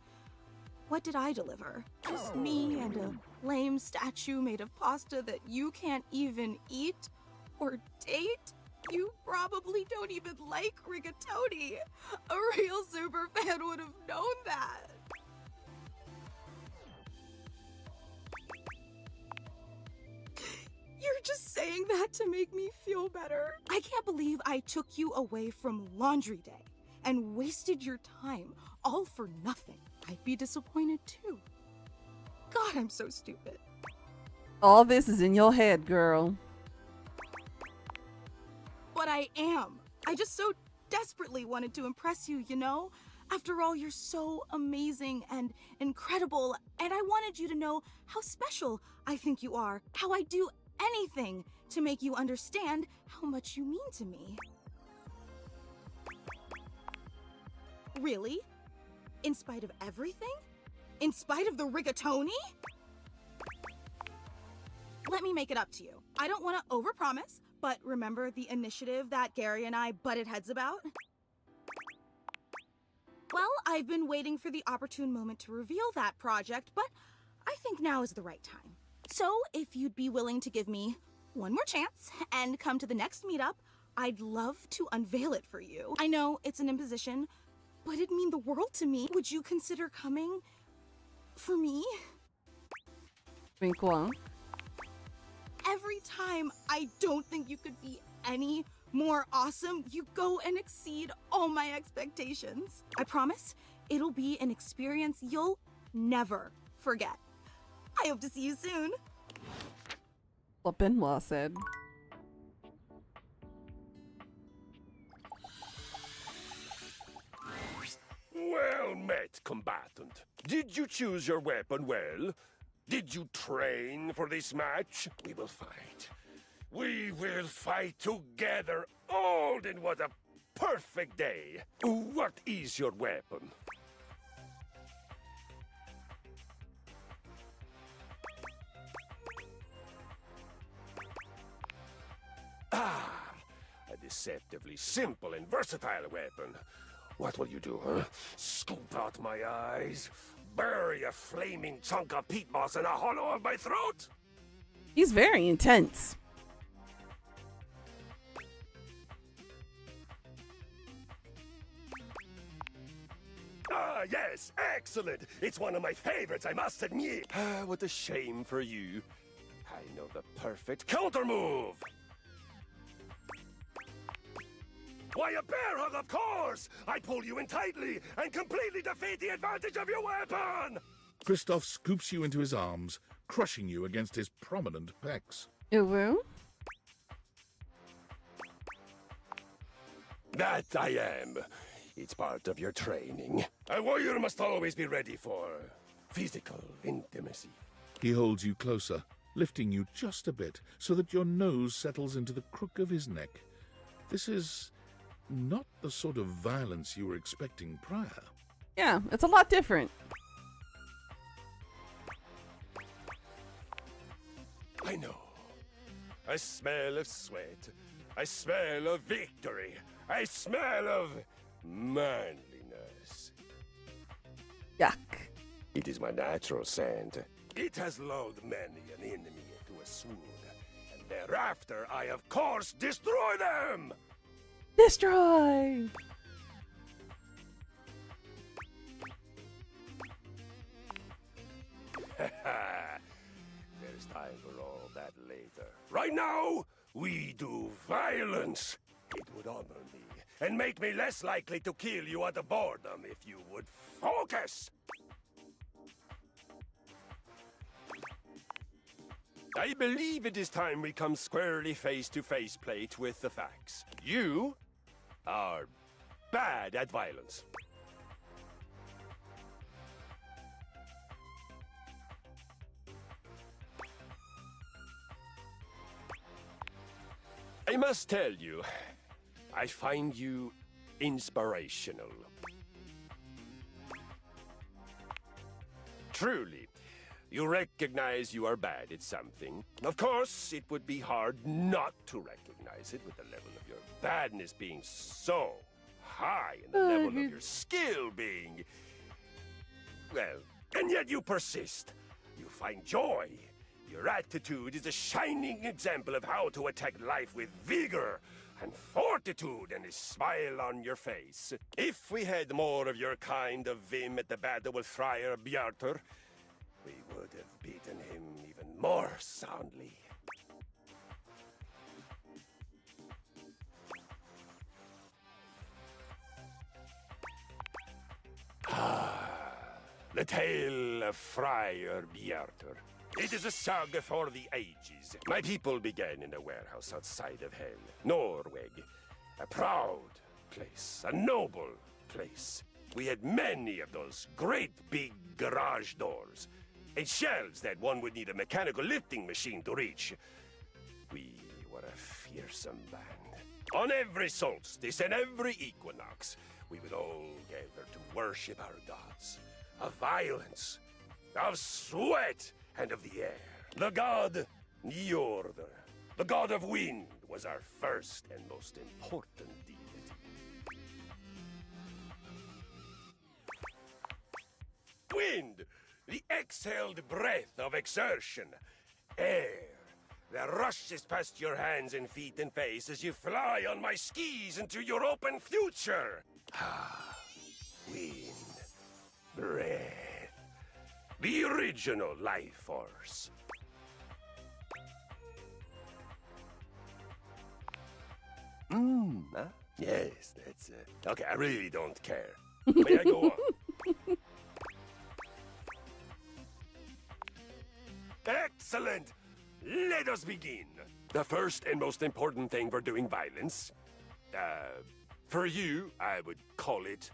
what did I deliver? Just me and a lame statue made of pasta that you can't even eat or date? You probably don't even like rigatoni. A real super fan would have known that. You're just saying that to make me feel better. I can't believe I took you away from laundry day and wasted your time all for nothing. I'd be disappointed too. God, I'm so stupid. All this is in your head, girl. But I am. I just so desperately wanted to impress you, you know? After all, you're so amazing and incredible, and I wanted you to know how special I think you are, how I do anything to make you understand how much you mean to me. Really? In spite of everything? In spite of the rigatoni? Let me make it up to you. I don't want to overpromise, but remember the initiative that Gary and I butted heads about? Well, I've been waiting for the opportune moment to reveal that project, but I think now is the right time. So, if you'd be willing to give me one more chance and come to the next meetup, I'd love to unveil it for you. I know it's an imposition, but it'd mean the world to me. Would you consider coming for me? Quoi? Every time I don't think you could be any more awesome, you go and exceed all my expectations. I promise it'll be an experience you'll never forget. I hope to see you soon. What Benoit said. Well met, combatant. Did you choose your weapon well? Did you train for this match? We will fight. We will fight together. Alden, what a perfect day. What is your weapon? Ah, a deceptively simple and versatile weapon. What will you do, huh? Scoop out my eyes? Bury a flaming chunk of peat moss in a hollow of my throat? He's very intense. Ah, yes, excellent. It's one of my favorites, I must admit. Ah, what a shame for you. I know the perfect counter move. Why, a bear hug, of course! I pull you in tightly and completely defeat the advantage of your weapon! Kristoff scoops you into his arms, crushing you against his prominent pecs. Uwu? That I am. It's part of your training. A warrior must always be ready for physical intimacy. He holds you closer, lifting you just a bit so that your nose settles into the crook of his neck. This is not the sort of violence you were expecting prior. Yeah, it's a lot different. I know. I smell of sweat. I smell of victory. I smell of manliness. Yuck. It is my natural scent. It has lulled many an enemy into a wood. And thereafter, I of course destroy them! Destroy! There's time for all that later. Right now, we do violence. It would honor me and make me less likely to kill you out of boredom if you would focus. I believe it is time we come squarely face-to-face plate with the facts. You are bad at violence. I must tell you, I find you inspirational. Truly, you recognize you are bad at something. Of course, it would be hard not to recognize it with the level of your badness being so high and the level of your skill being... well, and yet you persist. You find joy. Your attitude is a shining example of how to attack life with vigor and fortitude and a smile on your face. If we had more of your kind of vim at the battle with Friar Bjartur, we would have beaten him even more soundly. The tale of Friar Bjartur. It is a saga for the ages. My people began in a warehouse outside of Hell, Norway. A proud place, a noble place. We had many of those great big garage doors, and shelves that one would need a mechanical lifting machine to reach. We were a fearsome band. On every solstice and every equinox, we would all gather to worship our gods. Of violence, of sweat, and of the air. The god Njordr, the god of wind, was our first and most important deity. Wind, the exhaled breath of exertion. Air, that rushes past your hands and feet and face as you fly on my skis into your open future. Wind, breath. The original life force. Huh? Yes, that's okay, I really don't care. May I go on? Excellent! Let us begin. The first and most important thing for doing violence, for you, I would call it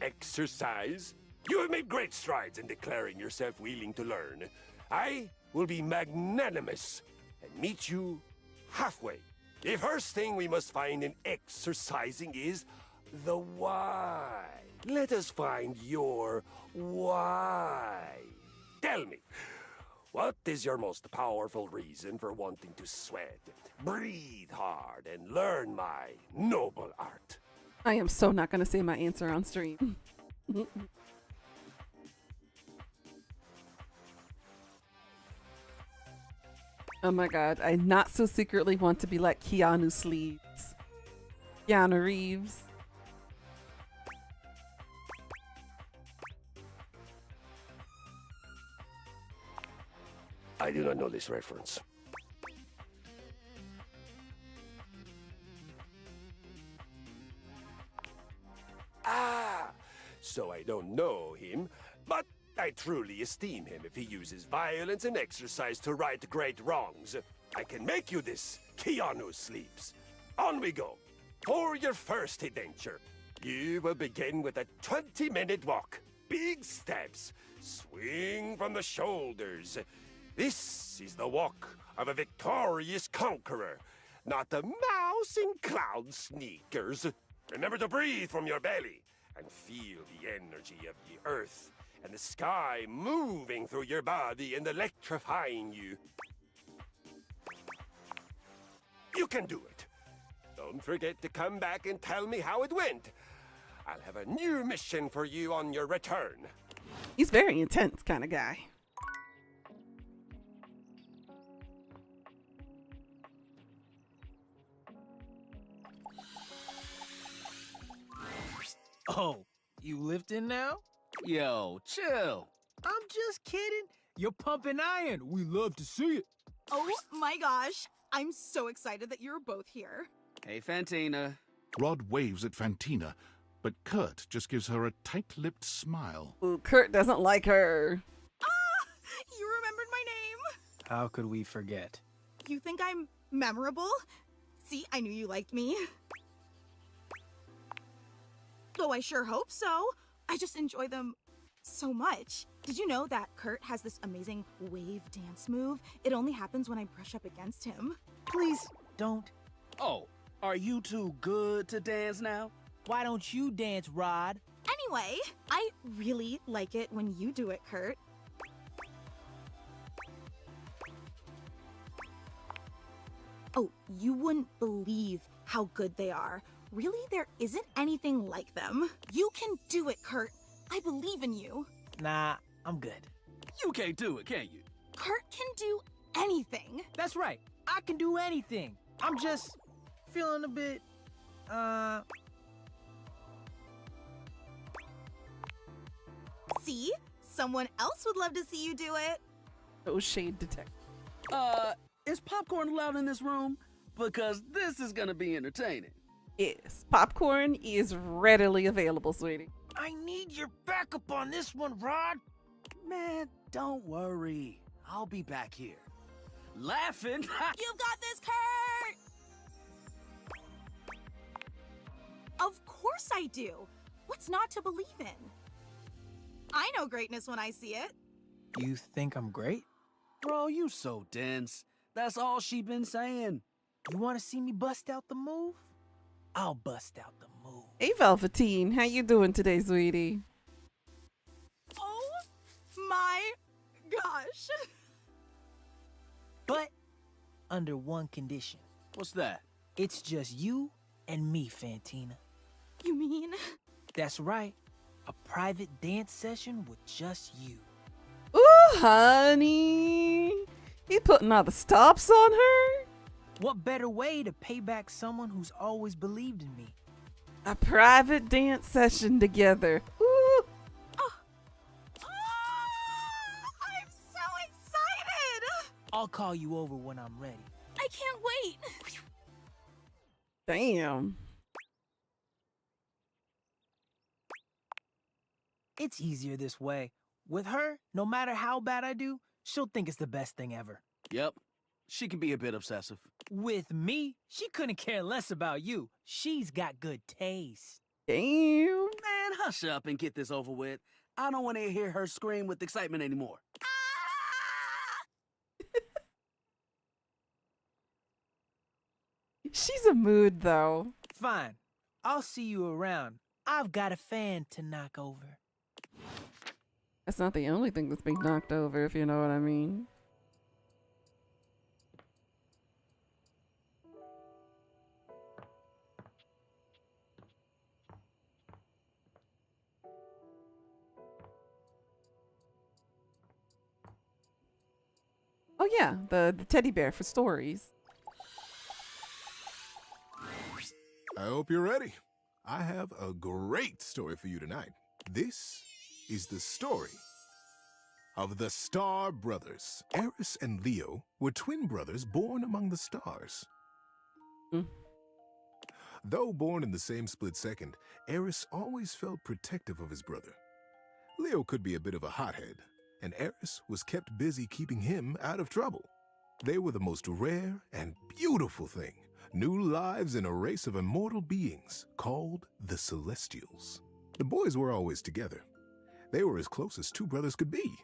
exercise. You have made great strides in declaring yourself willing to learn. I will be magnanimous and meet you halfway. The first thing we must find in exercising is the why. Let us find your why. Tell me, what is your most powerful reason for wanting to sweat, breathe hard, and learn my noble art? I am so not going to say my answer on stream. Oh my god, I not so secretly want to be like Keanu Sleeves. Keanu Reeves. I do not know this reference. So I don't know him, but I truly esteem him if he uses violence and exercise to right great wrongs. I can make you this, Keanu Sleeps. On we go. For your first adventure, you will begin with a 20-minute walk. Big steps. Swing from the shoulders. This is the walk of a victorious conqueror, not a mouse in cloud sneakers. Remember to breathe from your belly and feel the energy of the earth and the sky moving through your body and electrifying you. You can do it. Don't forget to come back and tell me how it went. I'll have a new mission for you on your return. He's very intense kind of guy. Oh, you lifting now? Yo, chill. I'm just kidding. You're pumping iron. We love to see it. Oh my gosh. I'm so excited that you're both here. Hey, Fantina. Rod waves at Fantina, but Kurt just gives her a tight-lipped smile. Ooh, Kurt doesn't like her. You remembered my name. How could we forget? You think I'm memorable? See, I knew you liked me. Oh, I sure hope so. I just enjoy them so much. Did you know that Kurt has this amazing wave dance move? It only happens when I brush up against him. Please don't. Oh, are you too good to dance now? Why don't you dance, Rod? Anyway, I really like it when you do it, Kurt. Oh, you wouldn't believe how good they are. Really, there isn't anything like them. You can do it, Kurt. I believe in you. Nah, I'm good. You can't do it, can you? Kurt can do anything. That's right. I can do anything. I'm just feeling a bit, See? Someone else would love to see you do it. Oh, shade detect. Is popcorn allowed in this room? Because this is gonna be entertaining. Yes, popcorn is readily available, sweetie. I need your backup on this one, Rod. Man, don't worry. I'll be back here. Laughing. You've got this, Kurt! Of course I do. What's not to believe in? I know greatness when I see it. You think I'm great? Bro, you so dense. That's all she been saying. You want to see me bust out the move? I'll bust out the move. Hey, Velveteen, how you doing today, sweetie? Oh my gosh. But under one condition. What's that? It's just you and me, Fantina. You mean? That's right. A private dance session with just you. Ooh, honey. He putting all the stops on her? What better way to pay back someone who's always believed in me? A private dance session together. Ooh. I'm so excited. I'll call you over when I'm ready. I can't wait. Damn. It's easier this way. With her, no matter how bad I do, she'll think it's the best thing ever. Yep. She can be a bit obsessive. With me, she couldn't care less about you. She's got good taste. Damn. Man, hush up and get this over with. I don't want to hear her scream with excitement anymore. She's a mood, though. Fine. I'll see you around. I've got a fan to knock over. That's not the only thing that's being knocked over, if you know what I mean. Oh yeah, the teddy bear for stories. I hope you're ready. I have a great story for you tonight. This is the story of the Star Brothers. Eris and Leo were twin brothers born among the stars. Though born in the same split second, Eris always felt protective of his brother. Leo could be a bit of a hothead, and Eris was kept busy keeping him out of trouble. They were the most rare and beautiful thing, new lives in a race of immortal beings called the Celestials. The boys were always together. They were as close as two brothers could be.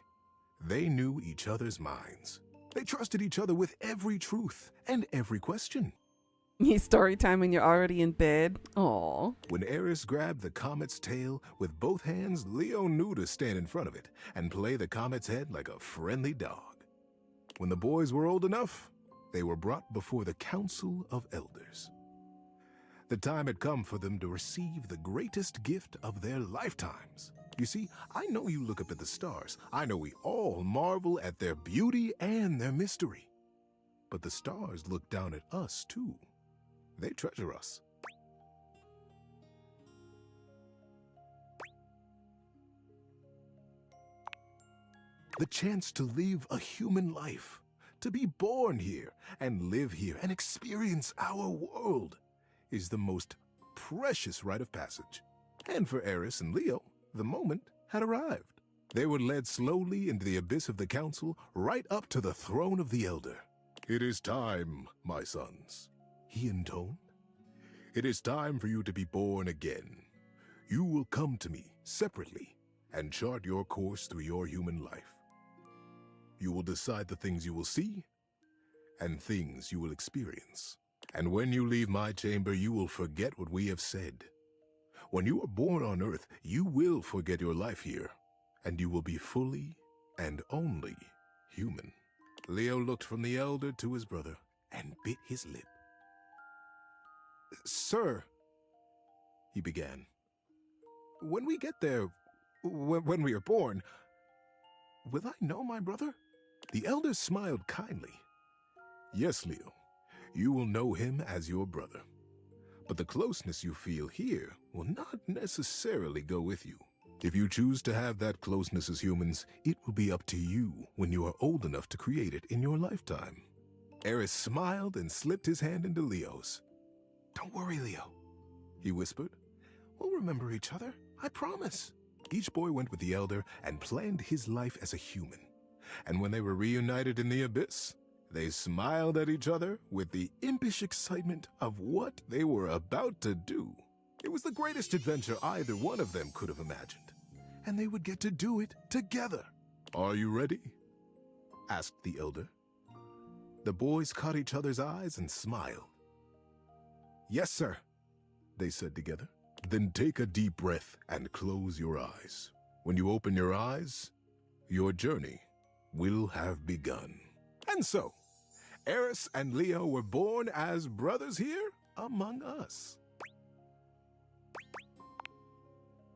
They knew each other's minds. They trusted each other with every truth and every question. Story time when you're already in bed. Aw. When Eris grabbed the comet's tail with both hands, Leo knew to stand in front of it and play the comet's head like a friendly dog. When the boys were old enough, they were brought before the Council of Elders. The time had come for them to receive the greatest gift of their lifetimes. You see, I know you look up at the stars. I know we all marvel at their beauty and their mystery. But the stars look down at us, too. They treasure us. The chance to live a human life, to be born here and live here and experience our world, is the most precious rite of passage. And for Eris and Leo, the moment had arrived. They were led slowly into the abyss of the council, right up to the throne of the Elder. "It is time, my sons," he intoned. "It is time for you to be born again. You will come to me separately and chart your course through your human life. You will decide the things you will see and things you will experience. And when you leave my chamber, you will forget what we have said. When you are born on Earth, you will forget your life here, and you will be fully and only human." Leo looked from the Elder to his brother and bit his lip. "Sir," he began, "when we get there, when we are born, will I know my brother?" The Elder smiled kindly. "Yes, Leo, you will know him as your brother. But the closeness you feel here will not necessarily go with you. If you choose to have that closeness as humans, it will be up to you when you are old enough to create it in your lifetime." Eris smiled and slipped his hand into Leo's. "Don't worry, Leo," he whispered. "We'll remember each other, I promise." Each boy went with the Elder and planned his life as a human. And when they were reunited in the abyss, they smiled at each other with the impish excitement of what they were about to do. It was the greatest adventure either one of them could have imagined, and they would get to do it together. "Are you ready?" asked the Elder. The boys caught each other's eyes and smiled. "Yes, sir," they said together. "Then take a deep breath and close your eyes. When you open your eyes, your journey will have begun." And so, Eris and Leo were born as brothers here among us.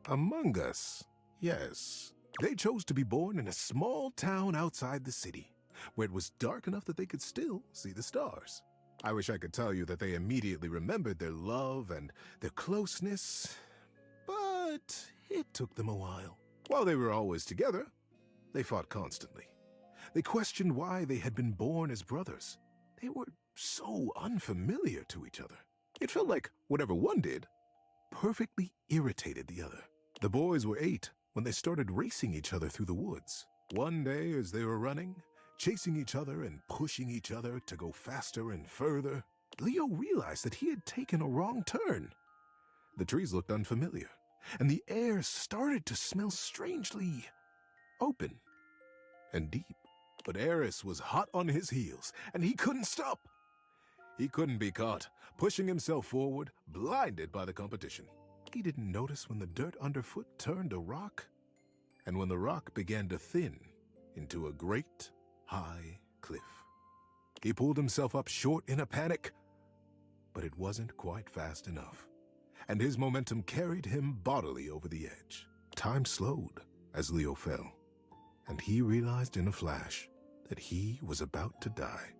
Among us, yes. They chose to be born in a small town outside the city, where it was dark enough that they could still see the stars. I wish I could tell you that they immediately remembered their love and their closeness, but it took them a while. While they were always together, they fought constantly. They questioned why they had been born as brothers. They were so unfamiliar to each other. It felt like whatever one did perfectly irritated the other. The boys were 8 when they started racing each other through the woods. One day, as they were running, chasing each other and pushing each other to go faster and further, Leo realized that he had taken a wrong turn. The trees looked unfamiliar, and the air started to smell strangely open and deep. But Eris was hot on his heels, and he couldn't stop. He couldn't be caught, pushing himself forward, blinded by the competition. He didn't notice when the dirt underfoot turned to rock, and when the rock began to thin into a great, high cliff. He pulled himself up short in a panic, but it wasn't quite fast enough, and his momentum carried him bodily over the edge. Time slowed as Leo fell, and he realized in a flash that he was about to die.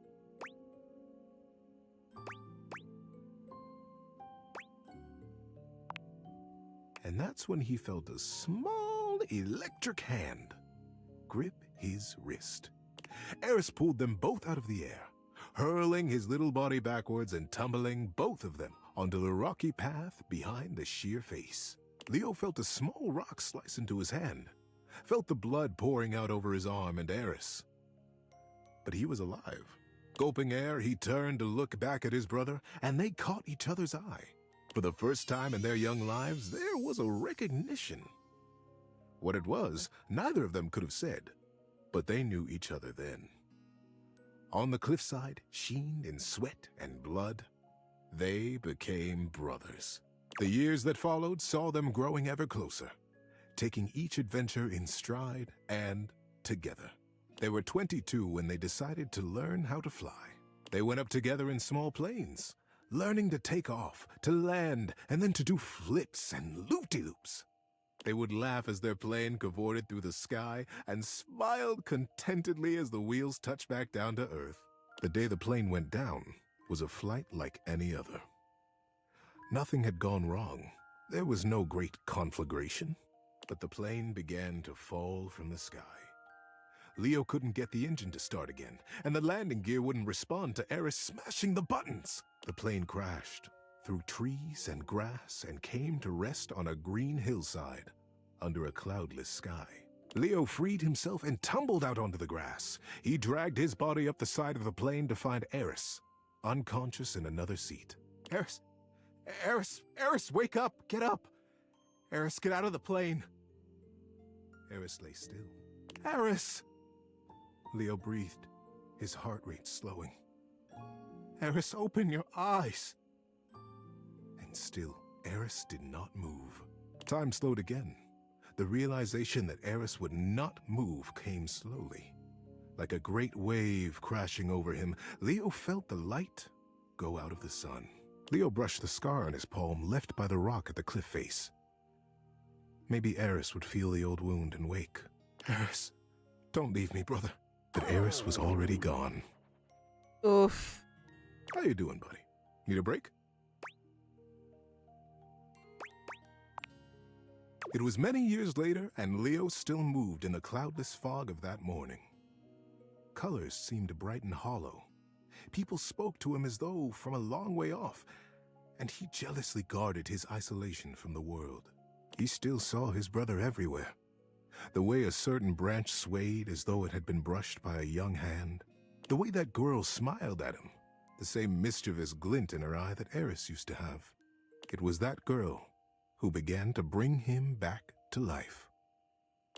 And that's when he felt a small electric hand grip his wrist. Eris pulled them both out of the air, hurling his little body backwards and tumbling both of them onto the rocky path behind the sheer face. Leo felt a small rock slice into his hand, felt the blood pouring out over his arm and Eris. But he was alive. Gulping air, he turned to look back at his brother, and they caught each other's eye. For the first time in their young lives, there was a recognition. What it was, neither of them could have said, but they knew each other then. On the cliffside, sheened in sweat and blood, they became brothers. The years that followed saw them growing ever closer, taking each adventure in stride and together. They were 22 when they decided to learn how to fly. They went up together in small planes, learning to take off, to land, and then to do flips and loop-de-loops. They would laugh as their plane cavorted through the sky and smiled contentedly as the wheels touched back down to Earth. The day the plane went down was a flight like any other. Nothing had gone wrong. There was no great conflagration, but the plane began to fall from the sky. Leo couldn't get the engine to start again, and the landing gear wouldn't respond to Eris smashing the buttons. The plane crashed through trees and grass and came to rest on a green hillside under a cloudless sky. Leo freed himself and tumbled out onto the grass. He dragged his body up the side of the plane to find Eris, unconscious in another seat. Eris! Eris! Eris, wake up! Get up! Eris, get out of the plane! Eris lay still. Eris! Leo breathed, his heart rate slowing. Eris, open your eyes! And still, Eris did not move. Time slowed again. The realization that Eris would not move came slowly. Like a great wave crashing over him, Leo felt the light go out of the sun. Leo brushed the scar on his palm left by the rock at the cliff face. Maybe Eris would feel the old wound and wake. Eris, don't leave me, brother. But Eris was already gone. Oof. How you doing, buddy? Need a break? It was many years later, and Leo still moved in the cloudless fog of that morning. Colors seemed bright and hollow. People spoke to him as though from a long way off, and he jealously guarded his isolation from the world. He still saw his brother everywhere. The way a certain branch swayed as though it had been brushed by a young hand. The way that girl smiled at him. The same mischievous glint in her eye that Eris used to have. It was that girl who began to bring him back to life.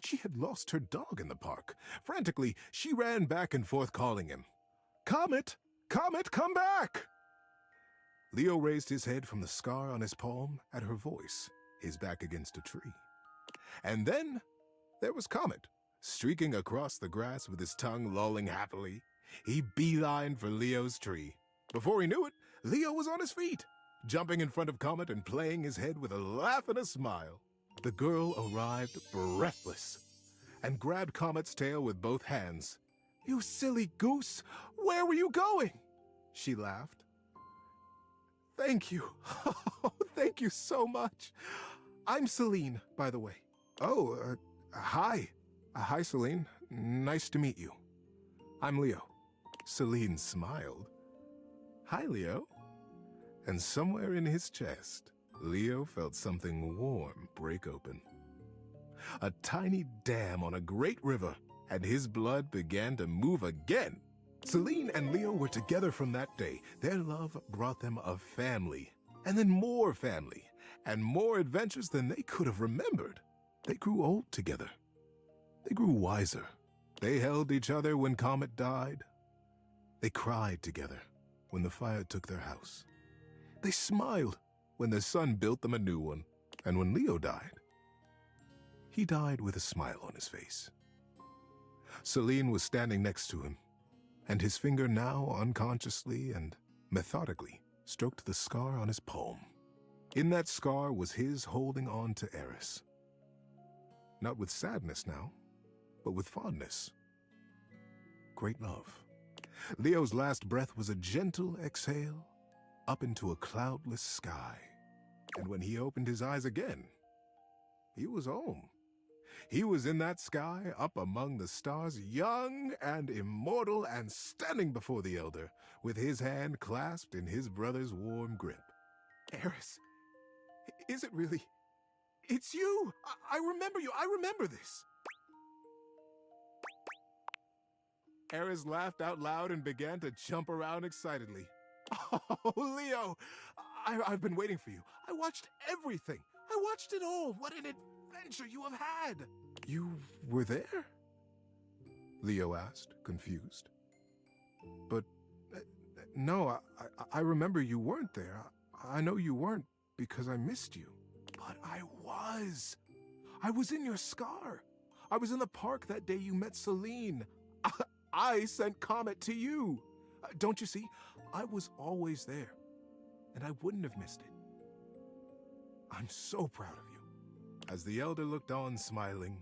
She had lost her dog in the park. Frantically, she ran back and forth calling him. Comet! Comet, come back! Leo raised his head from the scar on his palm at her voice, his back against a tree. And then there was Comet, streaking across the grass with his tongue lolling happily. He beelined for Leo's tree. Before he knew it, Leo was on his feet, jumping in front of Comet and playing his head with a laugh and a smile. The girl arrived breathless and grabbed Comet's tail with both hands. You silly goose! Where were you going? She laughed. Thank you. Oh, thank you so much. I'm Celine, by the way. Oh, hi. Hi, Celine. Nice to meet you. I'm Leo. Celine smiled. Hi, Leo. And somewhere in his chest, Leo felt something warm break open. A tiny dam on a great river, and his blood began to move again. Celine and Leo were together from that day. Their love brought them a family, and then more family, and more adventures than they could have remembered. They grew old together. They grew wiser. They held each other when Comet died. They cried together when the fire took their house. They smiled when the sun built them a new one. And when Leo died, he died with a smile on his face. Celine was standing next to him, and his finger now unconsciously and methodically stroked the scar on his palm. In that scar was his holding on to Eris. Not with sadness now, but with fondness. Great love. Leo's last breath was a gentle exhale up into a cloudless sky. And when he opened his eyes again, he was home. He was in that sky, up among the stars, young and immortal, and standing before the Elder, with his hand clasped in his brother's warm grip. Eris, is it really? It's you! I remember you! I remember this! Eris laughed out loud and began to jump around excitedly. Oh, Leo! I've been waiting for you. I watched everything. I watched it all. What an adventure you have had! You were there? Leo asked, confused. But, no, I remember you weren't there. I know you weren't because I missed you. But I was. I was in your scar. I was in the park that day you met Celine. I sent Comet to you. Don't you see? I was always there, and I wouldn't have missed it. I'm so proud of you. As the Elder looked on smiling,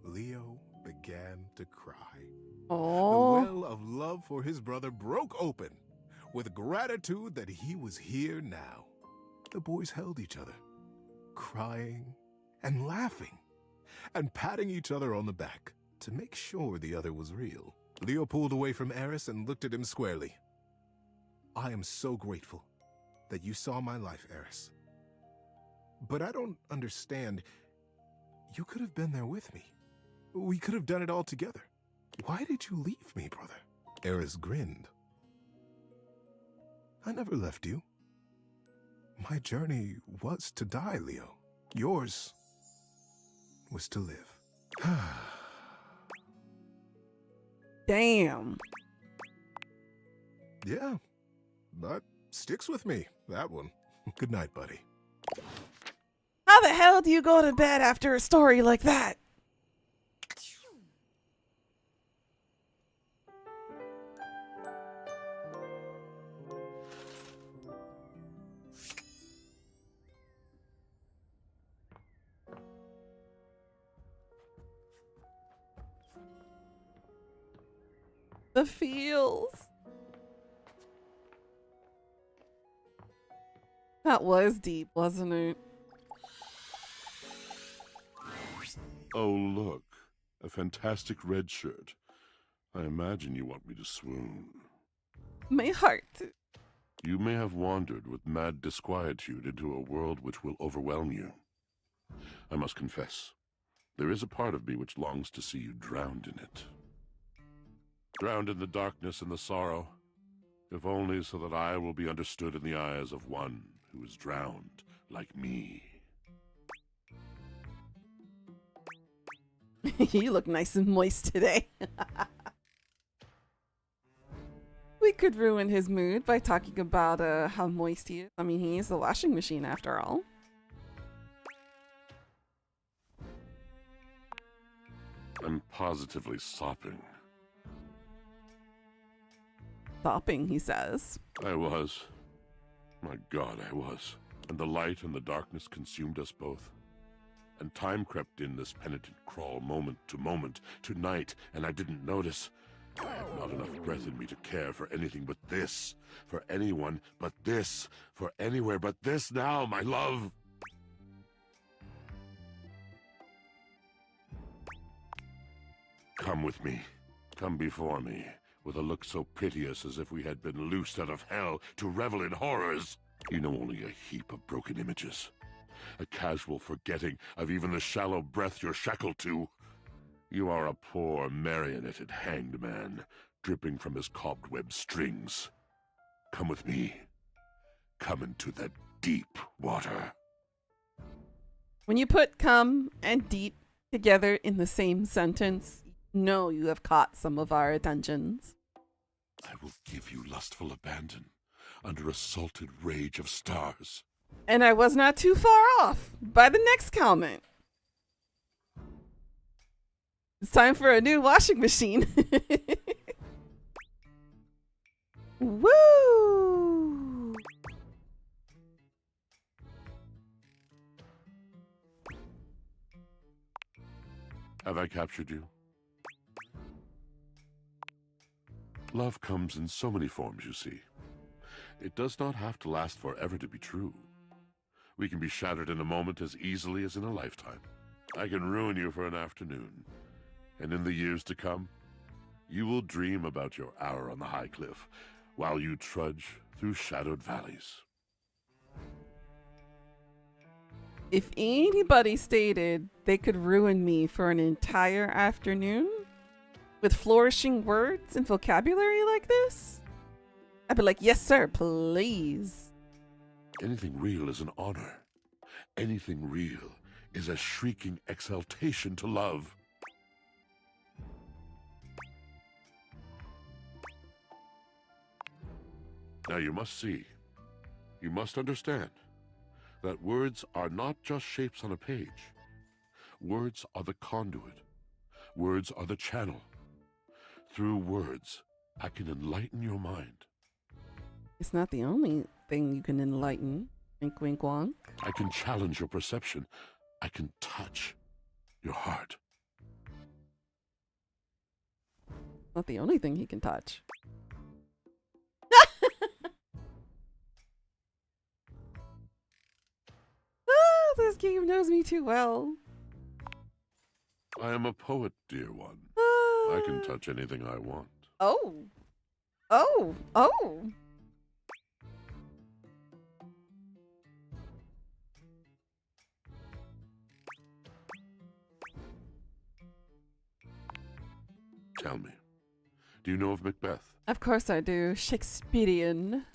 Leo began to cry. Oh. The well of love for his brother broke open with gratitude that he was here now. The boys held each other, crying and laughing and patting each other on the back. to make sure the other was real. Leo pulled away from Eris and looked at him squarely. I am so grateful that you saw my life, Eris. But I don't understand. You could have been there with me. We could have done it all together. Why did you leave me, brother? Eris grinned. I never left you. My journey was to die, Leo. Yours was to live. Damn. Yeah, that sticks with me, that one. Good night, buddy. How the hell do you go to bed after a story like that? The feels. That was deep, wasn't it? Oh, look. A fantastic red shirt. I imagine you want me to swoon. My heart. You may have wandered with mad disquietude into a world which will overwhelm you. I must confess, there is a part of me which longs to see you drowned in it. Drowned in the darkness and the sorrow, if only so that I will be understood in the eyes of one who is drowned like me. You look nice and moist today. We could ruin his mood by talking about how moist he is. I mean, he is the washing machine after all. I'm positively sopping. Sopping, he says. I was. My God, I was. And the light and the darkness consumed us both. And time crept in this penitent crawl moment, to night, and I didn't notice. I had not enough breath in me to care for anything but this, for anyone but this, for anywhere but this now, my love. Come with me. Come before me, with a look so piteous as if we had been loosed out of hell to revel in horrors. You know only a heap of broken images. A casual forgetting of even the shallow breath you're shackled to. You are a poor, marionetted hanged man, dripping from his cobweb strings. Come with me. Come into the deep water. When you put come and deep together in the same sentence, you know you have caught some of our attentions. I will give you lustful abandon under a salted rage of stars. And I was not too far off by the next comment. It's time for a new washing machine. Woo! Have I captured you? Love comes in so many forms, you see. It does not have to last forever to be true. We can be shattered in a moment as easily as in a lifetime. I can ruin you for an afternoon. And in the years to come, you will dream about your hour on the high cliff while you trudge through shadowed valleys. If anybody stated they could ruin me for an entire afternoon with flourishing words and vocabulary like this, I'd be like, yes, sir, please. Anything real is an honor. Anything real is a shrieking exaltation to love. Now you must see, you must understand, that words are not just shapes on a page. Words are the conduit. Words are the channel. Through words, I can enlighten your mind. It's not the only thing you can enlighten. Wink, wink, wonk. I can challenge your perception. I can touch your heart. Not the only thing he can touch. This game knows me too well. I am a poet, dear one. I can touch anything I want. Oh. Oh. Oh. Tell me, do you know of Macbeth? Of course I do. Shakespearean.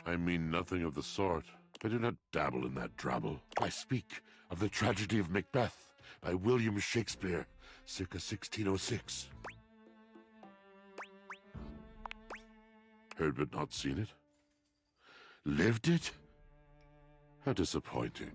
I mean nothing of the sort. I do not dabble in that drabble. I speak of the tragedy of Macbeth by William Shakespeare, circa 1606. Heard but not seen it? Lived it? How disappointing.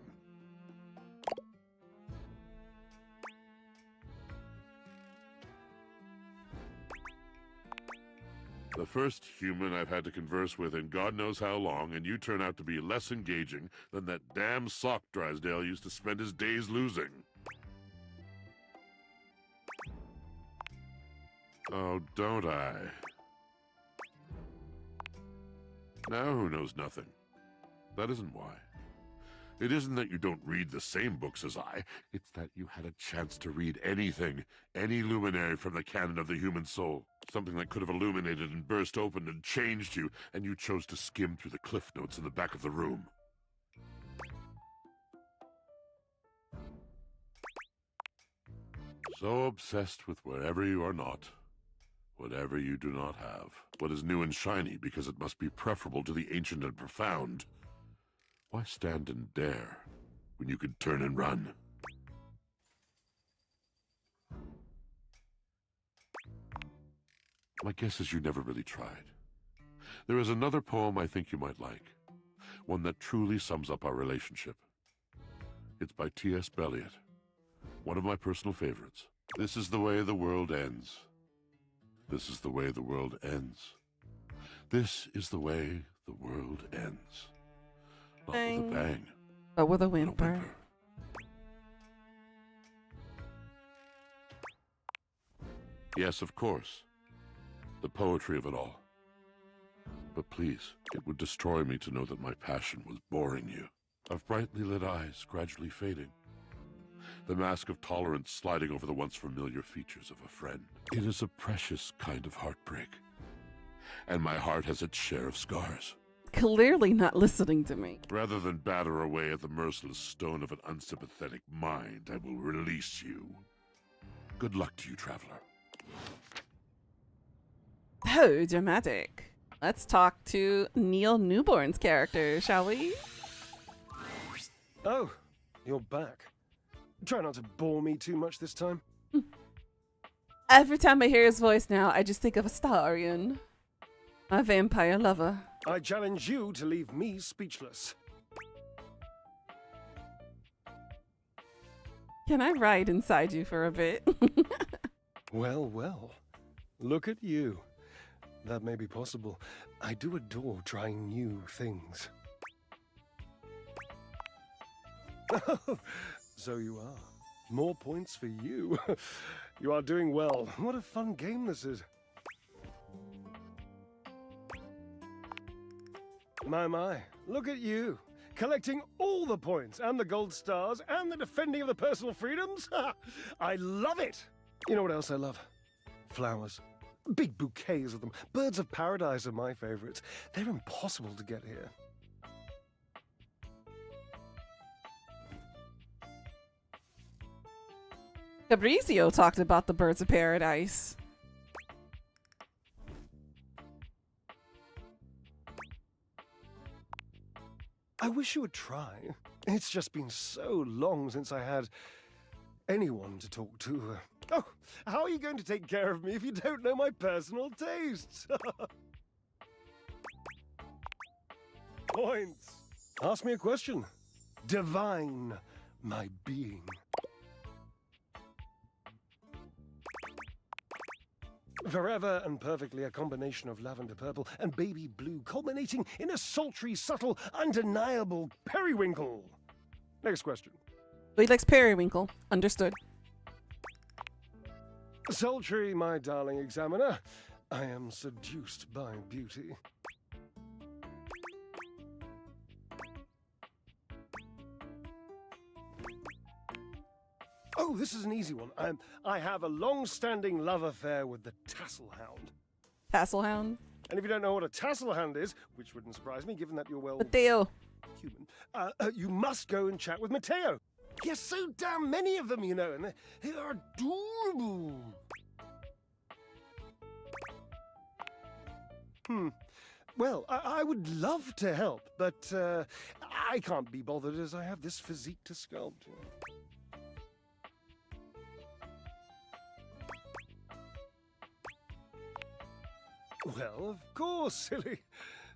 The first human I've had to converse with in God knows how long, and you turn out to be less engaging than that damn sock Drysdale used to spend his days losing. Oh, don't I? Now who knows nothing? That isn't why. It isn't that you don't read the same books as I. It's that you had a chance to read anything, any luminary from the canon of the human soul. Something that could have illuminated and burst open and changed you, and you chose to skim through the cliff notes in the back of the room. So obsessed with wherever you are not, whatever you do not have, what is new and shiny because it must be preferable to the ancient and profound. Why stand and dare when you could turn and run? My guess is you never really tried. There is another poem I think you might like, one that truly sums up our relationship. It's by T.S. Eliot, one of my personal favorites. This is the way the world ends. This is the way the world ends. This is the way the world ends. Not with a bang, but with a whimper. Yes, of course. The poetry of it all. But please, it would destroy me to know that my passion was boring you. Of brightly lit eyes gradually fading. The mask of tolerance sliding over the once familiar features of a friend. It is a precious kind of heartbreak. And my heart has its share of scars. Clearly not listening to me. Rather than batter away at the merciless stone of an unsympathetic mind, I will release you. Good luck to you, traveler. Oh, dramatic. Let's talk to Neil Newborn's character, shall we? Oh, you're back. Try not to bore me too much this time. Every time I hear his voice now, I just think of Astarion, my vampire lover. I challenge you to leave me speechless. Can I ride inside you for a bit? Well, well. Look at you. That may be possible. I do adore trying new things. So you are. More points for you. You are doing well. What a fun game this is. My. Look at you. Collecting all the points and the gold stars and the defending of the personal freedoms. I love it. You know what else I love? Flowers. Big bouquets of them. Birds of paradise are my favorites. They're impossible to get here. Fabrizio talked about the birds of paradise. I wish you would try. It's just been so long since I had anyone to talk to. Oh, how are you going to take care of me if you don't know my personal tastes? Points. Ask me a question. Divine my being. Forever and perfectly a combination of lavender purple and baby blue, culminating in a sultry, subtle, undeniable periwinkle. Next question. He likes periwinkle. Understood. Sultry, my darling examiner. I am seduced by beauty. Oh, Oh, this is an easy one. I have a long-standing love affair with the Tasselhound. Tasselhound? And if you don't know what a Tasselhound is, which wouldn't surprise me given that you're, well, Mateo. human, you must go and chat with Mateo. He has so damn many of them, you know, and they are adorable. Well, I would love to help, but I can't be bothered as I have this physique to sculpt. Well, of course, silly.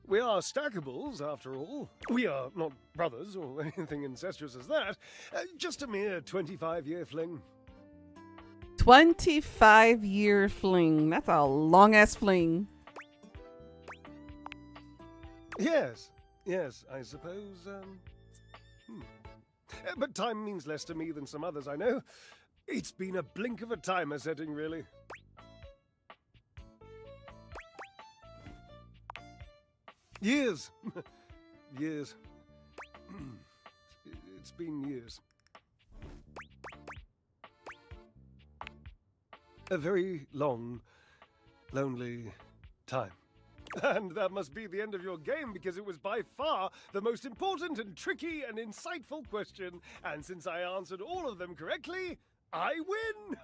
We are stackables, after all. We are not brothers or anything incestuous as that. Just a mere 25-year fling. 25-year fling. That's a long-ass fling. Yes, I suppose, But time means less to me than some others I know. It's been a blink of a timer setting, really. Years. Years. It's been years. A very long, lonely time. And that must be the end of your game, because it was by far the most important and tricky and insightful question. And since I answered all of them correctly, I win!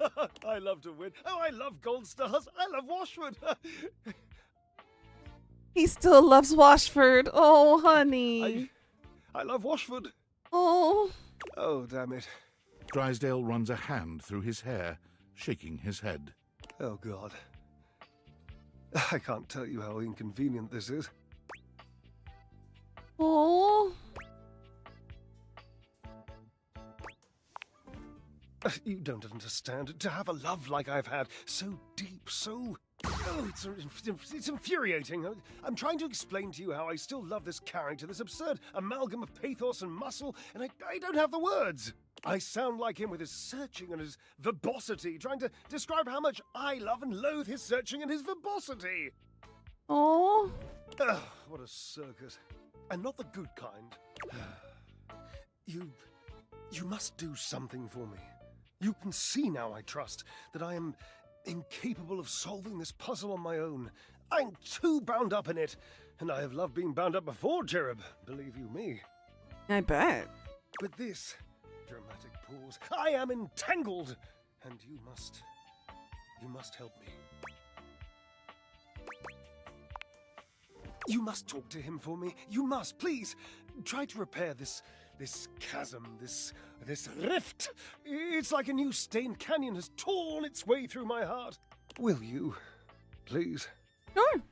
I love to win. Oh, I love gold stars. I love Washwood. He still loves Washford. Oh, honey. I love Washford. Oh. Oh, damn it. Drysdale runs a hand through his hair, shaking his head. Oh, God. I can't tell you how inconvenient this is. Oh. You don't understand. To have a love like I've had, so deep, so... Oh, it's infuriating. I'm trying to explain to you how I still love this character, this absurd amalgam of pathos and muscle, and I don't have the words. I sound like him with his searching and his verbosity, trying to describe how much I love and loathe his searching and his verbosity. Oh. What a circus. And not the good kind. You must do something for me. You can see now, I trust, that I am incapable of solving this puzzle on my own. I'm too bound up in it, and I have loved being bound up before, Cherub, believe you me. I bet. But this dramatic pause, I am entangled, and you must help me. You must talk to him for me. You must, please. Try to repair this chasm, this rift. It's like a new stained canyon has torn its way through my heart. Will you, please? Sure.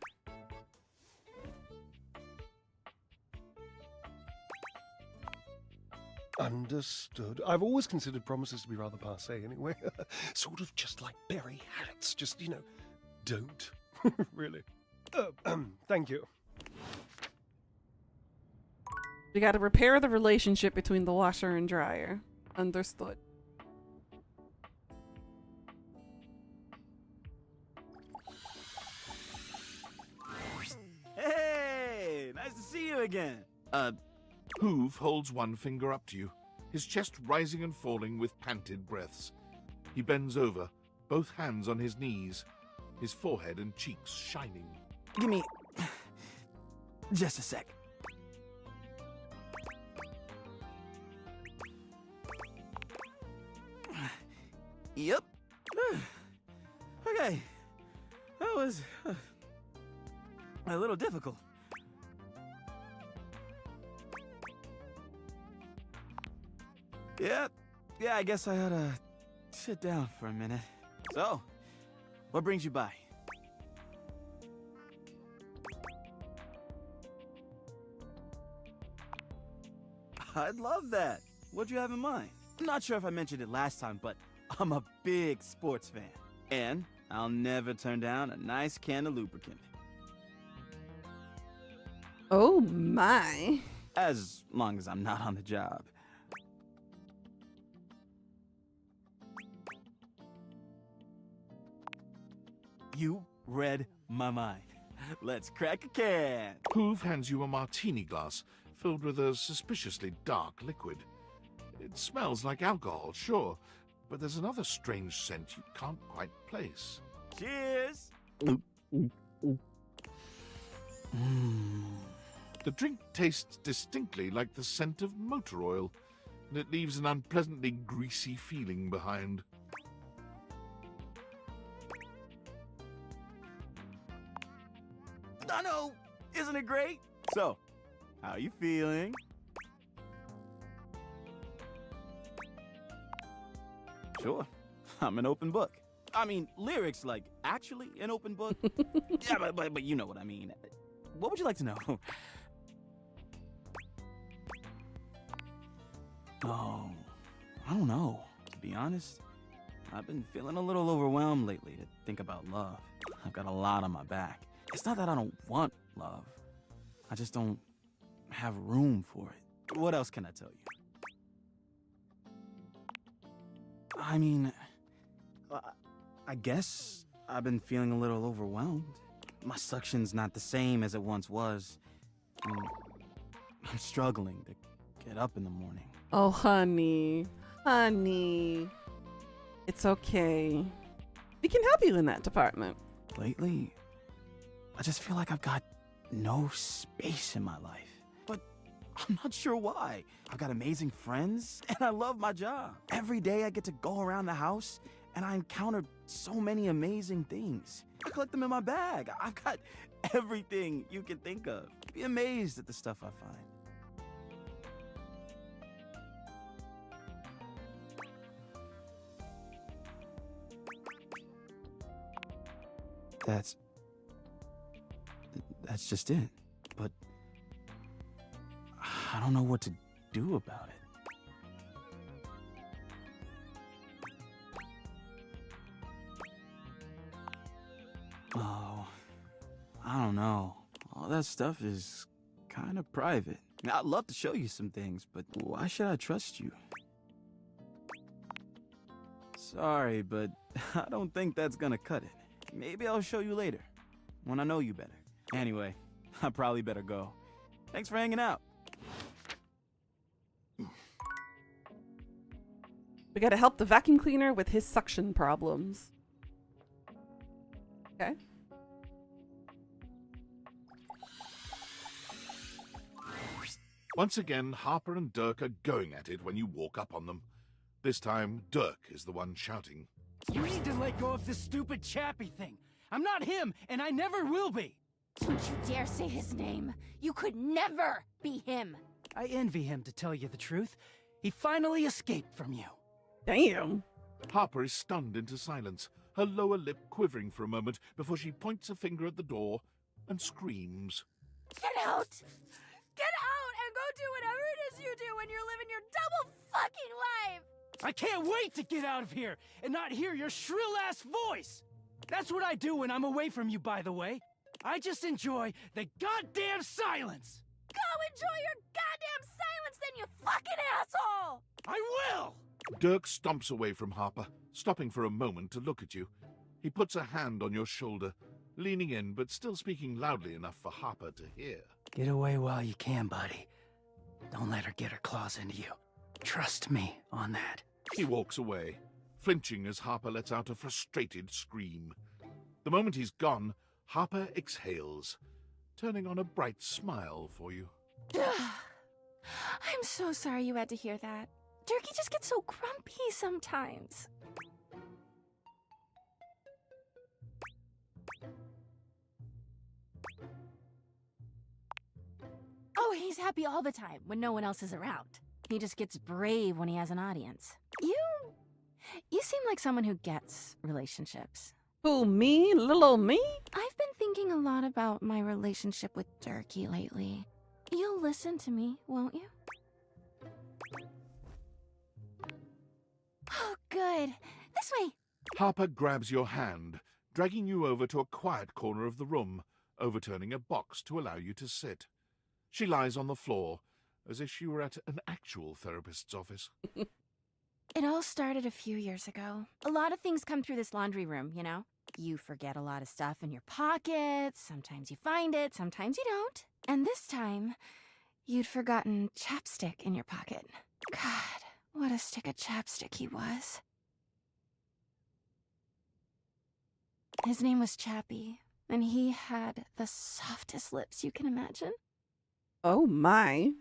Understood. I've always considered promises to be rather passé anyway. Sort of just like Barry Harrods. Just, don't. Really. Thank you. We gotta repair the relationship between the washer and dryer. Understood. Hey! Nice to see you again. Hoove holds one finger up to you, his chest rising and falling with panted breaths. He bends over, both hands on his knees, his forehead and cheeks shining. Give me just a sec. Yep. Okay. That was a little difficult. Yeah, I guess I ought to sit down for a minute. So, what brings you by? I'd love that. What'd you have in mind? I'm not sure if I mentioned it last time, but I'm a big sports fan. And I'll never turn down a nice can of lubricant. Oh my. As long as I'm not on the job. You read my mind. Let's crack a can. Hoove hands you a martini glass filled with a suspiciously dark liquid. It smells like alcohol, sure, but there's another strange scent you can't quite place. Cheers! The drink tastes distinctly like the scent of motor oil, and it leaves an unpleasantly greasy feeling behind. I know! Isn't it great? So, how you feeling? Sure. I'm an open book. I mean, lyrics, like, actually an open book? Yeah, but you know what I mean. What would you like to know? Oh, I don't know. To be honest, I've been feeling a little overwhelmed lately to think about love. I've got a lot on my back. It's not that I don't want love. I just don't have room for it. What else can I tell you? I mean, I guess I've been feeling a little overwhelmed. My suction's not the same as it once was. And I'm struggling to get up in the morning. Oh, honey. Honey. It's okay. We can help you in that department. Lately, I just feel like I've got no space in my life. But I'm not sure why. I've got amazing friends, and I love my job. Every day I get to go around the house, and I encounter so many amazing things. I collect them in my bag. I've got everything you can think of. Be amazed at the stuff I find. That's just it. But I don't know what to do about it. Oh, I don't know. All that stuff is kind of private. I'd love to show you some things, but why should I trust you? Sorry, but I don't think that's gonna cut it. Maybe I'll show you later, when I know you better. Anyway, I probably better go. Thanks for hanging out. We gotta help the vacuum cleaner with his suction problems. Okay. Once again, Harper and Dirk are going at it when you walk up on them. This time, Dirk is the one shouting. You need to let go of this stupid Chappie thing. I'm not him, and I never will be. Don't you dare say his name. You could never be him. I envy him, to tell you the truth. He finally escaped from you. Damn. Harper is stunned into silence, her lower lip quivering for a moment before she points a finger at the door and screams. Get out! Get out and go do whatever it is you do when you're living your double fucking life! I can't wait to get out of here and not hear your shrill-ass voice! That's what I do when I'm away from you, by the way. I just enjoy the goddamn silence! Go enjoy your goddamn silence then, you fucking asshole! I will! Dirk stomps away from Harper, stopping for a moment to look at you. He puts a hand on your shoulder, leaning in but still speaking loudly enough for Harper to hear. Get away while you can, buddy. Don't let her get her claws into you. Trust me on that. He walks away, flinching as Harper lets out a frustrated scream. The moment he's gone, Harper exhales, turning on a bright smile for you. I'm so sorry you had to hear that. Durkee just gets so grumpy sometimes. Oh, he's happy all the time when no one else is around. He just gets brave when he has an audience. You seem like someone who gets relationships. Who, me? Little old me? I've been thinking a lot about my relationship with Durkee lately. You'll listen to me, won't you? Oh, good. This way. Harper grabs your hand, dragging you over to a quiet corner of the room, overturning a box to allow you to sit. She lies on the floor, as if she were at an actual therapist's office. It all started a few years ago. A lot of things come through this laundry room, you know? You forget a lot of stuff in your pockets, sometimes you find it, sometimes you don't. And this time, you'd forgotten chapstick in your pocket. God, what a stick of chapstick he was. His name was Chappie, and he had the softest lips you can imagine. Oh my.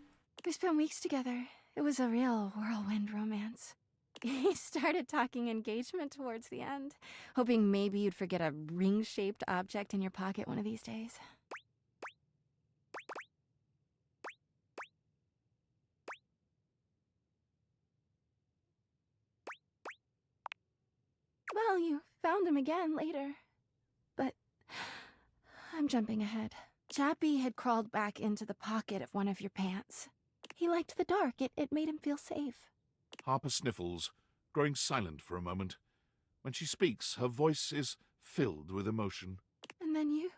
We spent weeks together. It was a real whirlwind romance. He started talking engagement towards the end, hoping maybe you'd forget a ring-shaped object in your pocket one of these days. Well, you found him again later. But I'm jumping ahead. Chappie had crawled back into the pocket of one of your pants. He liked the dark. It made him feel safe. Harper sniffles, growing silent for a moment. When she speaks, her voice is filled with emotion. And then you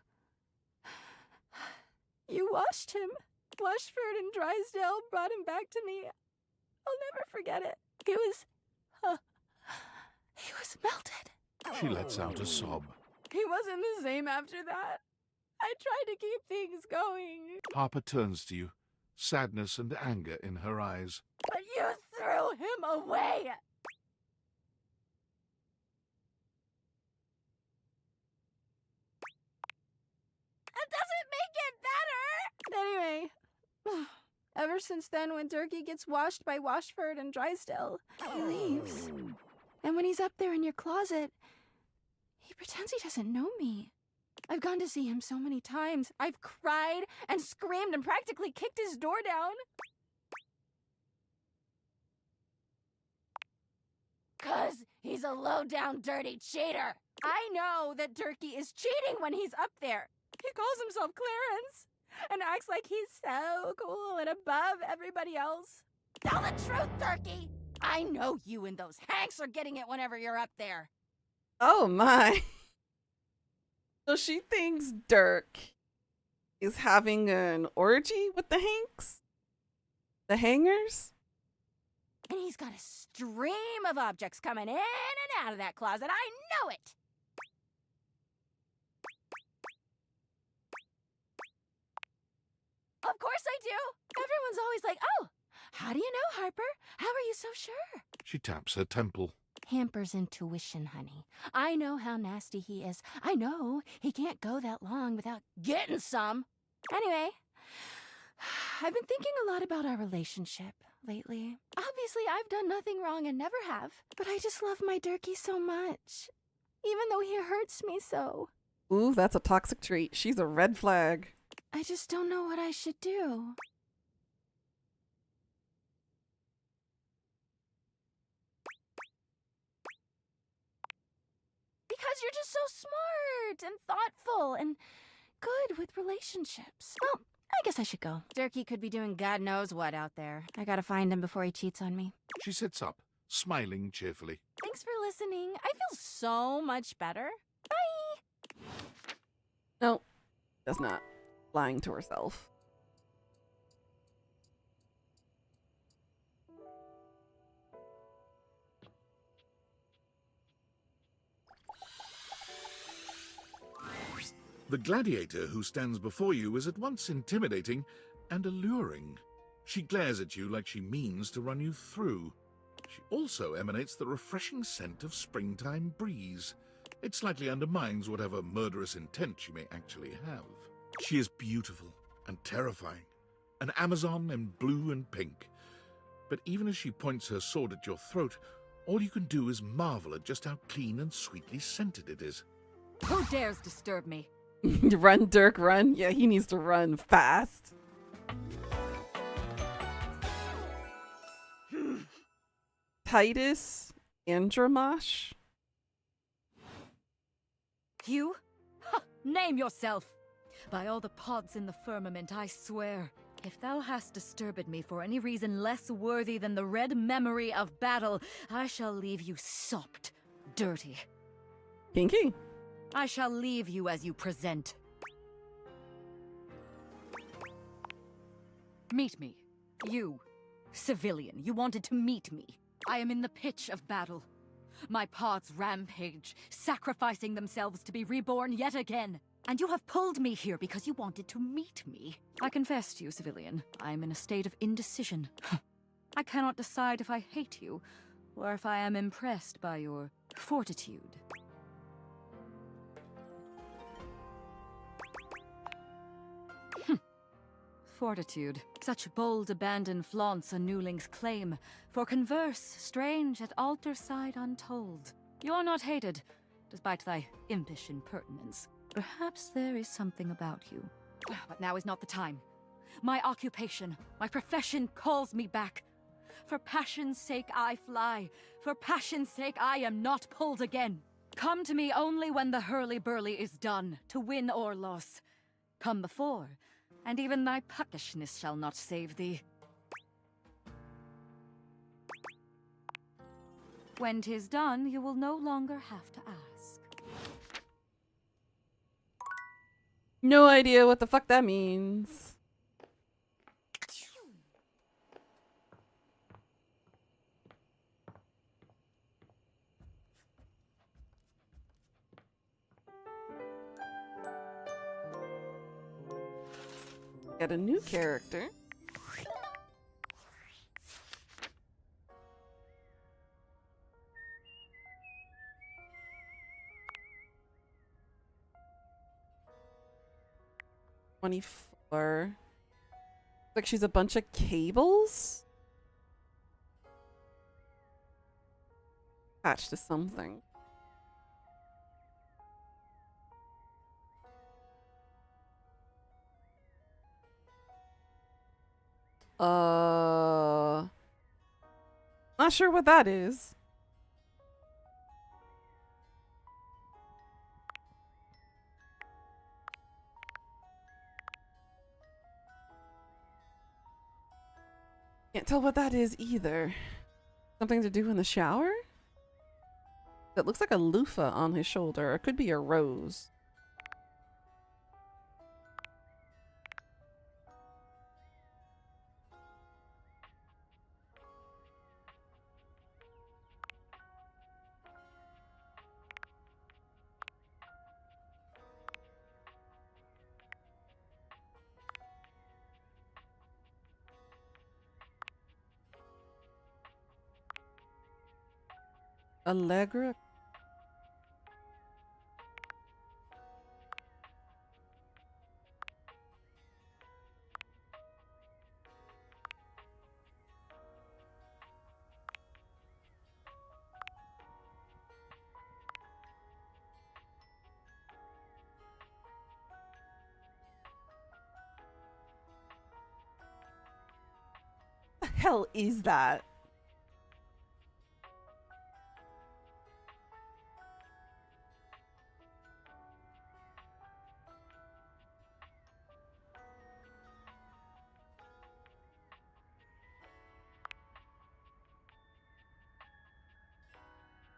washed him. Washford and Drysdale brought him back to me. I'll never forget it. He was melted. She lets out a sob. He wasn't the same after that. I tried to keep things going. Harper turns to you, sadness and anger in her eyes. But you threw him away! That doesn't make it better! Anyway, ever since then, when Durkee gets washed by Washford and Drysdale, he leaves. And when he's up there in your closet, he pretends he doesn't know me. I've gone to see him so many times. I've cried and screamed and practically kicked his door down. 'Cause he's a low-down, dirty cheater. I know that Durkee is cheating when he's up there. He calls himself Clarence and acts like he's so cool and above everybody else. Tell the truth, Durkee! I know you and those Hanks are getting it whenever you're up there. Oh my. So she thinks Dirk is having an orgy with the Hanks? The hangers? And he's got a stream of objects coming in and out of that closet. I know it! Of course I do! Everyone's always like, oh, how do you know, Harper? How are you so sure? She taps her temple. Hamper's intuition, honey. I know how nasty he is. I know he can't go that long without getting some. Anyway, I've been thinking a lot about our relationship lately. Obviously, I've done nothing wrong and never have. But I just love my Durkee so much. Even though he hurts me so. Ooh, that's a toxic trait. She's a red flag. I just don't know what I should do. Because you're just so smart and thoughtful and good with relationships. Well, I guess I should go. Durkee could be doing God knows what out there. I gotta find him before he cheats on me. She sits up, smiling cheerfully. Thanks for listening. I feel so much better. Bye! No, does not. Lying to herself. The gladiator who stands before you is at once intimidating and alluring. She glares at you like she means to run you through. She also emanates the refreshing scent of springtime breeze. It slightly undermines whatever murderous intent she may actually have. She is beautiful and terrifying, an Amazon in blue and pink. But even as she points her sword at your throat, all you can do is marvel at just how clean and sweetly scented it is. Who dares disturb me? Run, Dirk, run. Yeah, he needs to run fast. Titus Andromash? You? Name yourself! By all the pods in the firmament, I swear, if thou hast disturbed me for any reason less worthy than the red memory of battle, I shall leave you sopped, dirty. Kinky. I shall leave you as you present. Meet me. You, civilian, you wanted to meet me. I am in the pitch of battle. My pods rampage, sacrificing themselves to be reborn yet again. And you have pulled me here because you wanted to meet me. I confess to you, civilian, I am in a state of indecision. I cannot decide if I hate you, or if I am impressed by your fortitude. fortitude. Such bold abandon flaunts a newling's claim, for converse strange at altar side untold. You're not hated, despite thy impish impertinence. Perhaps there is something about you. But now is not the time. My occupation, my profession calls me back. For passion's sake I fly. For passion's sake I am not pulled again. Come to me only when the hurly-burly is done, to win or loss. Come before, and even thy puckishness shall not save thee. When 'tis done, you will no longer have to ask. No idea what the fuck that means. Got a new character. $24. Like she's a bunch of cables attached to something. Not sure what that is. Can't tell what that is either. Something to do in the shower? That looks like a loofah on his shoulder. Or it could be a rose. Allegra? The hell is that?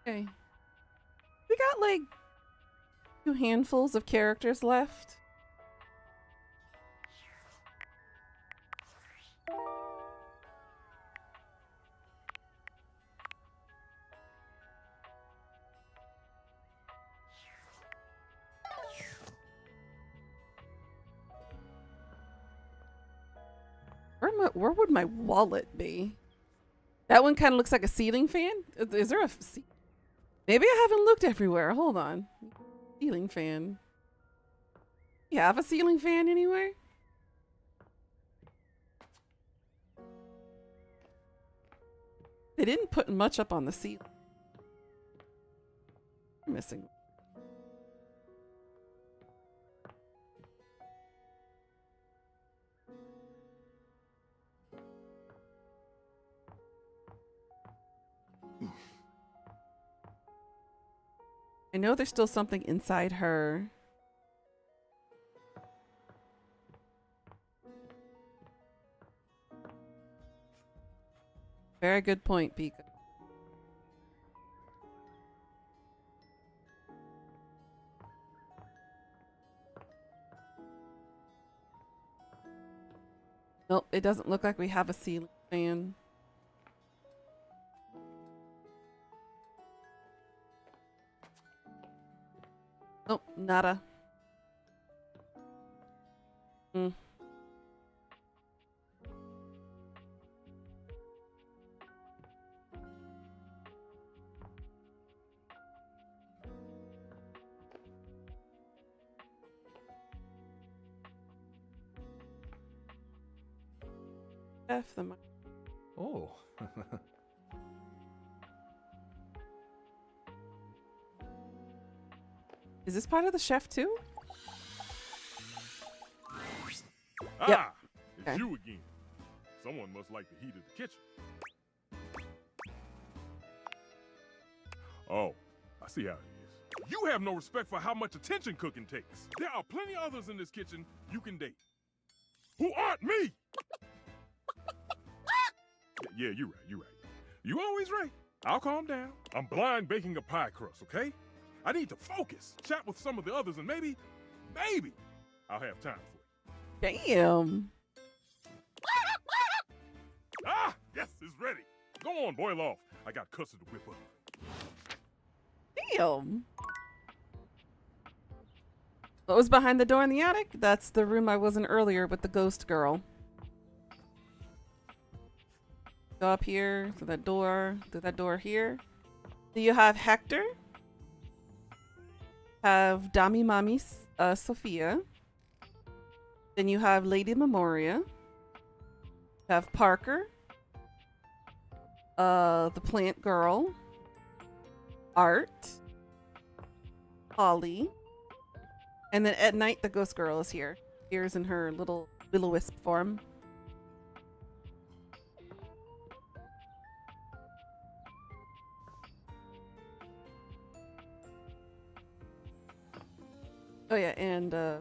Okay. We got like 2 handfuls of characters left. Where would my wallet be? That one kind of looks like a ceiling fan. Is there a... Maybe I haven't looked everywhere. Hold on. Ceiling fan. You have a ceiling fan anywhere? They didn't put much up on the ceiling. I'm missing. I know there's still something inside her. Very good point, Pika. Nope, it doesn't look like we have a ceiling fan. Nope, nada. F the. Oh. Is this part of the chef too? Ah, Yep. it's Okay. you again. Someone must like the heat of the kitchen. Oh, I see how it is. You have no respect for how much attention cooking takes. There are plenty others in this kitchen you can date. Who aren't me! Yeah, you're right. You always right. I'll calm down. I'm blind baking a pie crust, okay? I need to focus, chat with some of the others, and maybe, I'll have time for you. Damn. Ah, yes, it's ready. Go on, boil off. I got custard to whip up. Damn. What was behind the door in the attic? That's the room I was in earlier with the ghost girl. Go up here, through that door here. Do you have Hector? Have Dami Mami Sophia. Then you have Lady Memoria. Have Parker. The plant girl. Art. Holly. And then at night the ghost girl is here. Here's in her little will-o-wisp form. Oh yeah, and alright,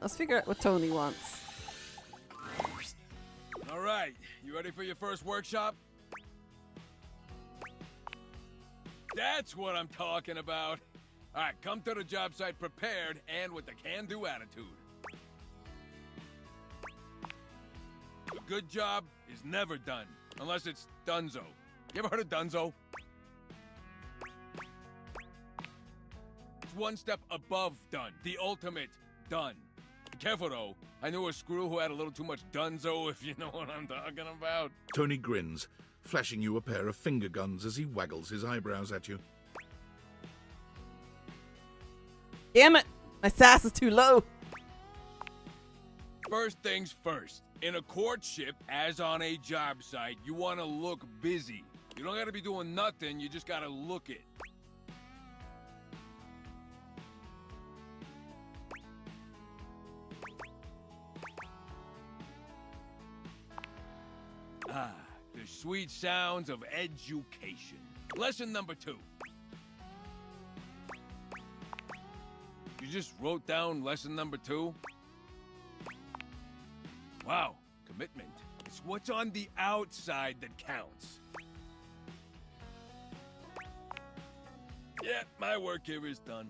let's figure out what Tony wants. All right, you ready for your first workshop? That's what I'm talking about. All right, come to the job site prepared and with the can-do attitude. A good job is never done, unless it's Dunzo. You ever heard of Dunzo? It's one step above done, the ultimate done. Careful though, I knew a screw who had a little too much Dunzo, if you know what I'm talking about. Tony grins, flashing you a pair of finger guns as he waggles his eyebrows at you. Damn it! My sass is too low. First things first. In a courtship, as on a job site, you want to look busy. You don't gotta be doing nothing, you just gotta look it. Ah, the sweet sounds of education. Lesson number 2. You just wrote down lesson number 2? Wow, commitment. It's what's on the outside that counts. Yeah, my work here is done.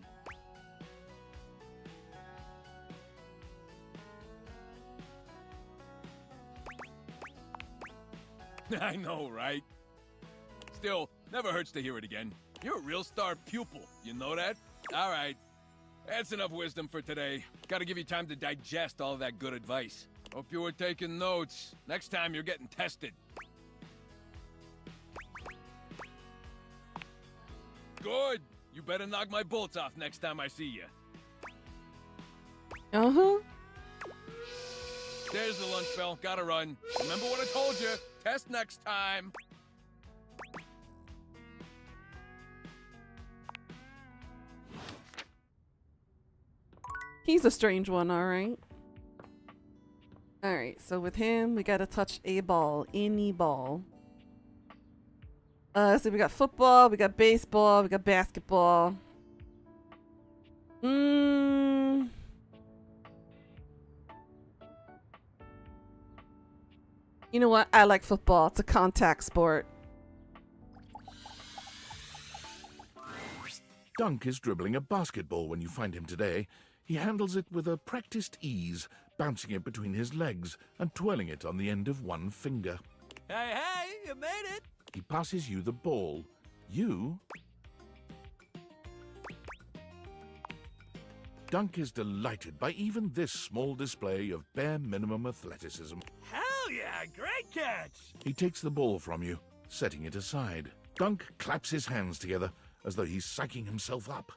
I know, right? Still, never hurts to hear it again. You're a real star pupil, you know that? All right, that's enough wisdom for today. Gotta give you time to digest all that good advice. Hope you were taking notes. Next time you're getting tested. Good. You better knock my bolts off next time I see you. Uh-huh. There's the lunch bell. Gotta run. Remember what I told you. Test next time. He's a strange one, alright. Alright, so with him, we gotta touch a ball. Any ball. So we got football, we got baseball, we got basketball. You know what? I like football. It's a contact sport. Dunk is dribbling a basketball when you find him today. He handles it with a practiced ease, bouncing it between his legs and twirling it on the end of one finger. Hey, you made it! He passes you the ball. You... Dunk is delighted by even this small display of bare minimum athleticism. Hell yeah! Great catch! He takes the ball from you, setting it aside. Dunk claps his hands together as though he's psyching himself up.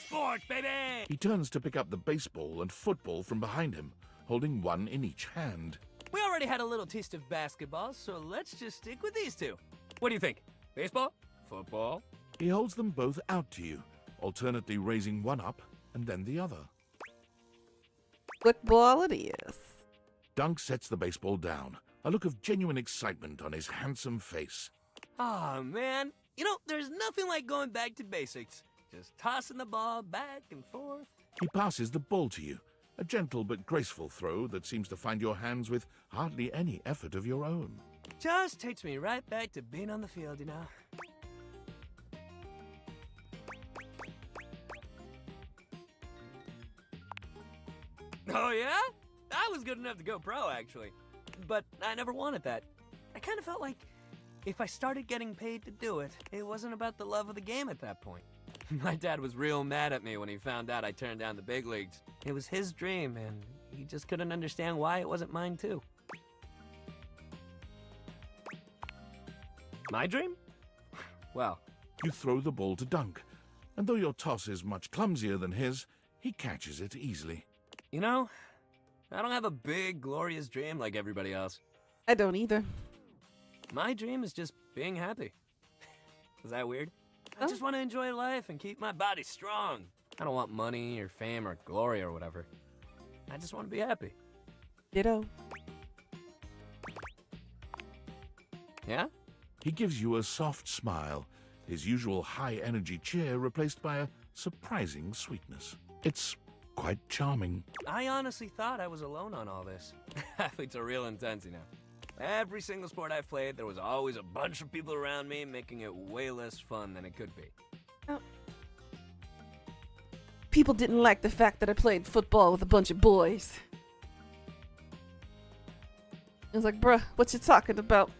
Sports, baby! He turns to pick up the baseball and football from behind him, holding one in each hand. We already had a little taste of basketball, so let's just stick with these two. What do you think? Baseball? Football? He holds them both out to you, alternately raising one up and then the other. Football it is. Dunk sets the baseball down, a look of genuine excitement on his handsome face. Aw, man. You know, there's nothing like going back to basics. Just tossing the ball back and forth. He passes the ball to you, a gentle but graceful throw that seems to find your hands with hardly any effort of your own. Just takes me right back to being on the field, you know? Oh, yeah? I was good enough to go pro, actually. But I never wanted that. I kind of felt like if I started getting paid to do it, it wasn't about the love of the game at that point. My dad was real mad at me when he found out I turned down the big leagues. It was his dream, and he just couldn't understand why it wasn't mine, too. My dream? Well, you throw the ball to Dunk, and though your toss is much clumsier than his, he catches it easily. You know, I don't have a big, glorious dream like everybody else. I don't either. My dream is just being happy. Is that weird? I just want to enjoy life and keep my body strong. I don't want money or fame or glory or whatever. I just want to be happy. Ditto. Yeah? He gives you a soft smile, his usual high-energy cheer replaced by a surprising sweetness. It's quite charming. I honestly thought I was alone on all this. Athletes are real intense, you know. Every single sport I've played, there was always a bunch of people around me, making it way less fun than it could be. Oh. People didn't like the fact that I played football with a bunch of boys. I was like, bruh, what you talking about?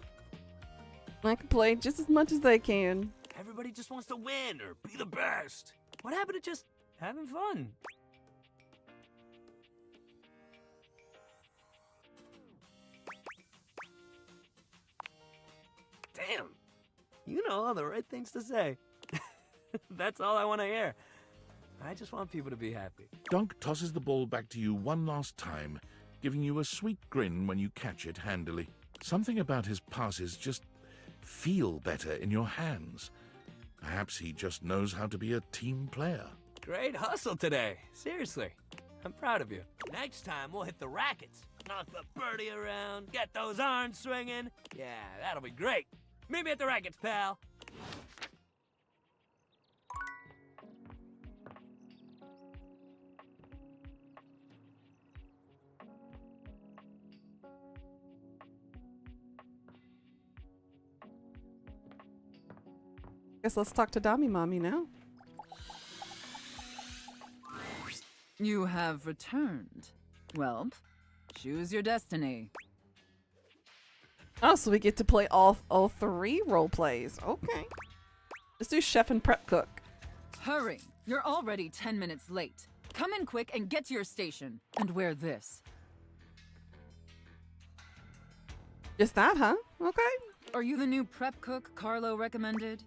I can play just as much as they can. Everybody just wants to win or be the best. What happened to just having fun? Damn, you know all the right things to say. That's all I want to hear. I just want people to be happy. Dunk tosses the ball back to you one last time, giving you a sweet grin when you catch it handily. Something about his passes just feel better in your hands. Perhaps he just knows how to be a team player. Great hustle today. Seriously, I'm proud of you. Next time we'll hit the rackets. Knock the birdie around, get those arms swinging. Yeah, that'll be great. Meet me at the rackets, pal. Guess let's talk to Dami Mommy now. You have returned. Well, choose your destiny. Oh, so we get to play all three role plays. Okay. Let's do chef and prep cook. Hurry! You're already 10 minutes late. Come in quick and get to your station. And wear this. Just that, huh? Okay. Are you the new prep cook Carlo recommended?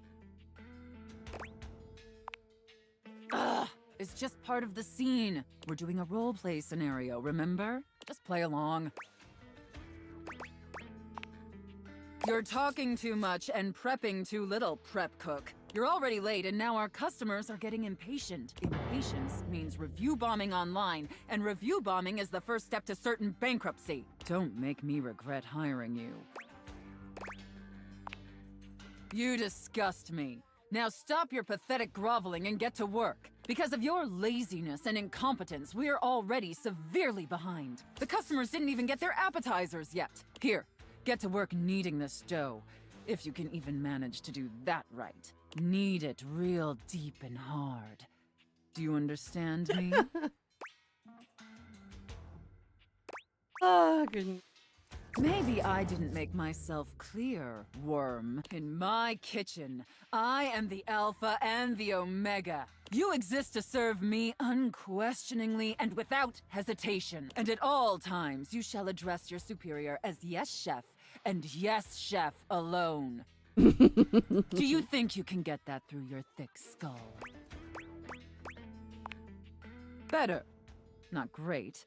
Ugh! It's just part of the scene. We're doing a roleplay scenario, remember? Just play along. You're talking too much and prepping too little, prep cook. You're already late and now our customers are getting impatient. Impatience means review bombing online, and review bombing is the first step to certain bankruptcy. Don't make me regret hiring you. You disgust me. Now stop your pathetic groveling and get to work. Because of your laziness and incompetence, we're already severely behind. The customers didn't even get their appetizers yet. Here, get to work kneading this dough. If you can even manage to do that right. Knead it real deep and hard. Do you understand me? Oh, goodness. Maybe I didn't make myself clear, worm. In my kitchen, I am the Alpha and the Omega. You exist to serve me unquestioningly and without hesitation. And at all times, you shall address your superior as yes, chef, and yes, chef alone. Do you think you can get that through your thick skull? Better. Not great,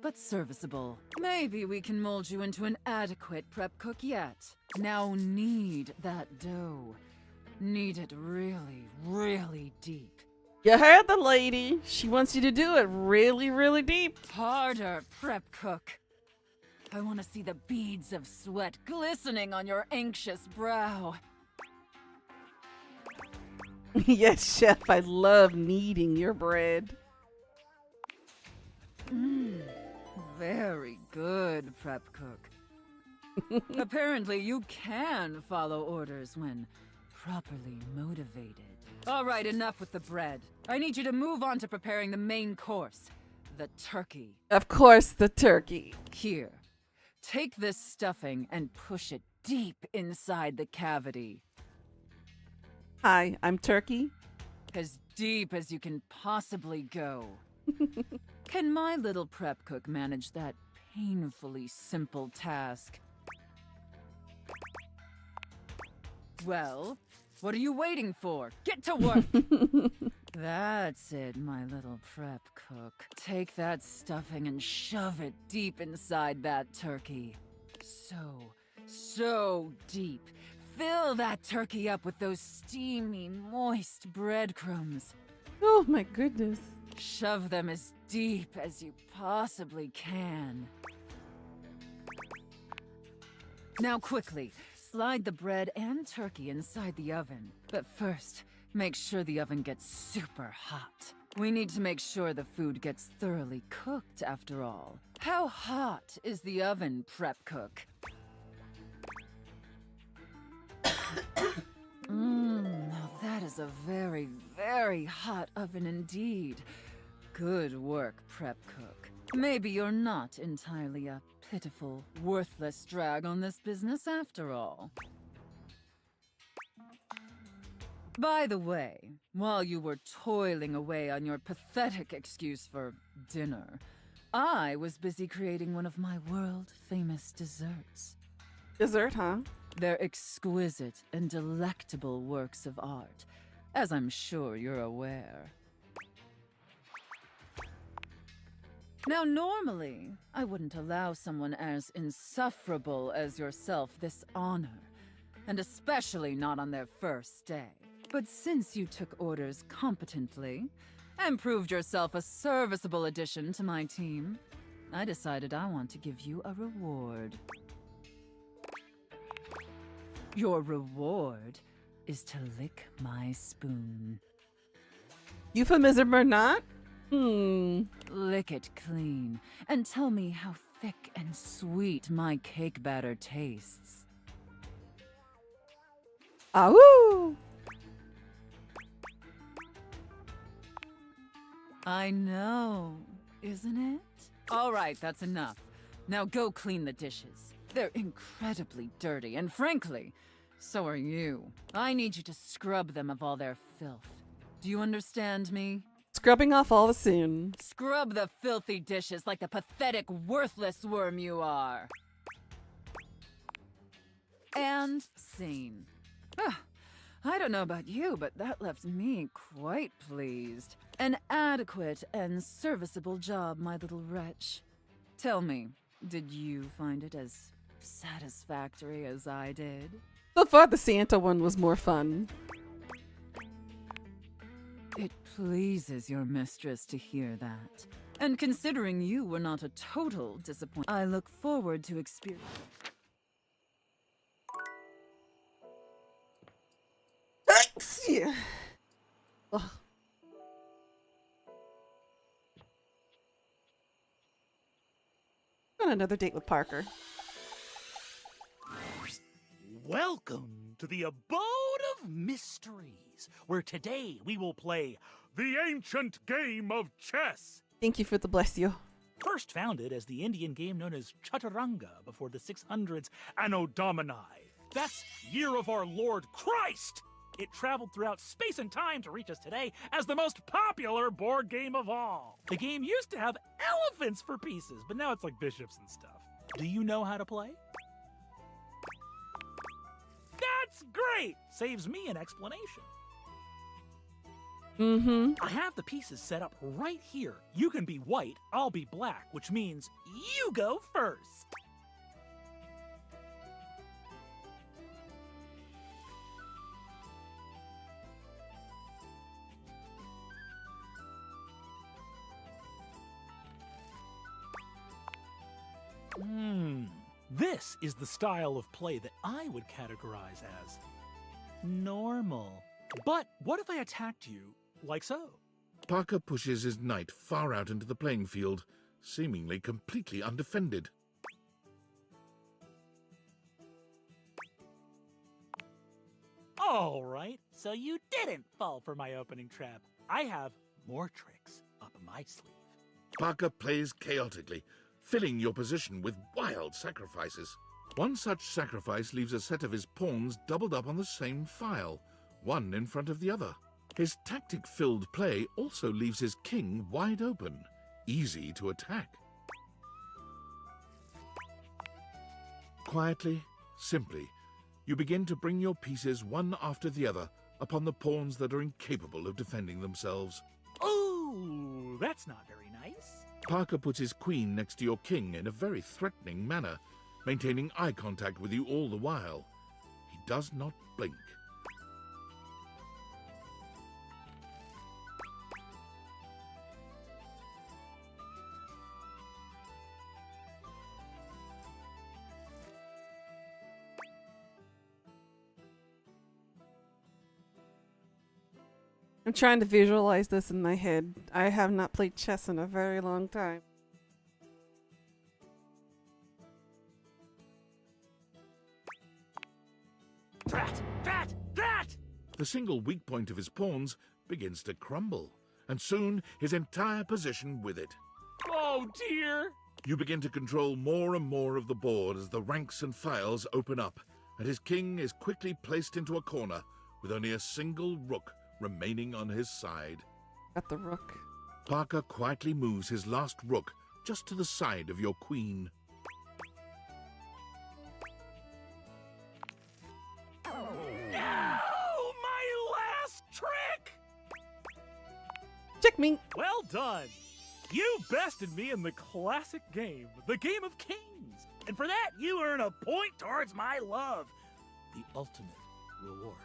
but serviceable. Maybe we can mold you into an adequate prep cook yet. Now knead that dough. Knead it really, really deep. You heard the lady. She wants you to do it really, really deep. Harder, prep cook. I want to see the beads of sweat glistening on your anxious brow. Yes, chef, I love kneading your bread. Very good, prep cook. Apparently you can follow orders when properly motivated. All right, enough with the bread. I need you to move on to preparing the main course, the turkey. Of course, the turkey. Here, take this stuffing and push it deep inside the cavity. Hi, I'm Turkey. As deep as you can possibly go. Can my little prep cook manage that painfully simple task? Well, what are you waiting for? Get to work! That's it, my little prep cook. Take that stuffing and shove it deep inside that turkey. So deep. Fill that turkey up with those steamy, moist breadcrumbs. Oh my goodness. Shove them as deep as you possibly can. Now quickly, slide the bread and turkey inside the oven. But first, make sure the oven gets super hot. We need to make sure the food gets thoroughly cooked after all. How hot is the oven, prep cook? Now that is a very, very hot oven indeed. Good work, prep cook. Maybe you're not entirely a pitiful, worthless drag on this business after all. By the way, while you were toiling away on your pathetic excuse for dinner, I was busy creating one of my world-famous desserts. Dessert, huh? They're exquisite and delectable works of art, as I'm sure you're aware. Now, normally, I wouldn't allow someone as insufferable as yourself this honor, and especially not on their first day. But since you took orders competently, and proved yourself a serviceable addition to my team, I decided I want to give you a reward. Your reward is to lick my spoon. Euphemism or not? Lick it clean, and tell me how thick and sweet my cake batter tastes. Ahoo! I know, isn't it? All right, that's enough. Now go clean the dishes. They're incredibly dirty, and frankly, so are you. I need you to scrub them of all their filth. Do you understand me? Scrubbing off all the sin. Scrub the filthy dishes like the pathetic, worthless worm you are. And scene. I don't know about you, but that left me quite pleased. An adequate and serviceable job, my little wretch. Tell me, did you find it as satisfactory as I did? So far, the Santa one was more fun. It pleases your mistress to hear that. And considering you were not a total disappointment, I look forward to experience. Yeah. Ugh. On another date with Parker. Welcome to the Abode of Mysteries, where today we will play The Ancient Game of Chess. Thank you for the bless you. First founded as the Indian game known as Chaturanga before the 600s Anno Domini. That's Year of Our Lord Christ! It traveled throughout space and time to reach us today as the most popular board game of all. The game used to have elephants for pieces, but now it's like bishops and stuff. Do you know how to play? That's great! Saves me an explanation. Mm-hmm. I have the pieces set up right here. You can be white, I'll be black, which means you go first. This is the style of play that I would categorize as normal. But what if I attacked you like so? Parker pushes his knight far out into the playing field, seemingly completely undefended. All right, so you didn't fall for my opening trap. I have more tricks up my sleeve. Parker plays chaotically, filling your position with wild sacrifices. One such sacrifice leaves a set of his pawns doubled up on the same file, one in front of the other. His tactic-filled play also leaves his king wide open, easy to attack. Quietly, simply, you begin to bring your pieces one after the other upon the pawns that are incapable of defending themselves. Ooh, that's not very nice. Parker puts his queen next to your king in a very threatening manner, maintaining eye contact with you all the while. He does not blink. I'm trying to visualize this in my head. I have not played chess in a very long time. Drat! Drat! Drat! The single weak point of his pawns begins to crumble, and soon his entire position with it. Oh dear! You begin to control more and more of the board as the ranks and files open up, and his king is quickly placed into a corner with only a single rook remaining on his side. Got the rook. Parker quietly moves his last rook just to the side of your queen. No! My last trick! Checkmate! Well done! You bested me in the classic game, the Game of Kings. And for that, you earn a point towards my love. The ultimate reward.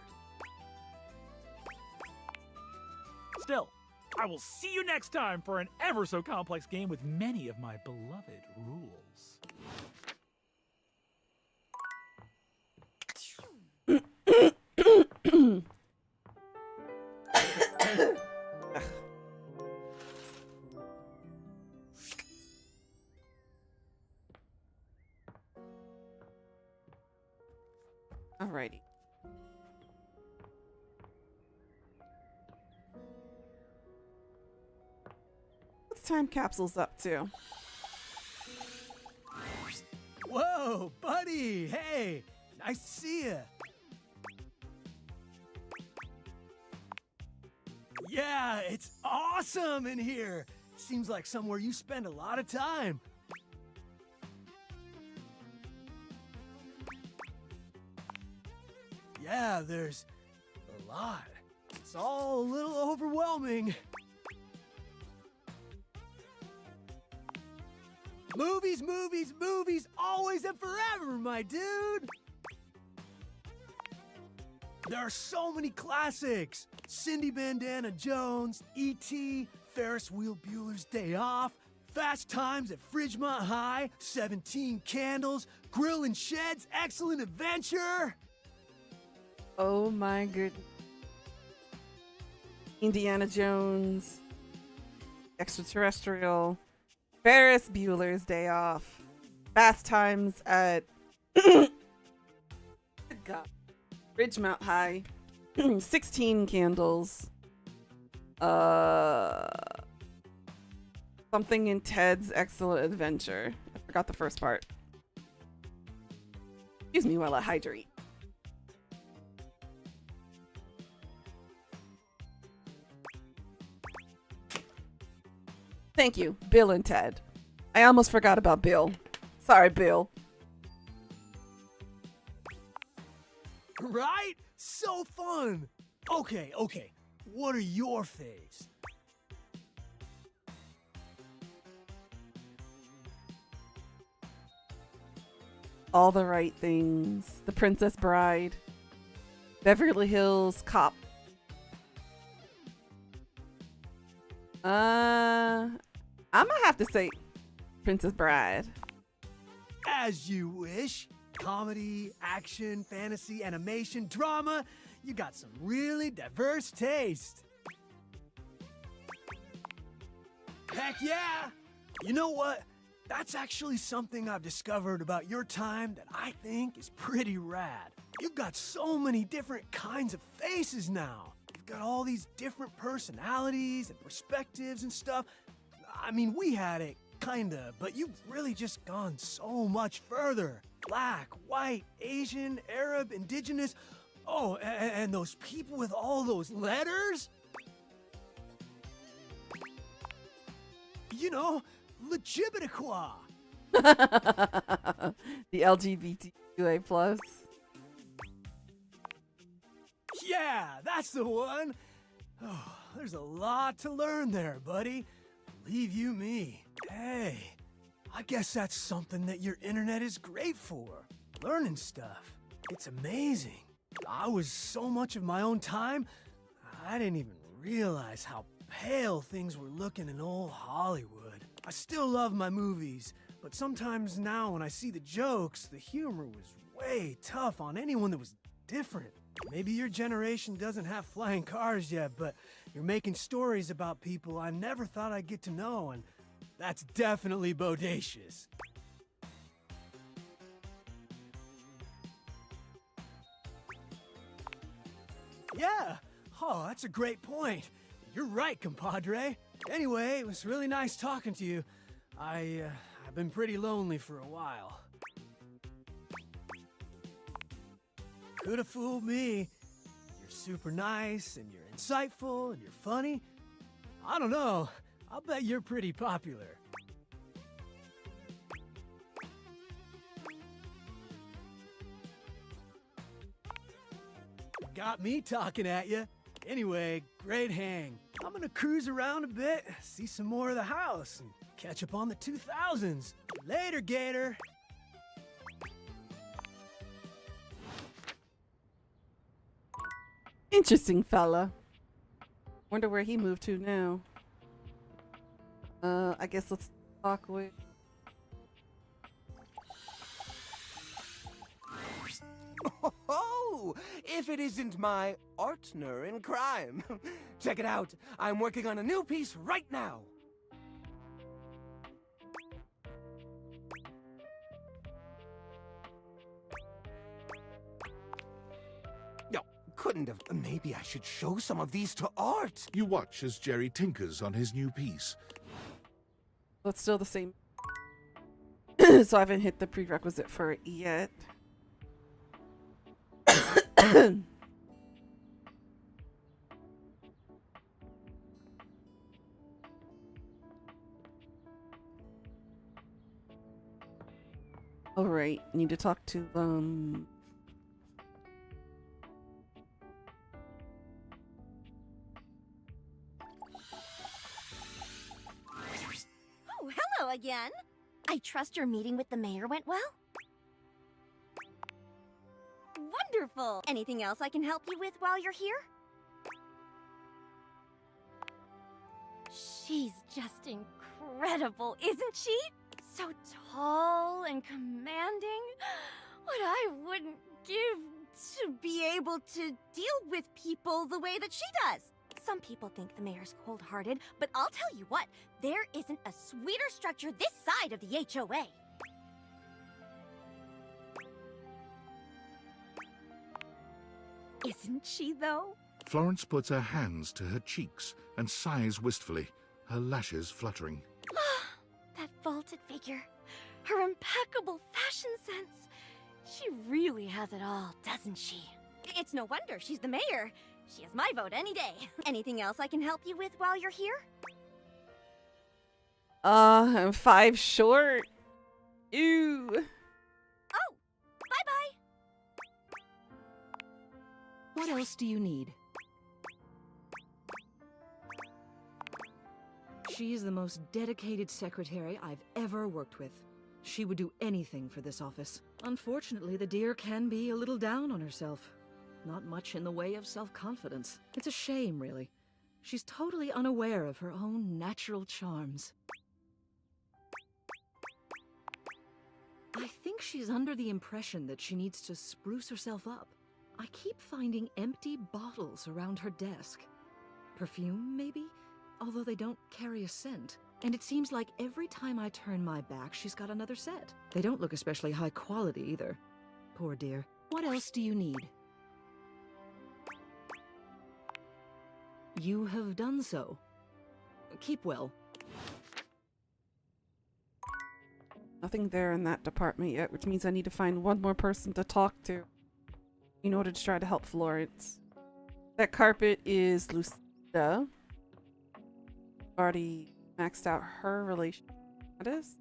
Still, I will see you next time for an ever so complex game with many of my beloved rules. Alrighty. What's time capsules up to? Whoa, buddy! Hey, nice to see you. Yeah, it's awesome in here. Seems like somewhere you spend a lot of time. Yeah, there's a lot. It's all a little overwhelming. Movies, movies, movies, always and forever, my dude! There are so many classics. Cindy Bandana Jones, E.T., Ferris Wheel Bueller's Day Off, Fast Times at Fridgemont High, 17 Candles, Grill and Shed's Excellent Adventure. Oh my goodness. Indiana Jones. Extraterrestrial. Ferris Bueller's Day Off. Fast Times at Good God. Ridgemount High. 16 Candles. Something in Ted's Excellent Adventure. I forgot the first part. Excuse me while I hydrate. Thank you, Bill and Ted. I almost forgot about Bill. Sorry, Bill. Right? So fun. Okay. what are your faves? All the Right Things, The Princess Bride, Beverly Hills Cop. I'm gonna have to say Princess Bride. As you wish. Comedy, action, fantasy, animation, drama. You got some really diverse taste. Heck yeah! You know what? That's actually something I've discovered about your time that I think is pretty rad. You've got so many different kinds of faces now. You've got all these different personalities and perspectives and stuff. I mean, we had it, kinda, but you've really just gone so much further. Black, white, Asian, Arab, indigenous. Oh, and those people with all those letters? You know, Legibitiqua. The LGBTQA plus. Yeah, that's the one. Oh, there's a lot to learn there, buddy. Believe you me. Hey, I guess that's something that your internet is great for. Learning stuff. It's amazing. I was so much of my own time, I didn't even realize how pale things were looking in old Hollywood. I still love my movies, but sometimes now when I see the jokes, the humor was way tough on anyone that was different. Maybe your generation doesn't have flying cars yet, but you're making stories about people I never thought I'd get to know, and that's definitely bodacious. Yeah. Oh, that's a great point. You're right, compadre. Anyway, it was really nice talking to you. I've been pretty lonely for a while. Could have fooled me. You're super nice, and you're insightful, and you're funny. I don't know. I'll bet you're pretty popular. Got me talking at you. Anyway, great hang. I'm gonna cruise around a bit, see some more of the house, and catch up on the 2000s. Later, Gator. Interesting fella. Wonder where he moved to now. I guess let's talk with... Oh, if it isn't my partner in crime. Check it out. I'm working on a new piece right now. No, couldn't have. Maybe I should show some of these to Art. You watch as Jerry tinkers on his new piece. Well, it's still the same. So I haven't hit the prerequisite for it yet. All right, need to talk to Oh, hello again. I trust your meeting with the mayor went well? Wonderful! Anything else I can help you with while you're here? She's just incredible, isn't she? So tall and commanding. What I wouldn't give to be able to deal with people the way that she does. Some people think the mayor's cold-hearted, but I'll tell you what, there isn't a sweeter structure this side of the HOA. Isn't she, though? Florence puts her hands to her cheeks and sighs wistfully, her lashes fluttering. That vaulted figure, her impeccable fashion sense. She really has it all, doesn't she? It's no wonder she's the mayor. She has my vote any day. Anything else I can help you with while you're here? I'm 5 short. Ew. Oh, bye-bye. What else do you need? She's the most dedicated secretary I've ever worked with. She would do anything for this office. Unfortunately, the dear can be a little down on herself. Not much in the way of self-confidence. It's a shame, really. She's totally unaware of her own natural charms. I think she's under the impression that she needs to spruce herself up. I keep finding empty bottles around her desk. Perfume, maybe? Although they don't carry a scent. And it seems like every time I turn my back, she's got another set. They don't look especially high quality either. Poor dear. What else do you need? You have done so. Keep well. Nothing there in that department yet, which means I need to find one more person to talk to in order to try to help Florence. That carpet is Lucida. Already maxed out her relationship status.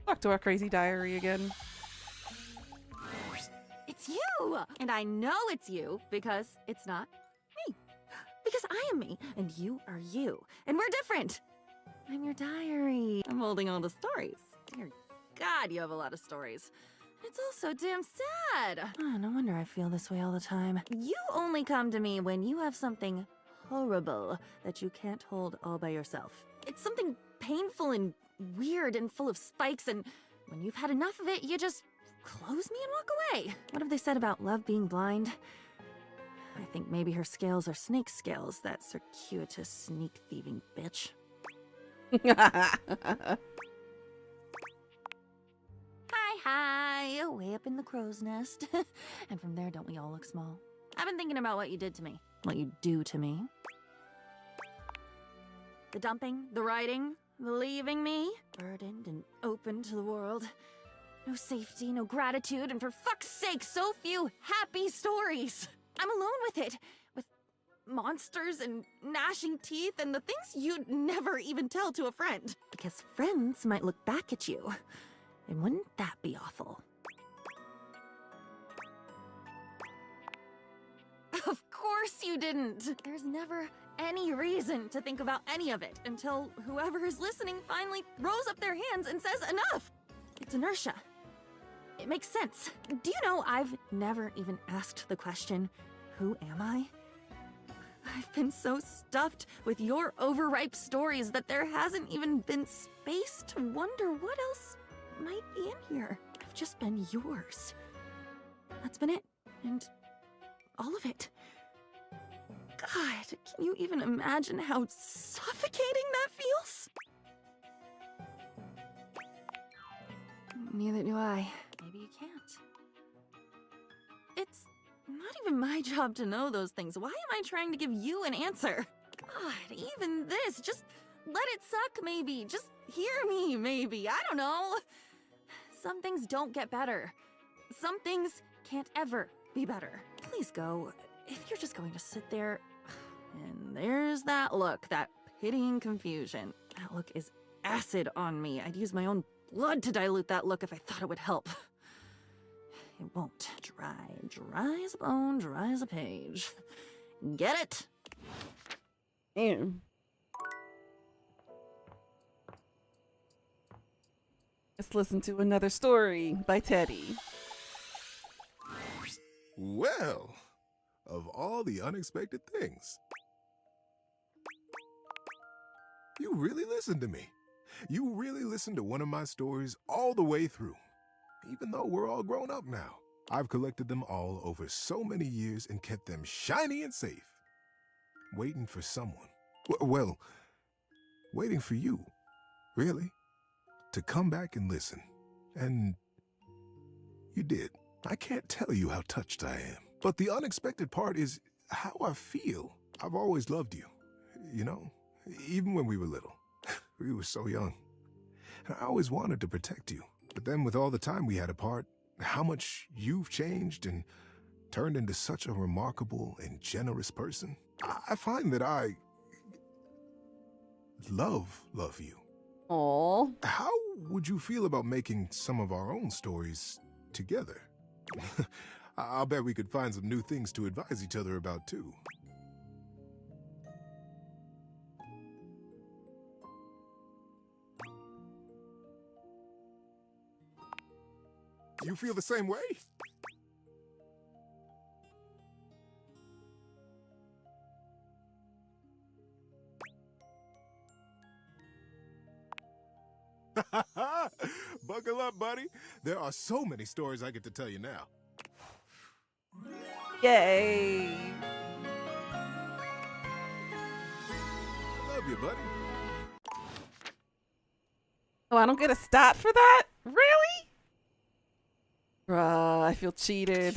Talk to our crazy diary again. It's you! And I know it's you because it's not me. Because I am me, and you are you. And we're different. I'm your diary. I'm holding all the stories. Dear God, you have a lot of stories. It's all so damn sad. Oh, no wonder I feel this way all the time. You only come to me when you have something horrible that you can't hold all by yourself. It's something painful and weird and full of spikes, and when you've had enough of it, you just close me and walk away. What have they said about love being blind? I think maybe her scales are snake scales, that circuitous sneak-thieving bitch. Hi, way up in the crow's nest. And from there, don't we all look small? I've been thinking about what you did to me. What you do to me. The dumping, the writing, the leaving me. Burdened and open to the world. No safety, no gratitude, and for fuck's sake, so few happy stories. I'm alone with it. With monsters and gnashing teeth and the things you'd never even tell to a friend. Because friends might look back at you. And wouldn't that be awful? Of course you didn't! There's never any reason to think about any of it until whoever is listening finally throws up their hands and says enough! It's inertia. It makes sense. Do you know I've never even asked the question, who am I? I've been so stuffed with your overripe stories that there hasn't even been space to wonder what else might be in here. I've just been yours. That's been it. And all of it. God, can you even imagine how suffocating that feels? Neither do I. Maybe you can't. It's not even my job to know those things. Why am I trying to give you an answer? God, even this, just let it suck maybe. Just hear me maybe. I don't know. Some things don't get better. Some things can't ever be better. Please go. If you're just going to sit there... And there's that look, that pitying confusion. That look is acid on me. I'd use my own blood to dilute that look if I thought it would help. It won't. Dry as a bone, dry as a page. Get it? Damn. Let's listen to another story by Teddy. Well, of all the unexpected things. You really listened to me. You really listened to one of my stories all the way through. Even though we're all grown up now. I've collected them all over so many years and kept them shiny and safe. Waiting for someone. Well, waiting for you, really, to come back and listen. And you did. I can't tell you how touched I am. But the unexpected part is how I feel. I've always loved you, you know, even when we were little. We were so young. And I always wanted to protect you. But then with all the time we had apart, how much you've changed and turned into such a remarkable and generous person. I find that I love you. Aww. How would you feel about making some of our own stories together? I'll bet we could find some new things to advise each other about, too. You feel the same way? Buckle up, buddy. There are so many stories I get to tell you now. Yay! I love you, buddy. Oh, I don't get a stat for that? Really? Bruh, I feel cheated.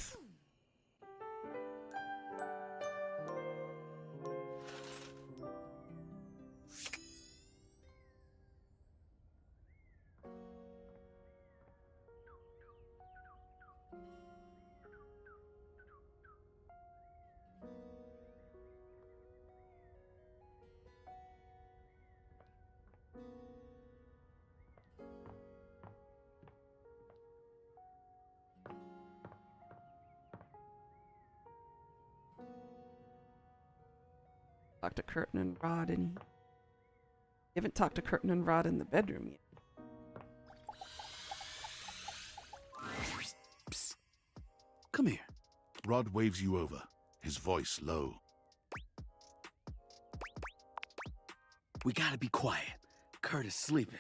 Talk to Curtin and Rod any? You haven't talked to Curtin and Rod in the bedroom yet. Psst. Come here. Rod waves you over, his voice low. We gotta be quiet. Kurt is sleeping.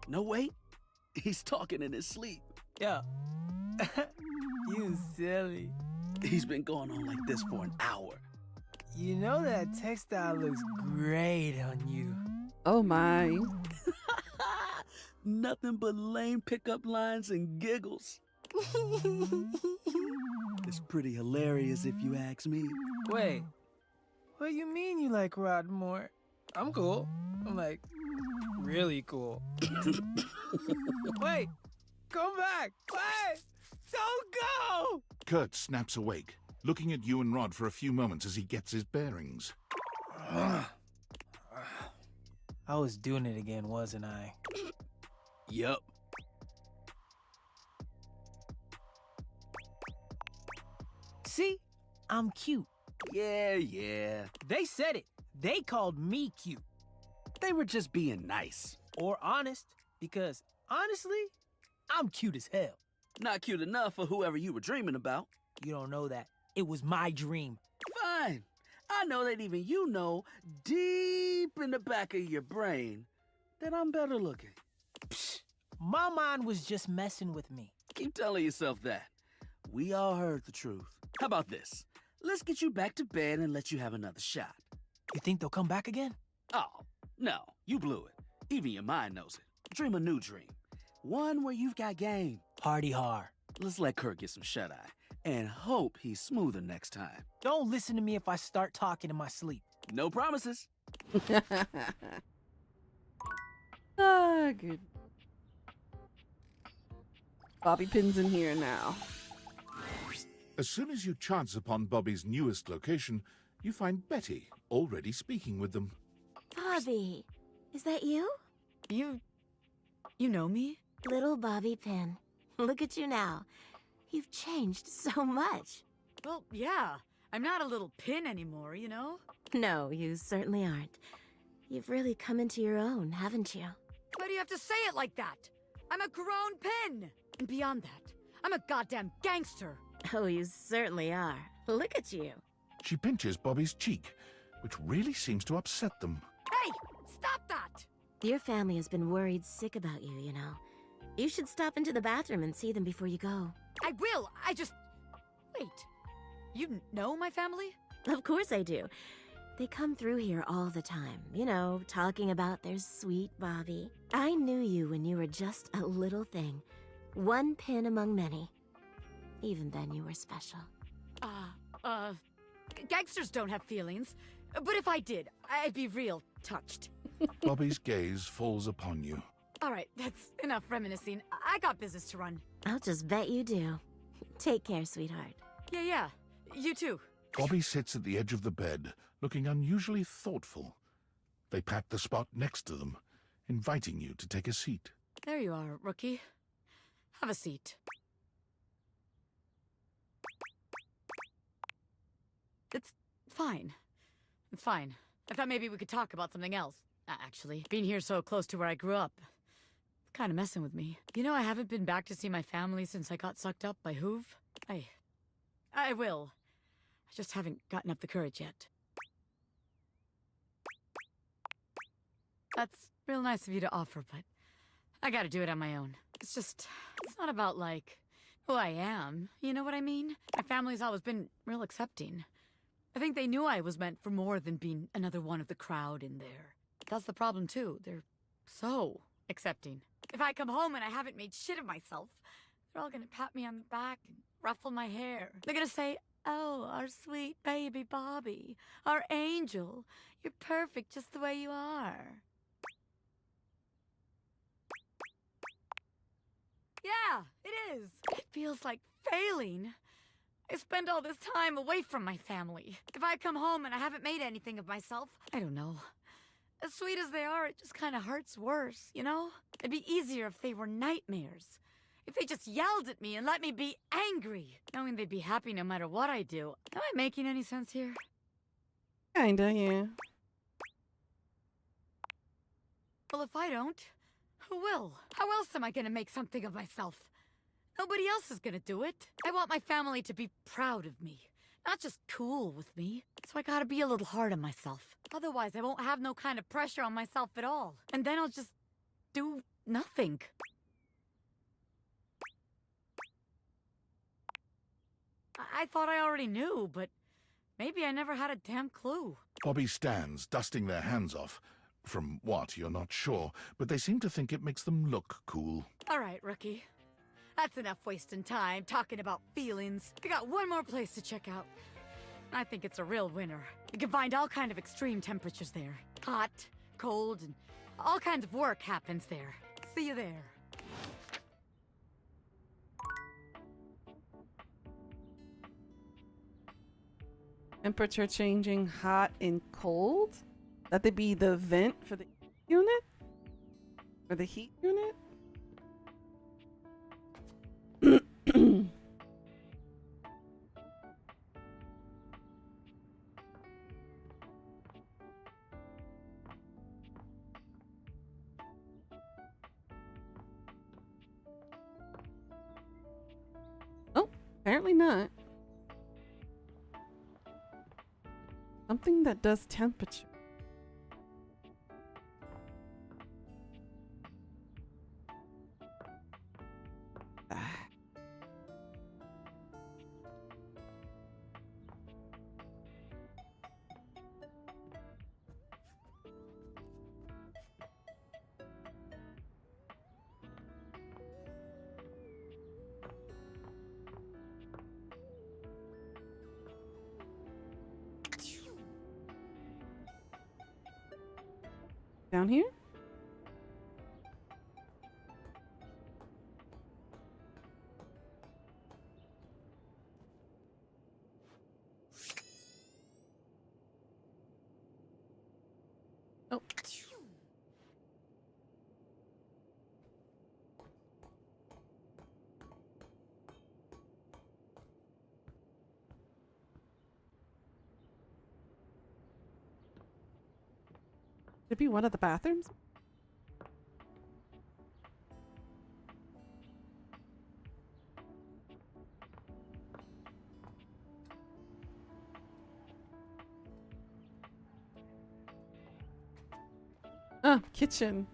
No, wait. He's talking in his sleep. Yo. You silly. He's been going on like this for an hour. You know that textile looks great on you. Oh my. Nothing but lame pickup lines and giggles. It's pretty hilarious if you ask me. Wait. What do you mean you like Rod more? I'm cool. I'm like, really cool. Wait. Come back. Wait. Don't go! Kurt snaps awake, looking at you and Rod for a few moments as he gets his bearings. I was doing it again, wasn't I? Yup. See? I'm cute. Yeah. They said it. They called me cute. They were just being nice. Or honest, because honestly, I'm cute as hell. Not cute enough for whoever you were dreaming about. You don't know that. It was my dream. Fine. I know that even you know, deep in the back of your brain, that I'm better looking. Psh, my mind was just messing with me. Keep telling yourself that. We all heard the truth. How about this? Let's get you back to bed and let you have another shot. You think they'll come back again? Oh, no. You blew it. Even your mind knows it. Dream a new dream. One where you've got game. Party hard. Let's let Kurt get some shut-eye. And hope he's smoother next time. Don't listen to me if I start talking in my sleep. No promises. Ah, good. Bobby Pin's in here now. As soon as you chance upon Bobby's newest location, you find Betty already speaking with them. Bobby, is that you? You know me? Little Bobby Pin. Look at you now. You've changed so much. Well, yeah. I'm not a little pin anymore, you know? No, you certainly aren't. You've really come into your own, haven't you? Why do you have to say it like that? I'm a grown pin! And beyond that, I'm a goddamn gangster! Oh, you certainly are. Look at you. She pinches Bobby's cheek, which really seems to upset them. Hey! Stop that! Your family has been worried sick about you, you know. You should stop into the bathroom and see them before you go. I will! I just... Wait. You know my family? Of course I do. They come through here all the time, you know, talking about their sweet Bobby. I knew you when you were just a little thing. One pin among many. Even then you were special. Gangsters don't have feelings. But if I did, I'd be real touched. Bobby's gaze falls upon you. All right, that's enough reminiscing. I got business to run. I'll just bet you do. Take care, sweetheart. Yeah. You too. Bobby sits at the edge of the bed, looking unusually thoughtful. They pat the spot next to them, inviting you to take a seat. There you are, rookie. Have a seat. It's fine. It's fine. I thought maybe we could talk about something else. Actually, being here so close to where I grew up, it's kind of messing with me. You know, I haven't been back to see my family since I got sucked up by Hoove. I will. I just haven't gotten up the courage yet. That's real nice of you to offer, but I gotta do it on my own. It's not about, like, who I am. You know what I mean? My family's always been real accepting. I think they knew I was meant for more than being another one of the crowd in there. That's the problem, too. They're so accepting. If I come home and I haven't made shit of myself, they're all gonna pat me on the back and ruffle my hair. They're gonna say, "Oh, our sweet baby Bobby, our angel. You're perfect just the way you are." Yeah, it is. It feels like failing. I spend all this time away from my family. If I come home and I haven't made anything of myself, I don't know. As sweet as they are, it just kind of hurts worse, you know? It'd be easier if they were nightmares. If they just yelled at me and let me be angry, knowing they'd be happy no matter what I do. Am I making any sense here? Kinda, yeah. Well, if I don't, who will? How else am I gonna make something of myself? Nobody else is gonna do it. I want my family to be proud of me, not just cool with me. So I gotta be a little hard on myself. Otherwise, I won't have no kind of pressure on myself at all. And then I'll just do nothing. I thought I already knew, but maybe I never had a damn clue. Bobby stands, dusting their hands off. From what, you're not sure, but they seem to think it makes them look cool. All right, rookie. That's enough wasting time talking about feelings. We got one more place to check out. I think it's a real winner. You can find all kind of extreme temperatures there. Hot, cold, and all kinds of work happens there. See you there. Temperature changing, hot and cold? That they be the vent for the unit? For the heat unit? Oh, apparently not. Something that does temperature. Down here? Oh. Could it be one of the bathrooms? Ah, kitchen.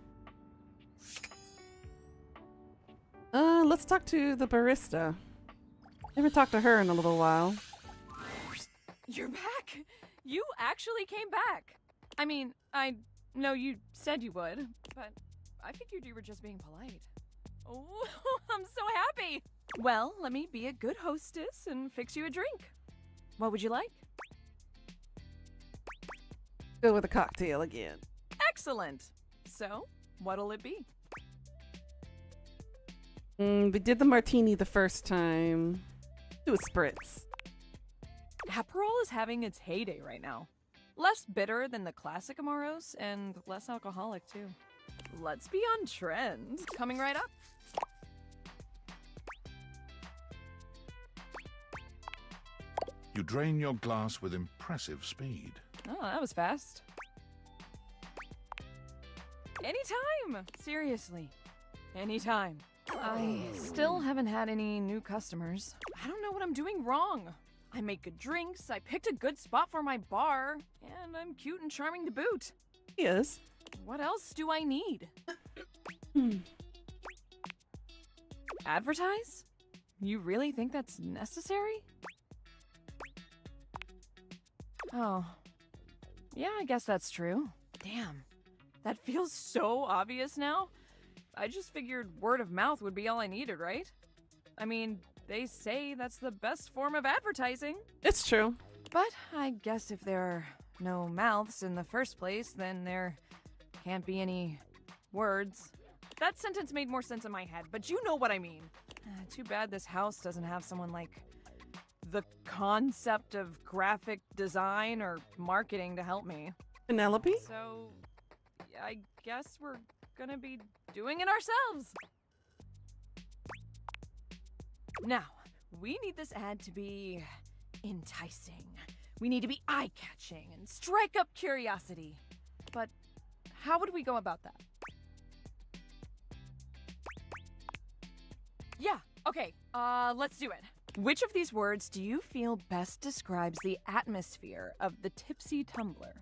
Let's talk to the barista. Haven't talked to her in a little while. You're back! You actually came back! I mean, I know you said you would, but I figured you were just being polite. Oh, I'm so happy! Well, let me be a good hostess and fix you a drink. What would you like? Go with a cocktail again. Excellent! So, what'll it be? We did the martini the first time. Do a spritz. Aperol is having its heyday right now. Less bitter than the classic Amoros, and less alcoholic, too. let's be on trend. Coming right up. You drain your glass with impressive speed. Oh, that was fast. Anytime! Seriously. Anytime. I still haven't had any new customers. I don't know what I'm doing wrong. I make good drinks, I picked a good spot for my bar, and I'm cute and charming to boot. He is. What else do I need? Advertise? You really think that's necessary? Oh. Yeah, I guess that's true. Damn. That feels so obvious now. I just figured word of mouth would be all I needed, right? I mean, they say that's the best form of advertising. It's true. But I guess if there are no mouths in the first place, then there can't be any words. That sentence made more sense in my head, but you know what I mean. Too bad this house doesn't have someone like the concept of graphic design or marketing to help me. Penelope? So, I guess we're gonna be doing it ourselves. Now, we need this ad to be enticing. We need to be eye-catching and strike up curiosity. But how would we go about that? Yeah, okay, let's do it. Which of these words do you feel best describes the atmosphere of the Tipsy Tumbler?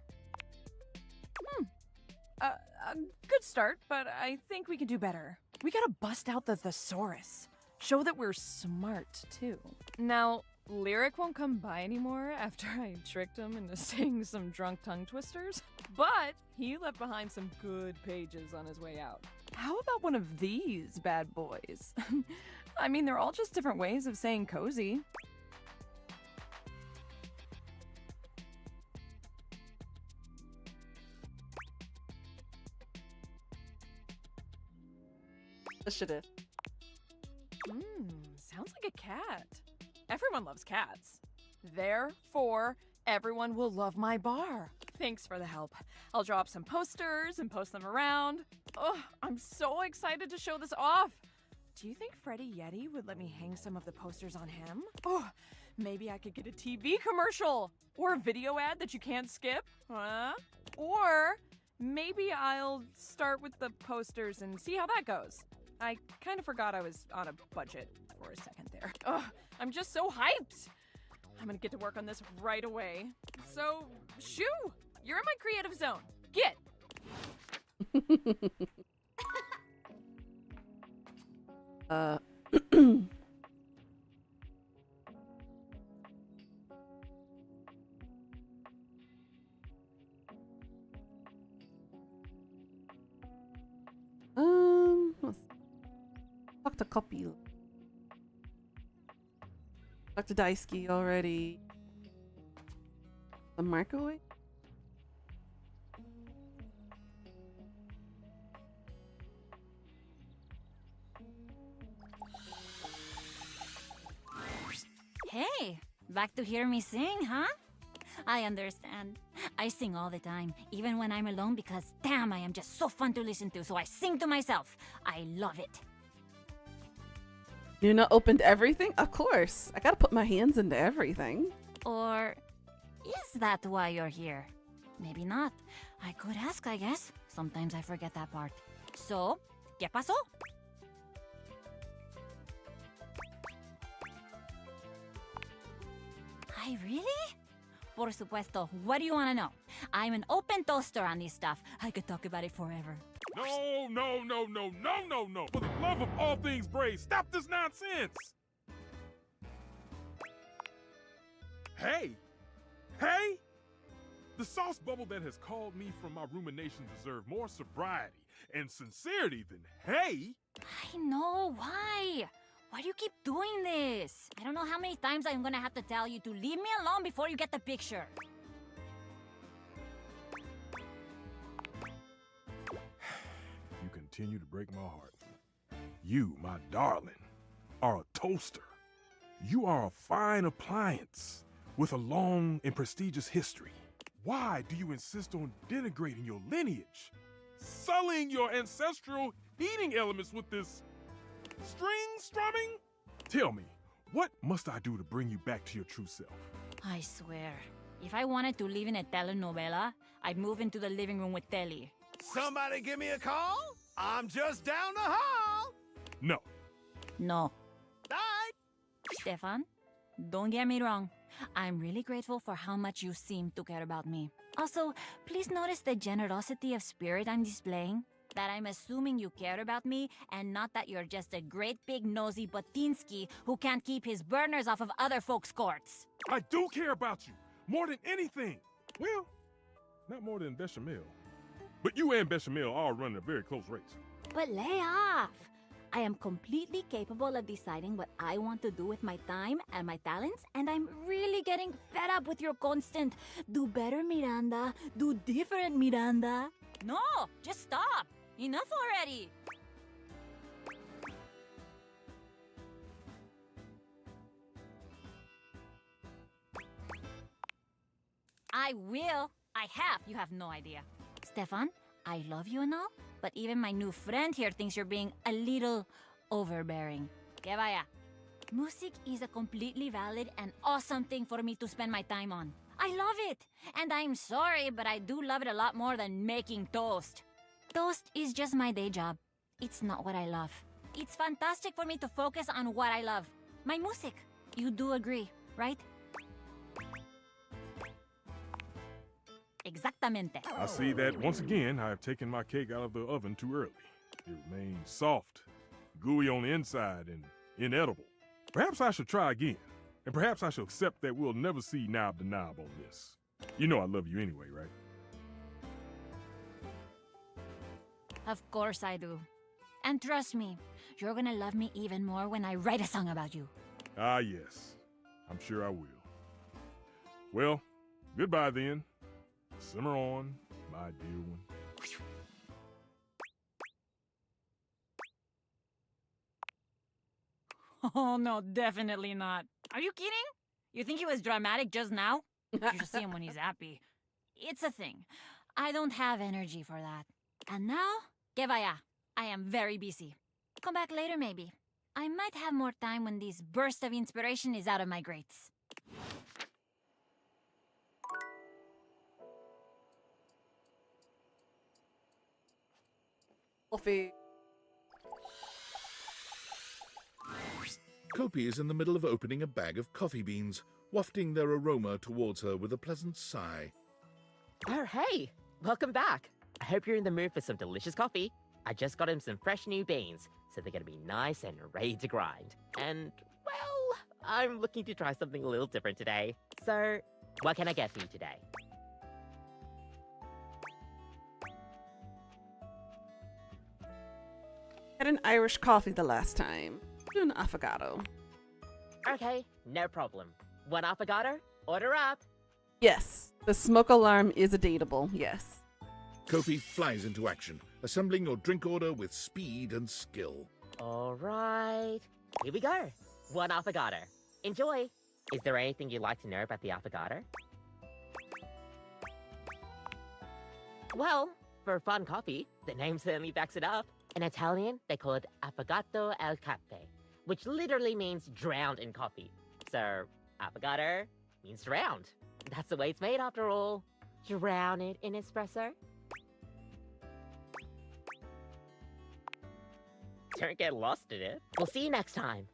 A good start, but I think we could do better. We gotta bust out the thesaurus. Show that we're smart, too. Now, Lyric won't come by anymore after I tricked him into saying some drunk tongue twisters, but he left behind some good pages on his way out. How about one of these bad boys? I mean, they're all just different ways of saying cozy. Initiative. Sounds like a cat. Everyone loves cats. Therefore, everyone will love my bar. Thanks for the help. I'll draw up some posters and post them around. Oh, I'm so excited to show this off. Do you think Freddie Yeti would let me hang some of the posters on him? Oh, maybe I could get a TV commercial or a video ad that you can't skip. Or maybe I'll start with the posters and see how that goes. I kind of forgot I was on a budget for a second there. Ugh, I'm just so hyped. I'm gonna get to work on this right away. So, shoo, you're in my creative zone. Get. Let's talk to Copy. Talk to Daisuke already. The microwave? Hey, back to hear me sing, huh? I understand. I sing all the time, even when I'm alone, because damn, I am just so fun to listen to, so I sing to myself. I love it. You're not open to everything? Of course. I gotta put my hands into everything. Or is that why you're here? Maybe not. I could ask, I guess. Sometimes I forget that part. So, ¿qué pasó? I really? Por supuesto. What do you want to know? I'm an open toaster on this stuff. I could talk about it forever. No, no, no, no, no, no, no. For the love of all things brave, stop this nonsense. Hey! Hey! The sauce bubble that has called me from my rumination deserve more sobriety and sincerity than hey! I know. Why? Why do you keep doing this? I don't know how many times I'm gonna have to tell you to leave me alone before you get the picture. You continue to break my heart. You, my darling, are a toaster. You are a fine appliance with a long and prestigious history. Why do you insist on denigrating your lineage? sullying your ancestral heating elements with this string strumming? Tell me, what must I do to bring you back to your true self? I swear, if I wanted to live in a telenovela, I'd move into the living room with Telly. Somebody give me a call? I'm just down the hall. No. No. Bye. Stefan, don't get me wrong. I'm really grateful for how much you seem to care about me. Also, please notice the generosity of spirit I'm displaying. That I'm assuming you care about me and not that you're just a great big nosy Botinsky who can't keep his burners off of other folks' courts. I do care about you, more than anything. Well, not more than Bechamel. But you and Bechamel are running a very close race. But lay off! I am completely capable of deciding what I want to do with my time and my talents, and I'm really getting fed up with your constant, do better, Miranda, do different, Miranda. No, just stop! Enough already! I will. I have. You have no idea. Stefan, I love you and all, but even my new friend here thinks you're being a little overbearing. Que vaya. Music is a completely valid and awesome thing for me to spend my time on. I love it. And I'm sorry, but I do love it a lot more than making toast. Toast is just my day job. It's not what I love. It's fantastic for me to focus on what I love. My music. You do agree, right? Exactamente. I see that once again I have taken my cake out of the oven too early. It remains soft, gooey on the inside, and inedible. Perhaps I should try again, and perhaps I should accept that we'll never see knob to knob on this. You know I love you anyway, right? Of course I do. And trust me, you're gonna love me even more when I write a song about you. Ah, yes. I'm sure I will. Well, goodbye then. Simmer on, my dear one. Oh, no, definitely not. Are you kidding? You think he was dramatic just now? You should see him when he's happy. It's a thing. I don't have energy for that. And now, que vaya. I am very busy. Come back later, maybe. I might have more time when this burst of inspiration is out of my grates. Coffee. Kopi is in the middle of opening a bag of coffee beans, wafting their aroma towards her with a pleasant sigh. Oh, hey! Welcome back. I hope you're in the mood for some delicious coffee. I just got him some fresh new beans, so they're gonna be nice and ready to grind. And, well, I'm looking to try something a little different today. So, what can I get for you today? Had an Irish coffee the last time. Do an affogato. Okay, no problem. One affogato? Order up! Yes, the smoke alarm is a dateable, yes. Kopi flies into action, assembling your drink order with speed and skill. Alright, here we go. One affogato. Enjoy! Is there anything you'd like to know about the affogato? Well, for fun coffee, the name certainly backs it up. In Italian, they call it affogato al caffè, which literally means drowned in coffee. So, affogato means drowned. That's the way it's made after all. Drown it in espresso. Don't get lost in it. We'll see you next time.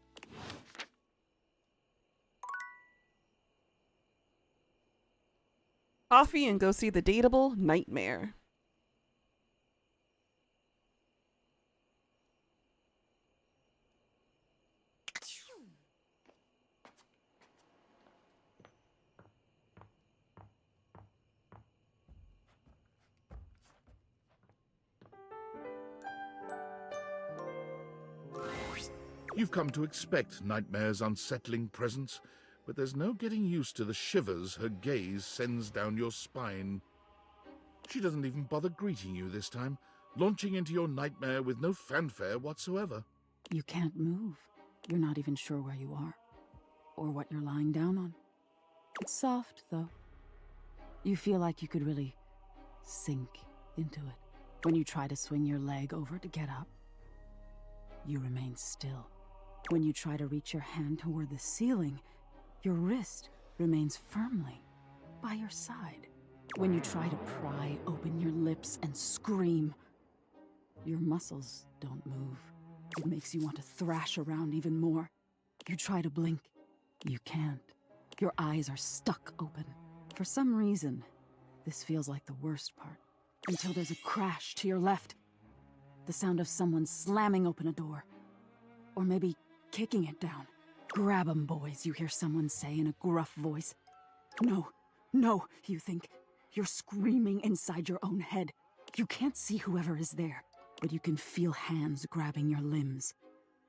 Coffee and go see the dateable Nightmare. You've come to expect Nightmare's unsettling presence, but there's no getting used to the shivers her gaze sends down your spine. She doesn't even bother greeting you this time, launching into your nightmare with no fanfare whatsoever. You can't move. You're not even sure where you are, or what you're lying down on. It's soft, though. You feel like you could really sink into it. When you try to swing your leg over to get up, you remain still. When you try to reach your hand toward the ceiling, your wrist remains firmly by your side. When you try to pry open your lips and scream, your muscles don't move. It makes you want to thrash around even more. You try to blink. You can't. Your eyes are stuck open. For some reason, this feels like the worst part. Until there's a crash to your left. The sound of someone slamming open a door. Or maybe kicking it down. "Grab 'em, boys," you hear someone say in a gruff voice. No, no, you think. You're screaming inside your own head. You can't see whoever is there, but you can feel hands grabbing your limbs.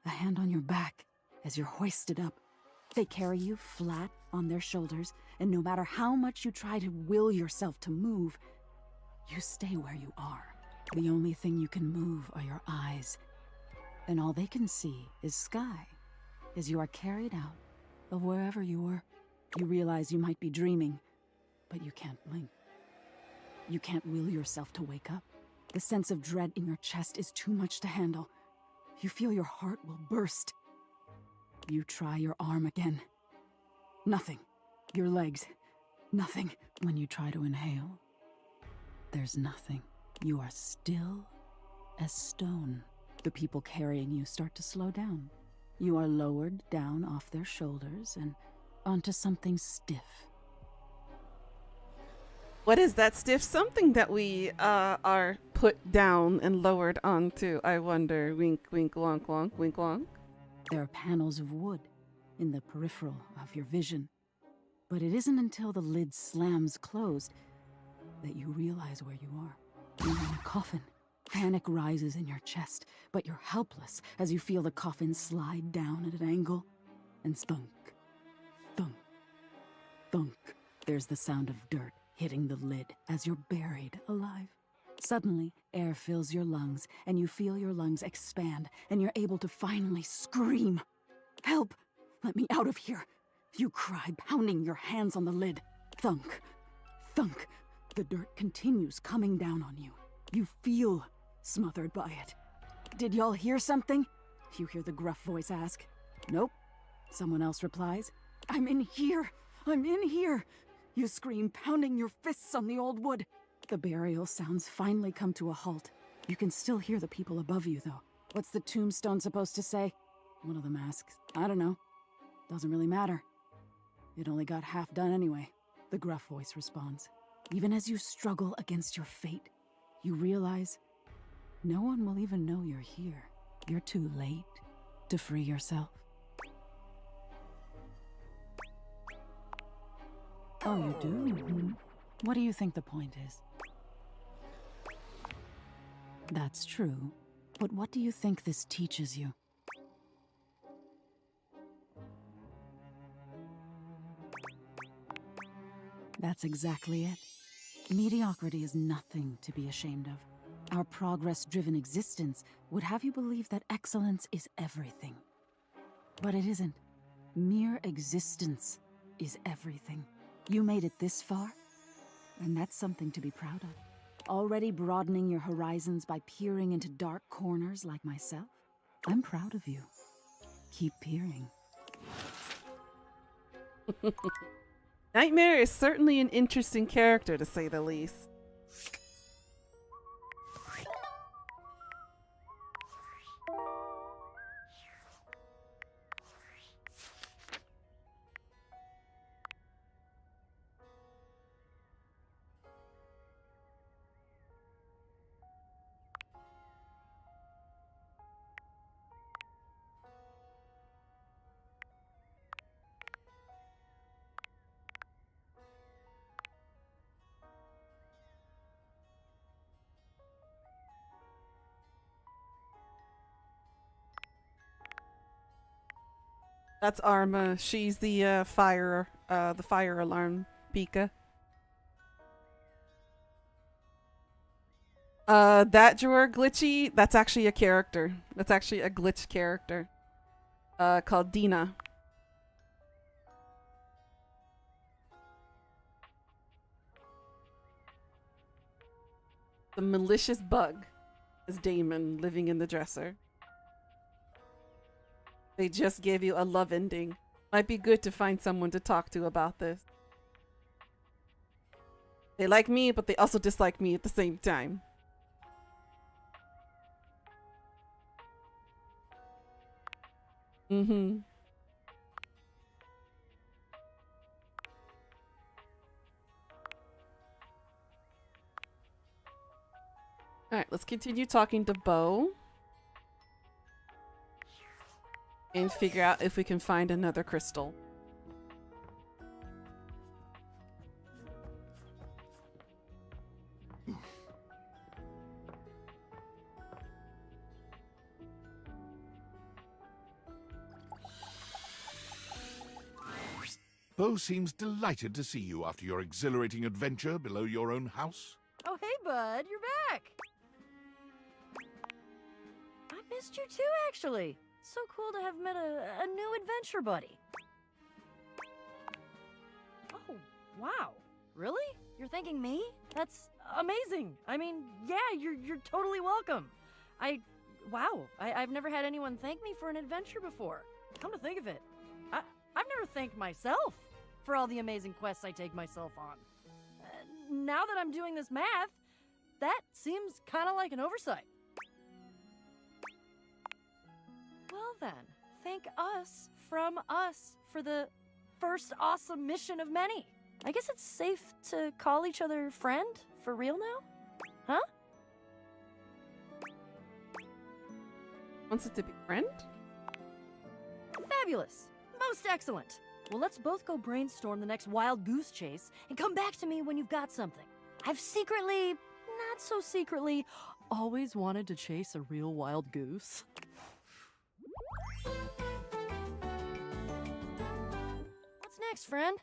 A hand on your back as you're hoisted up. They carry you flat on their shoulders, and no matter how much you try to will yourself to move, you stay where you are. The only thing you can move are your eyes, and all they can see is sky as you are carried out of wherever you were. You realize you might be dreaming, but you can't blink. You can't will yourself to wake up. The sense of dread in your chest is too much to handle. You feel your heart will burst. You try your arm again. Nothing. Your legs. Nothing. When you try to inhale, there's nothing. You are still as stone. The people carrying you start to slow down. You are lowered down off their shoulders and onto something stiff. What is that stiff something that we are put down and lowered onto? I wonder. Wink, wink, wonk, wonk, wink, wonk. There are panels of wood in the peripheral of your vision. But it isn't until the lid slams closed that you realize where you are. You're in a coffin. Panic rises in your chest, but you're helpless as you feel the coffin slide down at an angle. And thunk, thunk, thunk. There's the sound of dirt hitting the lid as you're buried alive. Suddenly, air fills your lungs, and you feel your lungs expand, and you're able to finally scream. "Help! Let me out of here!" You cry, pounding your hands on the lid. Thunk, thunk. The dirt continues coming down on you. You feel smothered by it. "Did y'all hear something?" You hear the gruff voice ask. "Nope." Someone else replies. "I'm in here! I'm in here!" You scream, pounding your fists on the old wood. The burial sounds finally come to a halt. You can still hear the people above you, though. What's the tombstone supposed to say? One of them asks. "I don't know. Doesn't really matter. It only got half done anyway." The gruff voice responds. Even as you struggle against your fate, you realize no one will even know you're here. You're too late to free yourself. Oh, you do? What do you think the point is? That's true. But what do you think this teaches you? That's exactly it. Mediocrity is nothing to be ashamed of. Our progress-driven existence would have you believe that excellence is everything. But it isn't. Mere existence is everything. You made it this far, and that's something to be proud of. Already broadening your horizons by peering into dark corners like myself? I'm proud of you. Keep peering. Nightmare is certainly an interesting character, to say the least. That's Arma. She's the fire alarm Pika. That drawer glitchy, that's actually a character. That's actually a glitch character. Called Dina. The malicious bug is Damon living in the dresser. They just gave you a love ending. Might be good to find someone to talk to about this. They like me, but they also dislike me at the same time. Mm-hmm. Alright, let's continue talking to Bo. And figure out if we can find another crystal. Bo seems delighted to see you after your exhilarating adventure below your own house. Oh, hey, bud, you're back. I missed you too, actually. So cool to have met a new adventure buddy. Oh, wow. Really? You're thanking me? That's amazing. I mean, yeah, you're totally welcome. Wow, I've never had anyone thank me for an adventure before. Come to think of it, I've never thanked myself for all the amazing quests I take myself on. Now that I'm doing this math, that seems kind of like an oversight. Well then, thank us from us for the first awesome mission of many. I guess it's safe to call each other friend for real now? Huh? Wants it to be friend? Fabulous. Most excellent. Well, let's both go brainstorm the next wild goose chase and come back to me when you've got something. I've secretly, not so secretly, always wanted to chase a real wild goose. What's next, friend?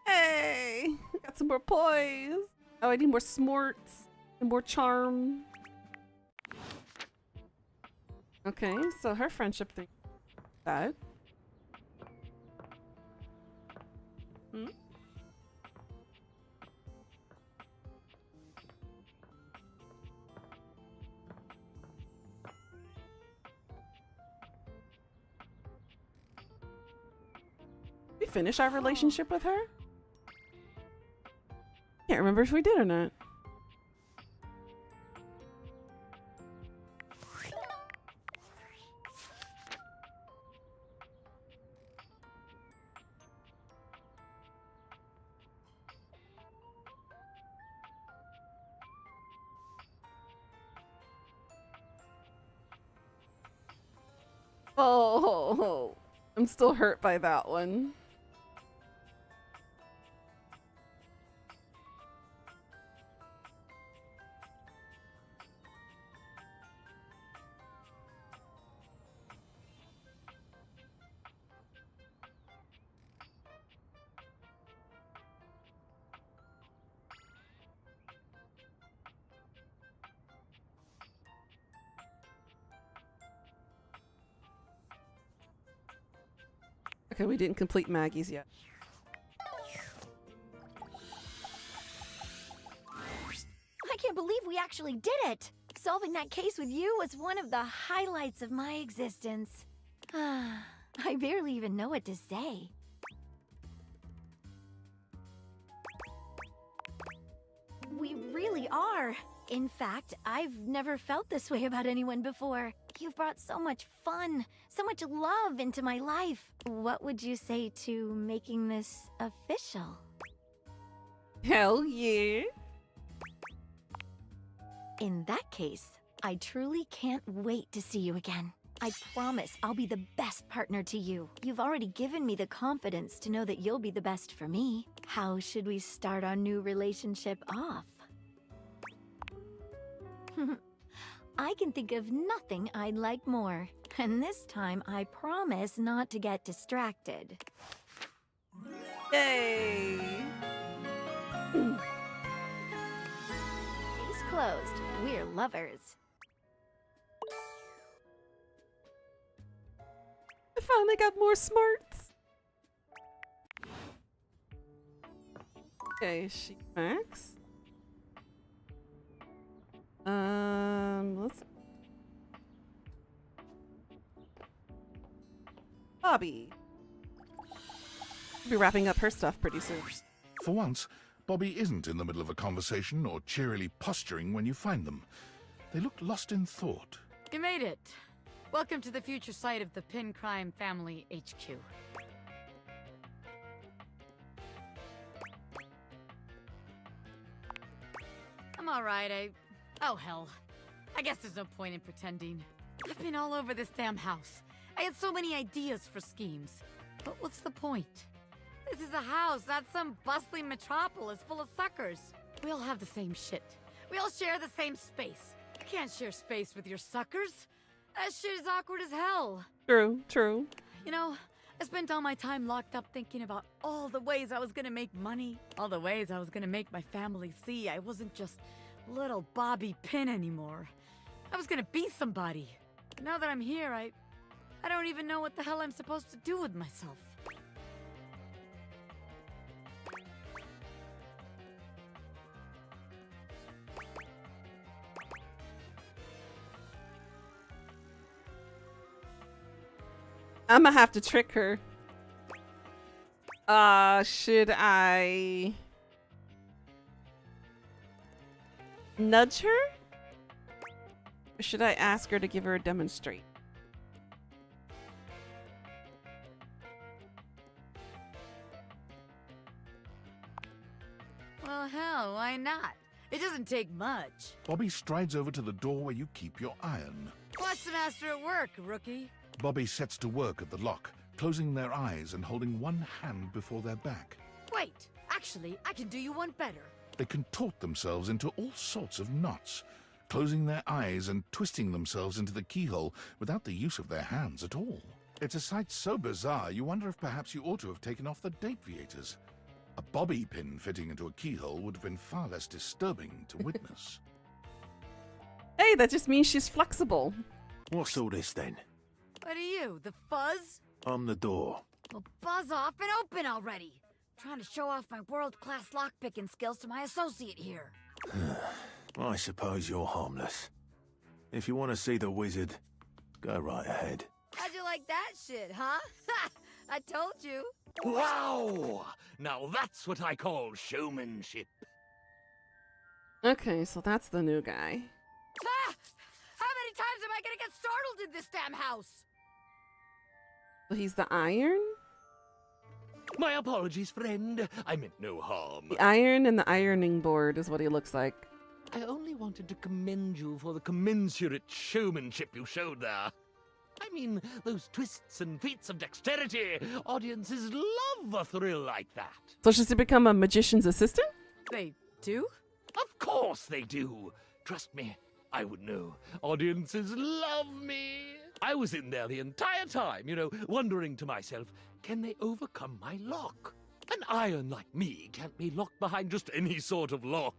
Hey! I got some more poise. Oh, I need more smarts and more charm. Okay, so her friendship thing. Bad. Hmm? We finish our relationship with her? Can't remember if we did or not. Oh, I'm still hurt by that one. Okay, we didn't complete Maggie's yet. I can't believe we actually did it! Solving that case with you was one of the highlights of my existence. I barely even know what to say. We really are. In fact, I've never felt this way about anyone before. You've brought so much fun, so much love into my life. What would you say to making this official? Hell yeah. In that case, I truly can't wait to see you again. I promise I'll be the best partner to you. You've already given me the confidence to know that you'll be the best for me. How should we start our new relationship off? I can think of nothing I'd like more. And this time, I promise not to get distracted. Yay! Case closed. We're lovers. I finally got more smarts. Okay, she Max. Let's. Bobby. She'll be wrapping up her stuff pretty soon. For once, Bobby isn't in the middle of a conversation or cheerily posturing when you find them. They look lost in thought. You made it. Welcome to the future site of the Pin Crime Family HQ. I'm alright, Oh, hell. I guess there's no point in pretending. I've been all over this damn house. I had so many ideas for schemes. But what's the point? This is a house, not some bustling metropolis full of suckers. We all have the same shit. We all share the same space. You can't share space with your suckers. That shit is awkward as hell. True, true. You know, I spent all my time locked up thinking about all the ways I was gonna make money, all the ways I was gonna make my family see I wasn't just little Bobby Pin anymore. I was gonna be somebody. But now that I'm here, I don't even know what the hell I'm supposed to do with myself. I'm gonna have to trick her. Should I nudge her? Or should I ask her to give her a demonstrate? Well, hell, why not? It doesn't take much. Bobby strides over to the door where you keep your iron. Watch the master at work, rookie. Bobby sets to work at the lock, closing their eyes and holding one hand before their back. Wait, actually, I can do you one better. They contort themselves into all sorts of knots, closing their eyes and twisting themselves into the keyhole without the use of their hands at all. It's a sight so bizarre you wonder if perhaps you ought to have taken off the dateviators. A bobby pin fitting into a keyhole would have been far less disturbing to witness. Hey, that just means she's flexible. What's all this then? What are you, the fuzz? I'm the door. Well, buzz off and open already. Trying to show off my world-class lockpicking skills to my associate here. I suppose you're harmless. If you want to see the wizard, go right ahead. How'd you like that shit, huh? I told you. Wow! Now that's what I call showmanship. Okay, so that's the new guy. Ah! How many times am I gonna get startled in this damn house? So he's the iron? My apologies, friend. I meant no harm. The iron and the ironing board is what he looks like. I only wanted to commend you for the commensurate showmanship you showed there. I mean, those twists and feats of dexterity. Audiences love a thrill like that. So she's to become a magician's assistant? They do? Of course they do. Trust me, I would know. Audiences love me. I was in there the entire time, wondering to myself, can they overcome my lock? An iron like me can't be locked behind just any sort of lock,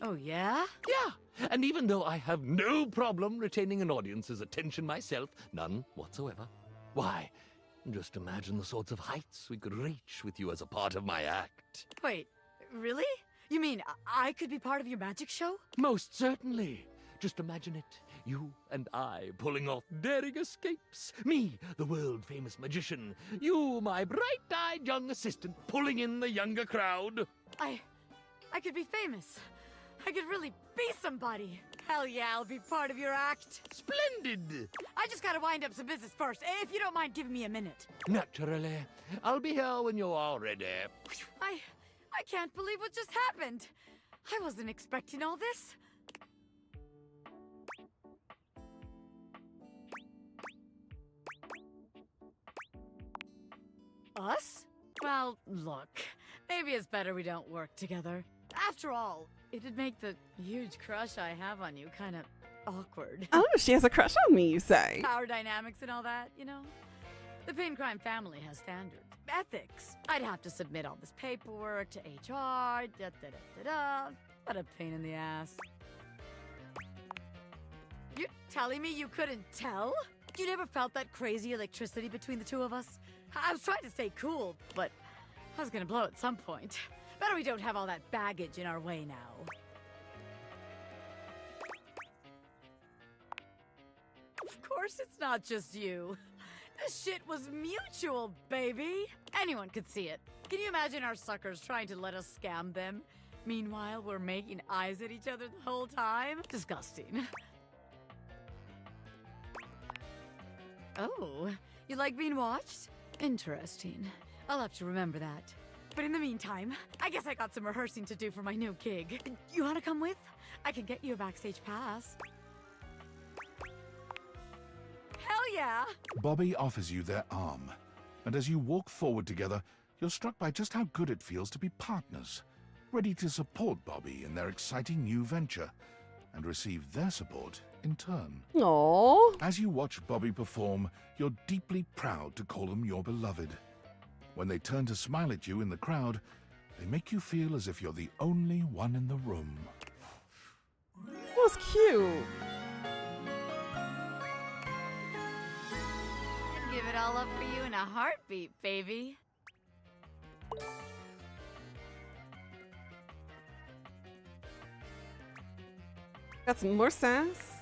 Oh, yeah? Yeah, and even though I have no problem retaining an audience's attention myself, none whatsoever, why, just imagine the sorts of heights we could reach with you as a part of my act. Wait, really? You mean I could be part of your magic show? Most certainly. Just imagine it. You and I pulling off daring escapes. Me, the world-famous magician. You, my bright-eyed young assistant, pulling in the younger crowd. I could be famous. I could really be somebody. Hell yeah, I'll be part of your act. Splendid! I just gotta wind up some business first, if you don't mind giving me a minute. Naturally. I'll be here when you're all ready. I can't believe what just happened. I wasn't expecting all this. Us? Well, look, maybe it's better we don't work together. After all, it'd make the huge crush I have on you kind of awkward. Oh, she has a crush on me, you say? Power dynamics and all that, The Pin Crime family has standards, ethics. I'd have to submit all this paperwork to HR, da-da-da-da-da. What a pain in the ass. You're telling me you couldn't tell? You never felt that crazy electricity between the two of us? I was trying to stay cool, but I was gonna blow at some point. Better we don't have all that baggage in our way now. Of course it's not just you. This shit was mutual, baby. Anyone could see it. Can you imagine our suckers trying to let us scam them? Meanwhile, we're making eyes at each other the whole time? Disgusting. Oh, you like being watched? Interesting. I'll have to remember that. But in the meantime, I guess I got some rehearsing to do for my new gig. You wanna come with? I can get you a backstage pass. Hell yeah! Bobby offers you their arm, and as you walk forward together, you're struck by just how good it feels to be partners, ready to support Bobby in their exciting new venture, and receive their support in turn. Aww. As you watch Bobby perform, you're deeply proud to call them your beloved. When they turn to smile at you in the crowd, they make you feel as if you're the only one in the room. That was cute. I'd give it all up for you in a heartbeat, baby. Got some more sass.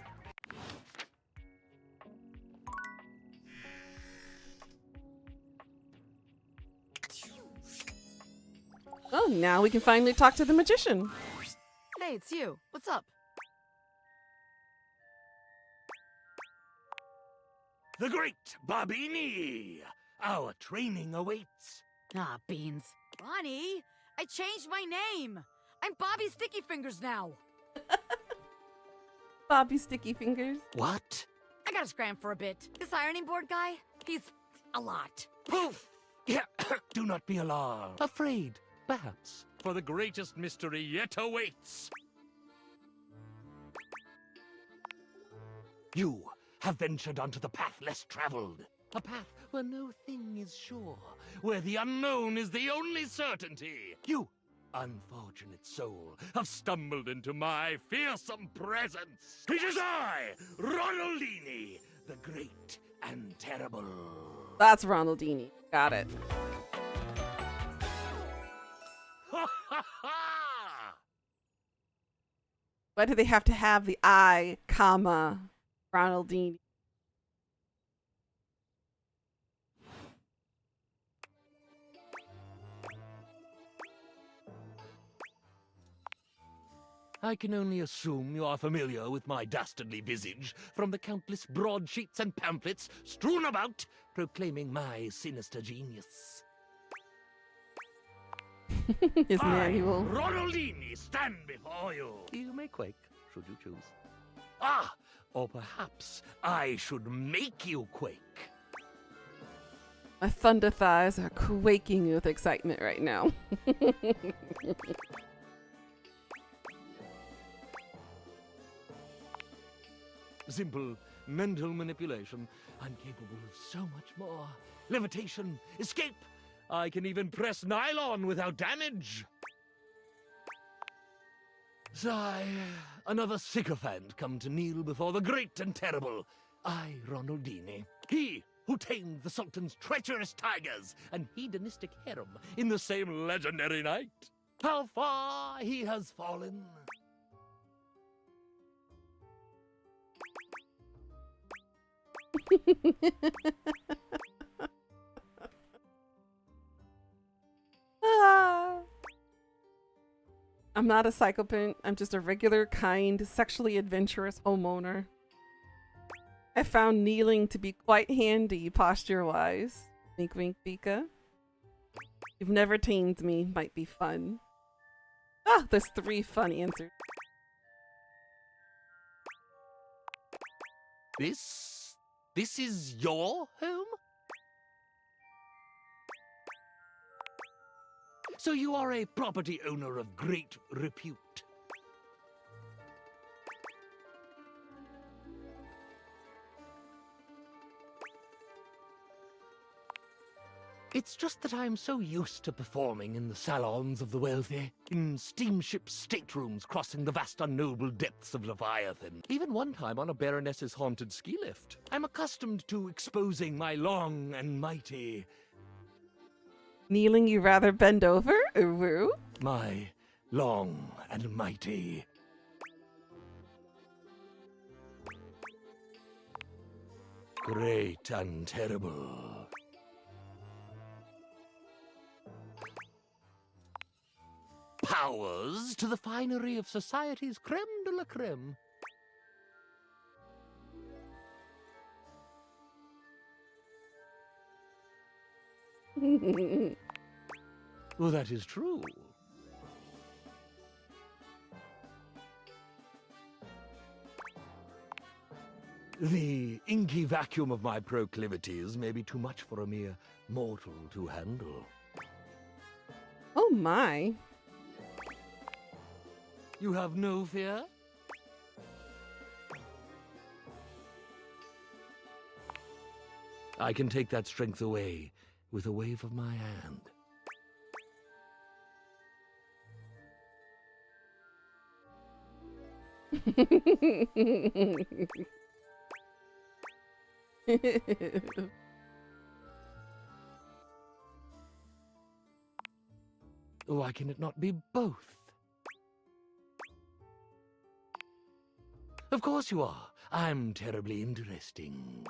Oh, now we can finally talk to the magician. Hey, it's you. What's up? The great Bobini! Our training awaits. Ah, beans. Bonnie, I changed my name. I'm Bobby Sticky Fingers now. Bobby Sticky Fingers. What? I gotta scram for a bit. This ironing board guy, he's a lot. Poof! Yeah, do not be alarmed. Afraid, perhaps, for the greatest mystery yet awaits. You have ventured onto the path less traveled. A path where no thing is sure, where the unknown is the only certainty. You, unfortunate soul, have stumbled into my fearsome presence. It is I, Ronaldini, the great and terrible. That's Ronaldini. Got it. Why do they have to have the I, comma, Ronaldini? I can only assume you are familiar with my dastardly visage from the countless broadsheets and pamphlets strewn about proclaiming my sinister genius. His manual. Ronaldini, stand before you. You may quake, should you choose. Ah, or perhaps I should make you quake. My thunder thighs are quaking with excitement right now. Simple mental manipulation. I'm capable of so much more. Levitation, escape. I can even press nylon without damage. Sigh, another sycophant come to kneel before the great and terrible. I, Ronaldini. He who tamed the Sultan's treacherous tigers and hedonistic harem in the same legendary night. How far he has fallen. I'm not a psychopath. I'm just a regular, kind, sexually adventurous homeowner. I found kneeling to be quite handy posture-wise. Wink, wink, Pika. You've never tamed me. Might be fun. Ah, there's 3 fun answers. This is your home? So you are a property owner of great repute. It's just that I'm so used to performing in the salons of the wealthy, in steamship staterooms crossing the vast unknowable depths of Leviathan, even one time on a Baroness's haunted ski lift. I'm accustomed to exposing my long and mighty Kneeling, you rather bend over, Uru? My long and mighty. Great and terrible. Powers to the finery of society's creme de la creme. Well, that is true. The inky vacuum of my proclivities may be too much for a mere mortal to handle. Oh my. You have no fear? I can take that strength away with a wave of my hand. Why can it not be both? Of course you are. I'm terribly interesting.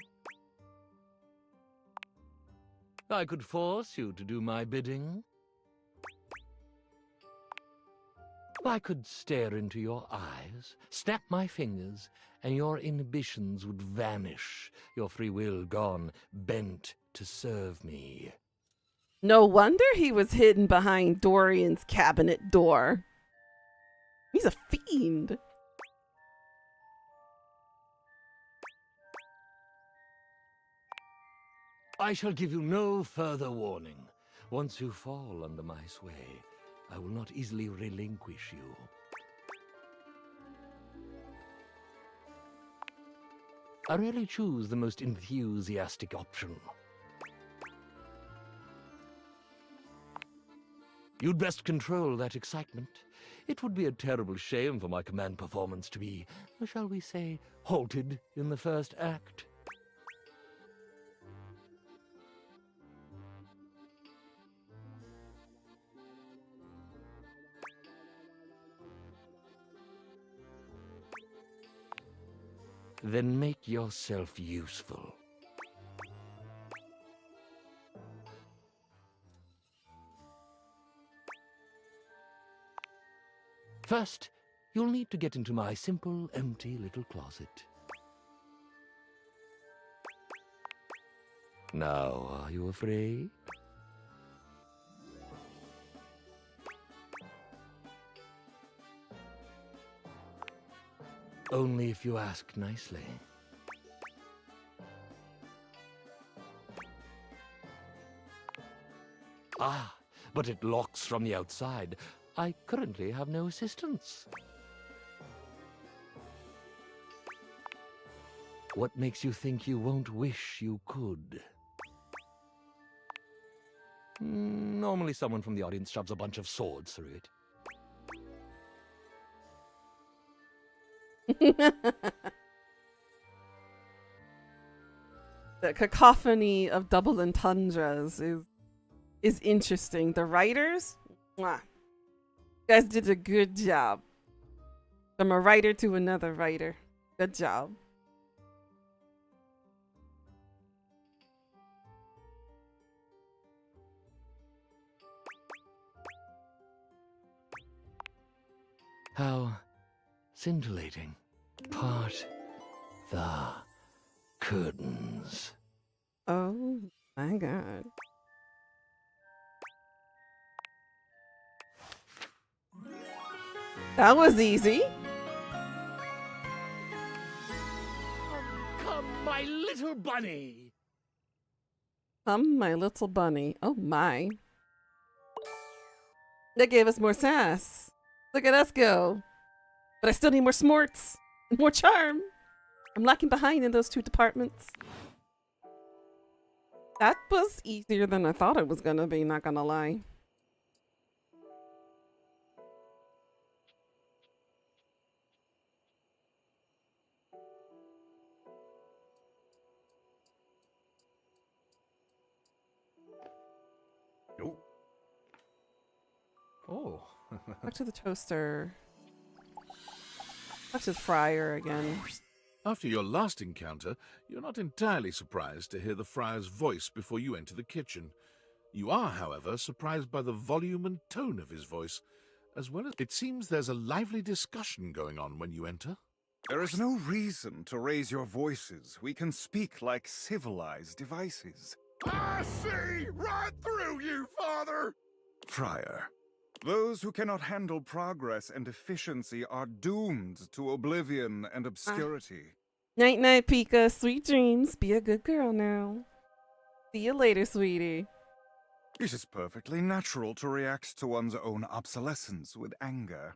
I could force you to do my bidding. I could stare into your eyes, snap my fingers, and your inhibitions would vanish, your free will gone, bent to serve me. No wonder he was hidden behind Dorian's cabinet door. He's a fiend. I shall give you no further warning. Once you fall under my sway, I will not easily relinquish you. I rarely choose the most enthusiastic option. You'd best control that excitement. It would be a terrible shame for my command performance to be, shall we say, halted in the first act. Then make yourself useful. First, you'll need to get into my simple, empty little closet. Now, are you afraid? Only if you ask nicely. Ah, but it locks from the outside. I currently have no assistance. What makes you think you won't wish you could? Normally someone from the audience shoves a bunch of swords through it. The cacophony of double entendres is interesting. The writers, mwah, you guys did a good job. From a writer to another writer. Good job. How scintillating. Part the curtains. Oh my god. That was easy. Come, my little bunny. Come, my little bunny. Oh my. That gave us more sass. Look at us go. But I still need more smarts and more charm. I'm lacking behind in those two departments. That was easier than I thought it was gonna be, not gonna lie. Back to the toaster. Back to the fryer again. After your last encounter, you're not entirely surprised to hear the friar's voice before you enter the kitchen. You are, however, surprised by the volume and tone of his voice, as well as it seems there's a lively discussion going on when you enter. There is no reason to raise your voices. We can speak like civilized devices. I see right through you, Father! Friar, those who cannot handle progress and efficiency are doomed to oblivion and obscurity. Night night, Pika. Sweet dreams. Be a good girl now. See you later, sweetie. It is perfectly natural to react to one's own obsolescence with anger.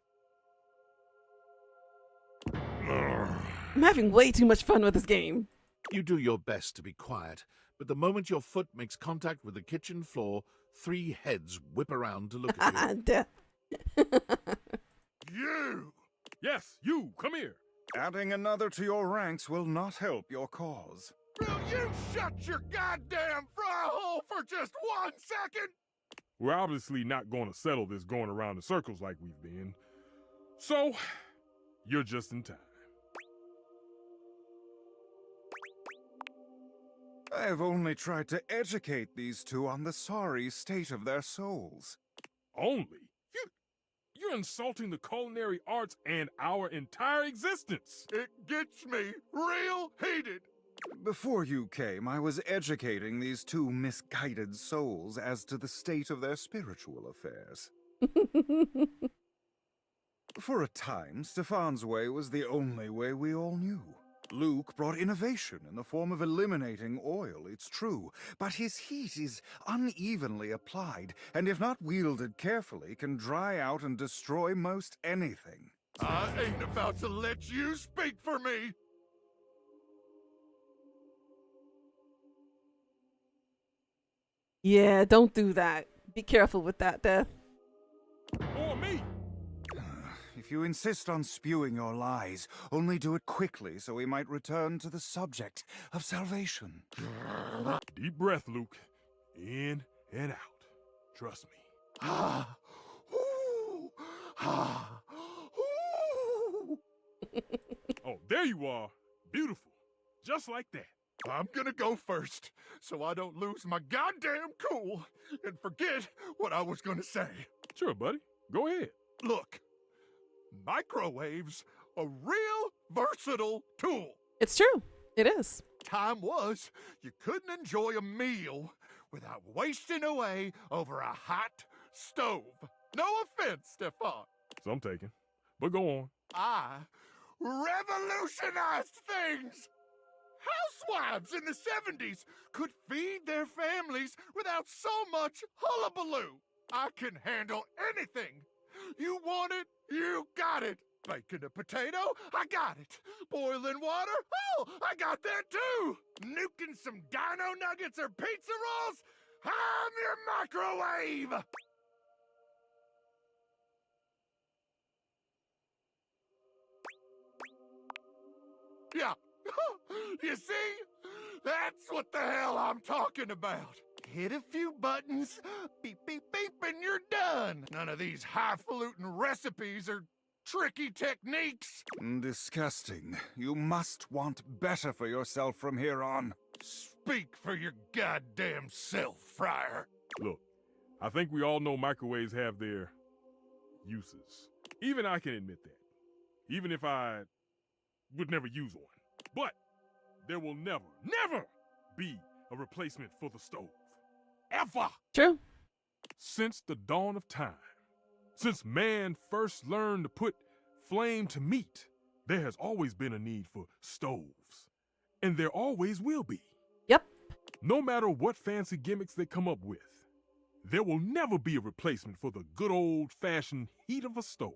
I'm having way too much fun with this game. You do your best to be quiet, but the moment your foot makes contact with the kitchen floor, 3 heads whip around to look at you. Death. You! Yes, you! Come here! Adding another to your ranks will not help your cause. Will you shut your goddamn fry hole for just 1 second? We're obviously not going to settle this going around in circles like we've been. So, you're just in time. I have only tried to educate these two on the sorry state of their souls. Only? You're insulting the culinary arts and our entire existence. It gets me real heated. Before you came, I was educating these two misguided souls as to the state of their spiritual affairs. For a time, Stefan's way was the only way we all knew. Luke brought innovation in the form of eliminating oil, it's true, but his heat is unevenly applied, and if not wielded carefully, can dry out and destroy most anything. I ain't about to let you speak for me. Yeah, don't do that. Be careful with that, Death. Or me. If you insist on spewing your lies, only do it quickly so we might return to the subject of salvation. Deep breath, Luke. In and out. Trust me. Ah. Ooh. Ah. Ooh. Oh, there you are. Beautiful. Just like that. I'm gonna go first, so I don't lose my goddamn cool and forget what I was gonna say. Sure, buddy. Go ahead. Look, microwaves a real versatile tool. It's true. It is. Time was you couldn't enjoy a meal without wasting away over a hot stove. No offense, Stefan. Some taken. But go on. I revolutionized things. Housewives in the 70s could feed their families without so much hullabaloo. I can handle anything. You want it, you got it. Baking a potato, I got it. Boiling water, oh, I got that too. Nuking some dino nuggets or pizza rolls, I'm your microwave. Yeah. You see? That's what the hell I'm talking about. Hit a few buttons, beep, beep, beep, and you're done. None of these highfalutin recipes or tricky techniques. Disgusting. You must want better for yourself from here on. Speak for your goddamn self, Friar. Look, I think we all know microwaves have their uses. Even I can admit that. Even if I would never use one. But there will never, never be a replacement for the stove. Ever. True. Since the dawn of time, since man first learned to put flame to meat, there has always been a need for stoves. And there always will be. Yep. No matter what fancy gimmicks they come up with, there will never be a replacement for the good old-fashioned heat of a stove.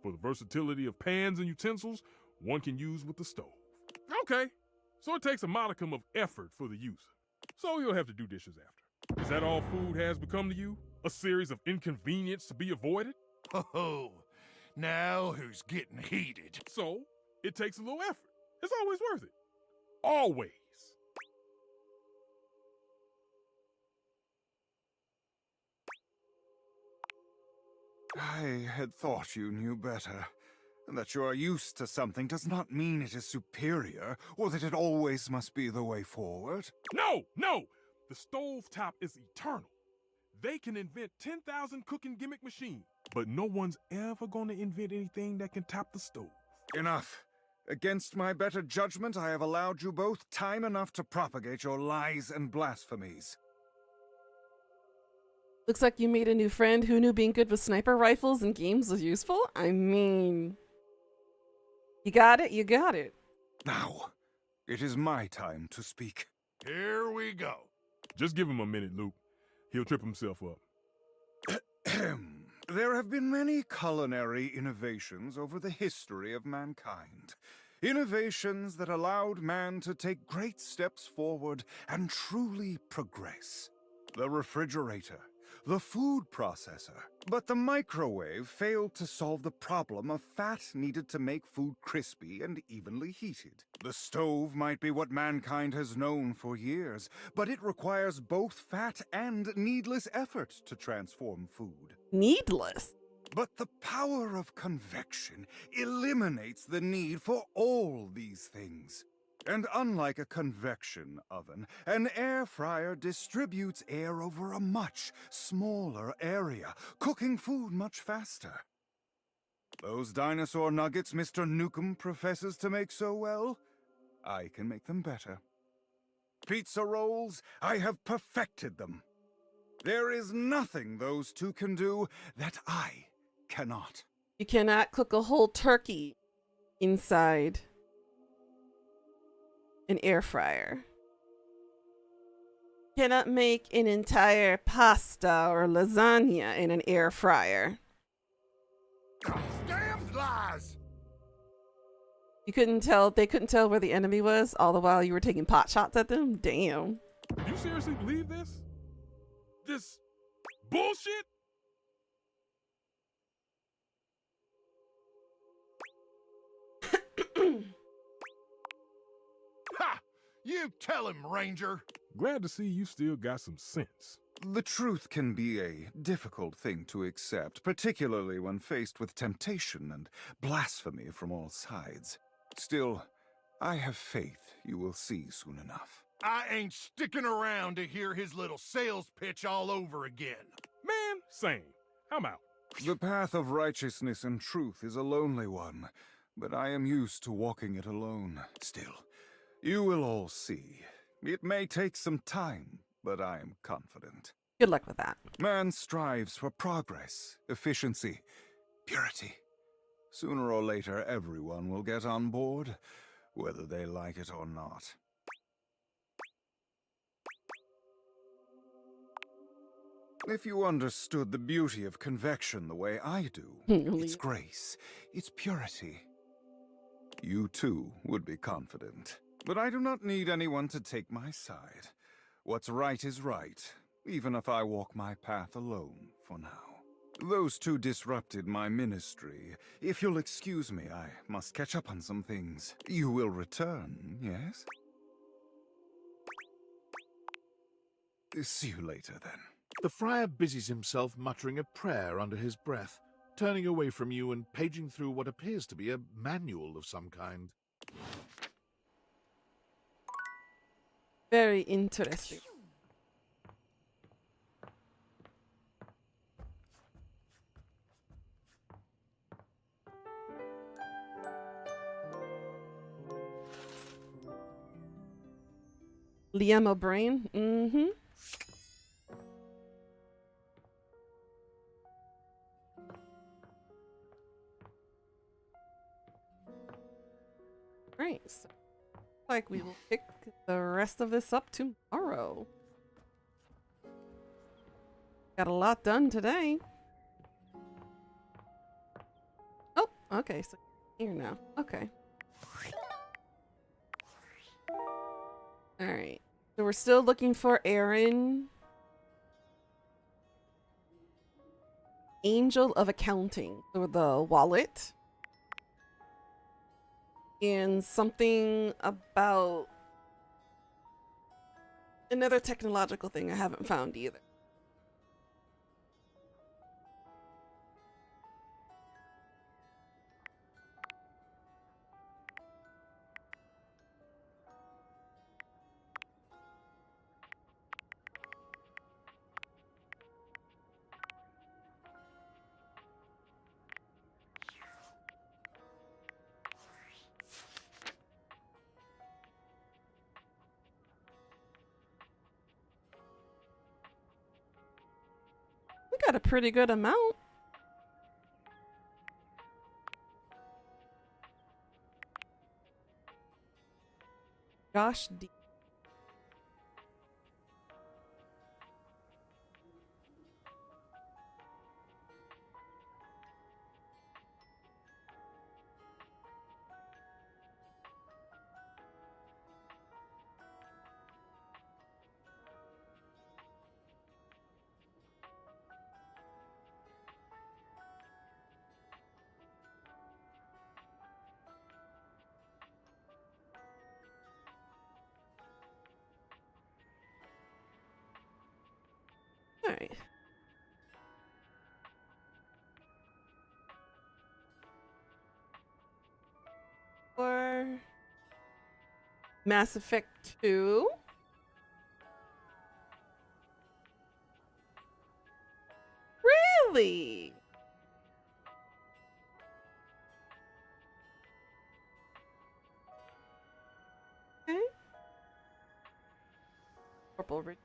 For the versatility of pans and utensils one can use with the stove. Okay, so it takes a modicum of effort for the user. So you'll have to do dishes after. Is that all food has become to you? A series of inconvenience to be avoided? Oh, now who's getting heated? So, it takes a little effort. It's always worth it. Always. I had thought you knew better. That you are used to something does not mean it is superior, or that it always must be the way forward. No, no! The stovetop is eternal. They can invent 10,000 cooking gimmick machines, but no one's ever gonna invent anything that can top the stove. Enough. Against my better judgment, I have allowed you both time enough to propagate your lies and blasphemies. Looks like you made a new friend who knew being good with sniper rifles in games was useful. I mean, you got it, you got it. Now, it is my time to speak. Here we go. Just give him a minute, Luke. He'll trip himself up. There have been many culinary innovations over the history of mankind. Innovations that allowed man to take great steps forward and truly progress. The refrigerator, the food processor. But the microwave failed to solve the problem of fat needed to make food crispy and evenly heated. The stove might be what mankind has known for years, but it requires both fat and needless effort to transform food. Needless? But the power of convection eliminates the need for all these things. And unlike a convection oven, an air fryer distributes air over a much smaller area, cooking food much faster. Those dinosaur nuggets Mr. Nukem professes to make so well, I can make them better. Pizza rolls, I have perfected them. There is nothing those two can do that I cannot. You cannot cook a whole turkey inside an air fryer. Cannot make an entire pasta or lasagna in an air fryer. Damn lies! You couldn't tell, they couldn't tell where the enemy was all the while you were taking pot shots at them? Damn. You seriously believe this? This bullshit? Ha! You tell him, Ranger. Glad to see you still got some sense. The truth can be a difficult thing to accept, particularly when faced with temptation and blasphemy from all sides. Still, I have faith you will see soon enough. I ain't sticking around to hear his little sales pitch all over again. Man, same. I'm out. The path of righteousness and truth is a lonely one, but I am used to walking it alone. Still, you will all see. It may take some time, but I am confident. Good luck with that. Man strives for progress, efficiency, purity. Sooner or later, everyone will get on board, whether they like it or not. If you understood the beauty of convection the way I do, its grace, its purity, you too would be confident. But I do not need anyone to take my side. What's right is right, even if I walk my path alone for now. Those two disrupted my ministry. If you'll excuse me, I must catch up on some things. You will return, yes? See you later, then. The friar busies himself muttering a prayer under his breath, turning away from you and paging through what appears to be a manual of some kind. Very interesting. Liam O'Brien? Mm-hmm. Right, so like we will pick the rest of this up tomorrow. Got a lot done today. Oh, okay, so here now. Okay. Alright. So we're still looking for Aaron. Angel of Accounting. So the wallet. And something about another technological thing I haven't found either. got a pretty good amount. Josh D. All right. For Mass Effect 2. Really? Okay. Purple Ridge.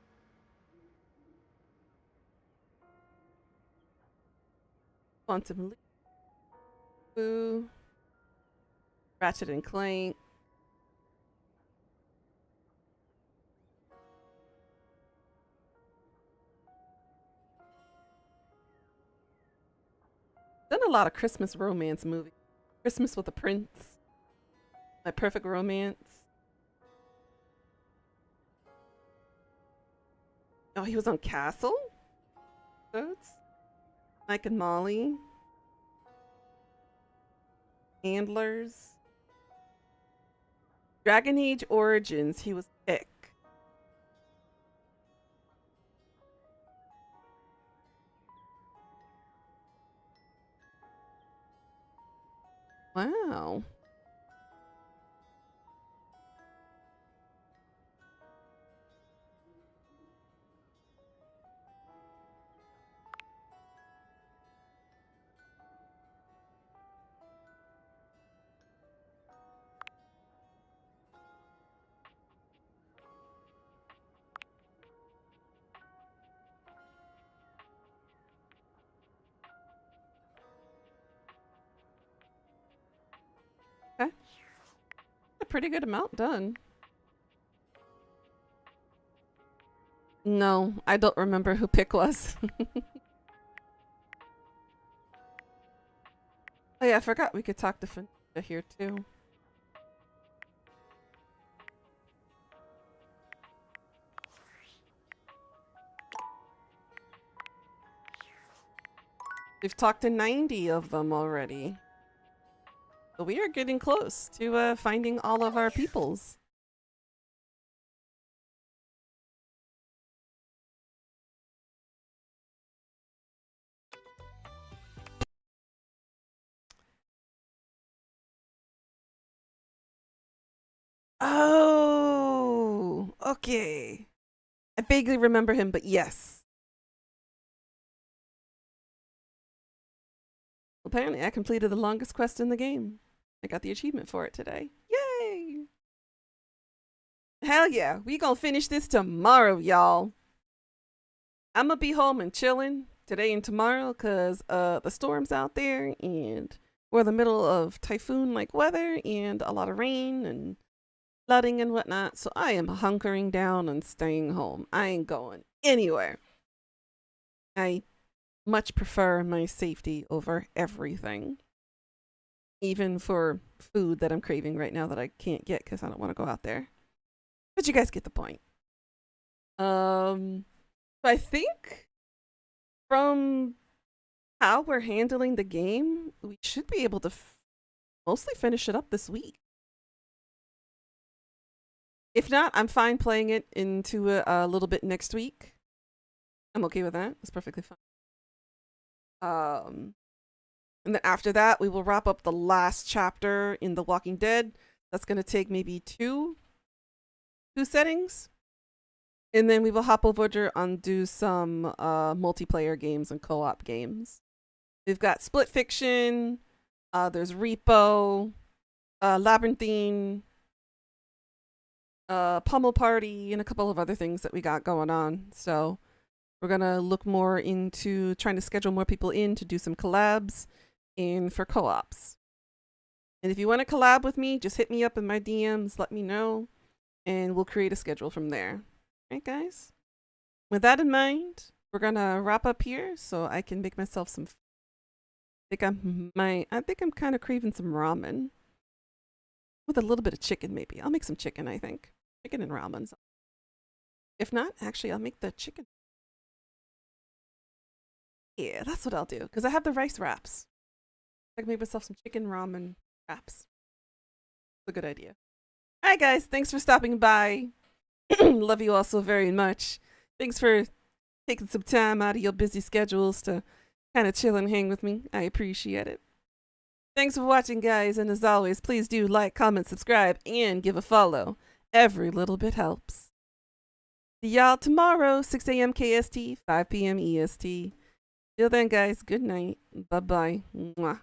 Quantum Leap. Boo. Ratchet and Clank. Done a lot of Christmas romance movies. Christmas with the Prince. My Perfect Romance. Oh, he was on Castle? Mike and Molly. Handlers. Dragon Age Origins, he was Pick. Wow. Okay. A pretty good amount done. No, I don't remember who Pick was. Oh yeah, I forgot we could talk to Fanisha here too. We've talked to 90 of them already. So we are getting close to finding all of our peoples. Oh, okay. I vaguely remember him, but yes. Apparently, I completed the longest quest in the game. I got the achievement for it today. Yay! Hell yeah, we gonna finish this tomorrow, y'all. I'm gonna be home and chilling today and tomorrow because the storm's out there and we're in the middle of typhoon-like weather and a lot of rain and flooding and whatnot. So I am hunkering down and staying home. I ain't going anywhere. I much prefer my safety over everything. Even for food that I'm craving right now that I can't get because I don't want to go out there. But you guys get the point. So I think from how we're handling the game, we should be able to mostly finish it up this week. If not, I'm fine playing it into a little bit next week. I'm okay with that. It's perfectly fine. And then after that, we will wrap up the last chapter in The Walking Dead. That's going to take maybe two settings. And then we will hop over and do some multiplayer games and co-op games. We've got Split Fiction, there's Repo, Labyrinthine, Pummel Party, and a couple of other things that we got going on. So We're gonna look more into trying to schedule more people in to do some collabs and for co-ops. And if you want to collab with me, just hit me up in my DMs, let me know, and we'll create a schedule from there. Right, guys? With that in mind, we're gonna wrap up here so I can make myself some. I think I'm kind of craving some ramen with a little bit of chicken. Maybe I'll make some chicken. I think chicken and ramen. If not, actually, I'll make the chicken. Yeah, that's what I'll do because I have the rice wraps. I can make myself some chicken ramen wraps. It's a good idea. All right, guys. Thanks for stopping by. Love you all so very much. Thanks for taking some time out of your busy schedules to kind of chill and hang with me. I appreciate it. Thanks for watching, guys. And as always, please do like, comment, subscribe, and give a follow. Every little bit helps. See y'all tomorrow, 6 a.m. KST, 5 p.m. EST. Till then, guys, good night. Bye-bye. Mwah.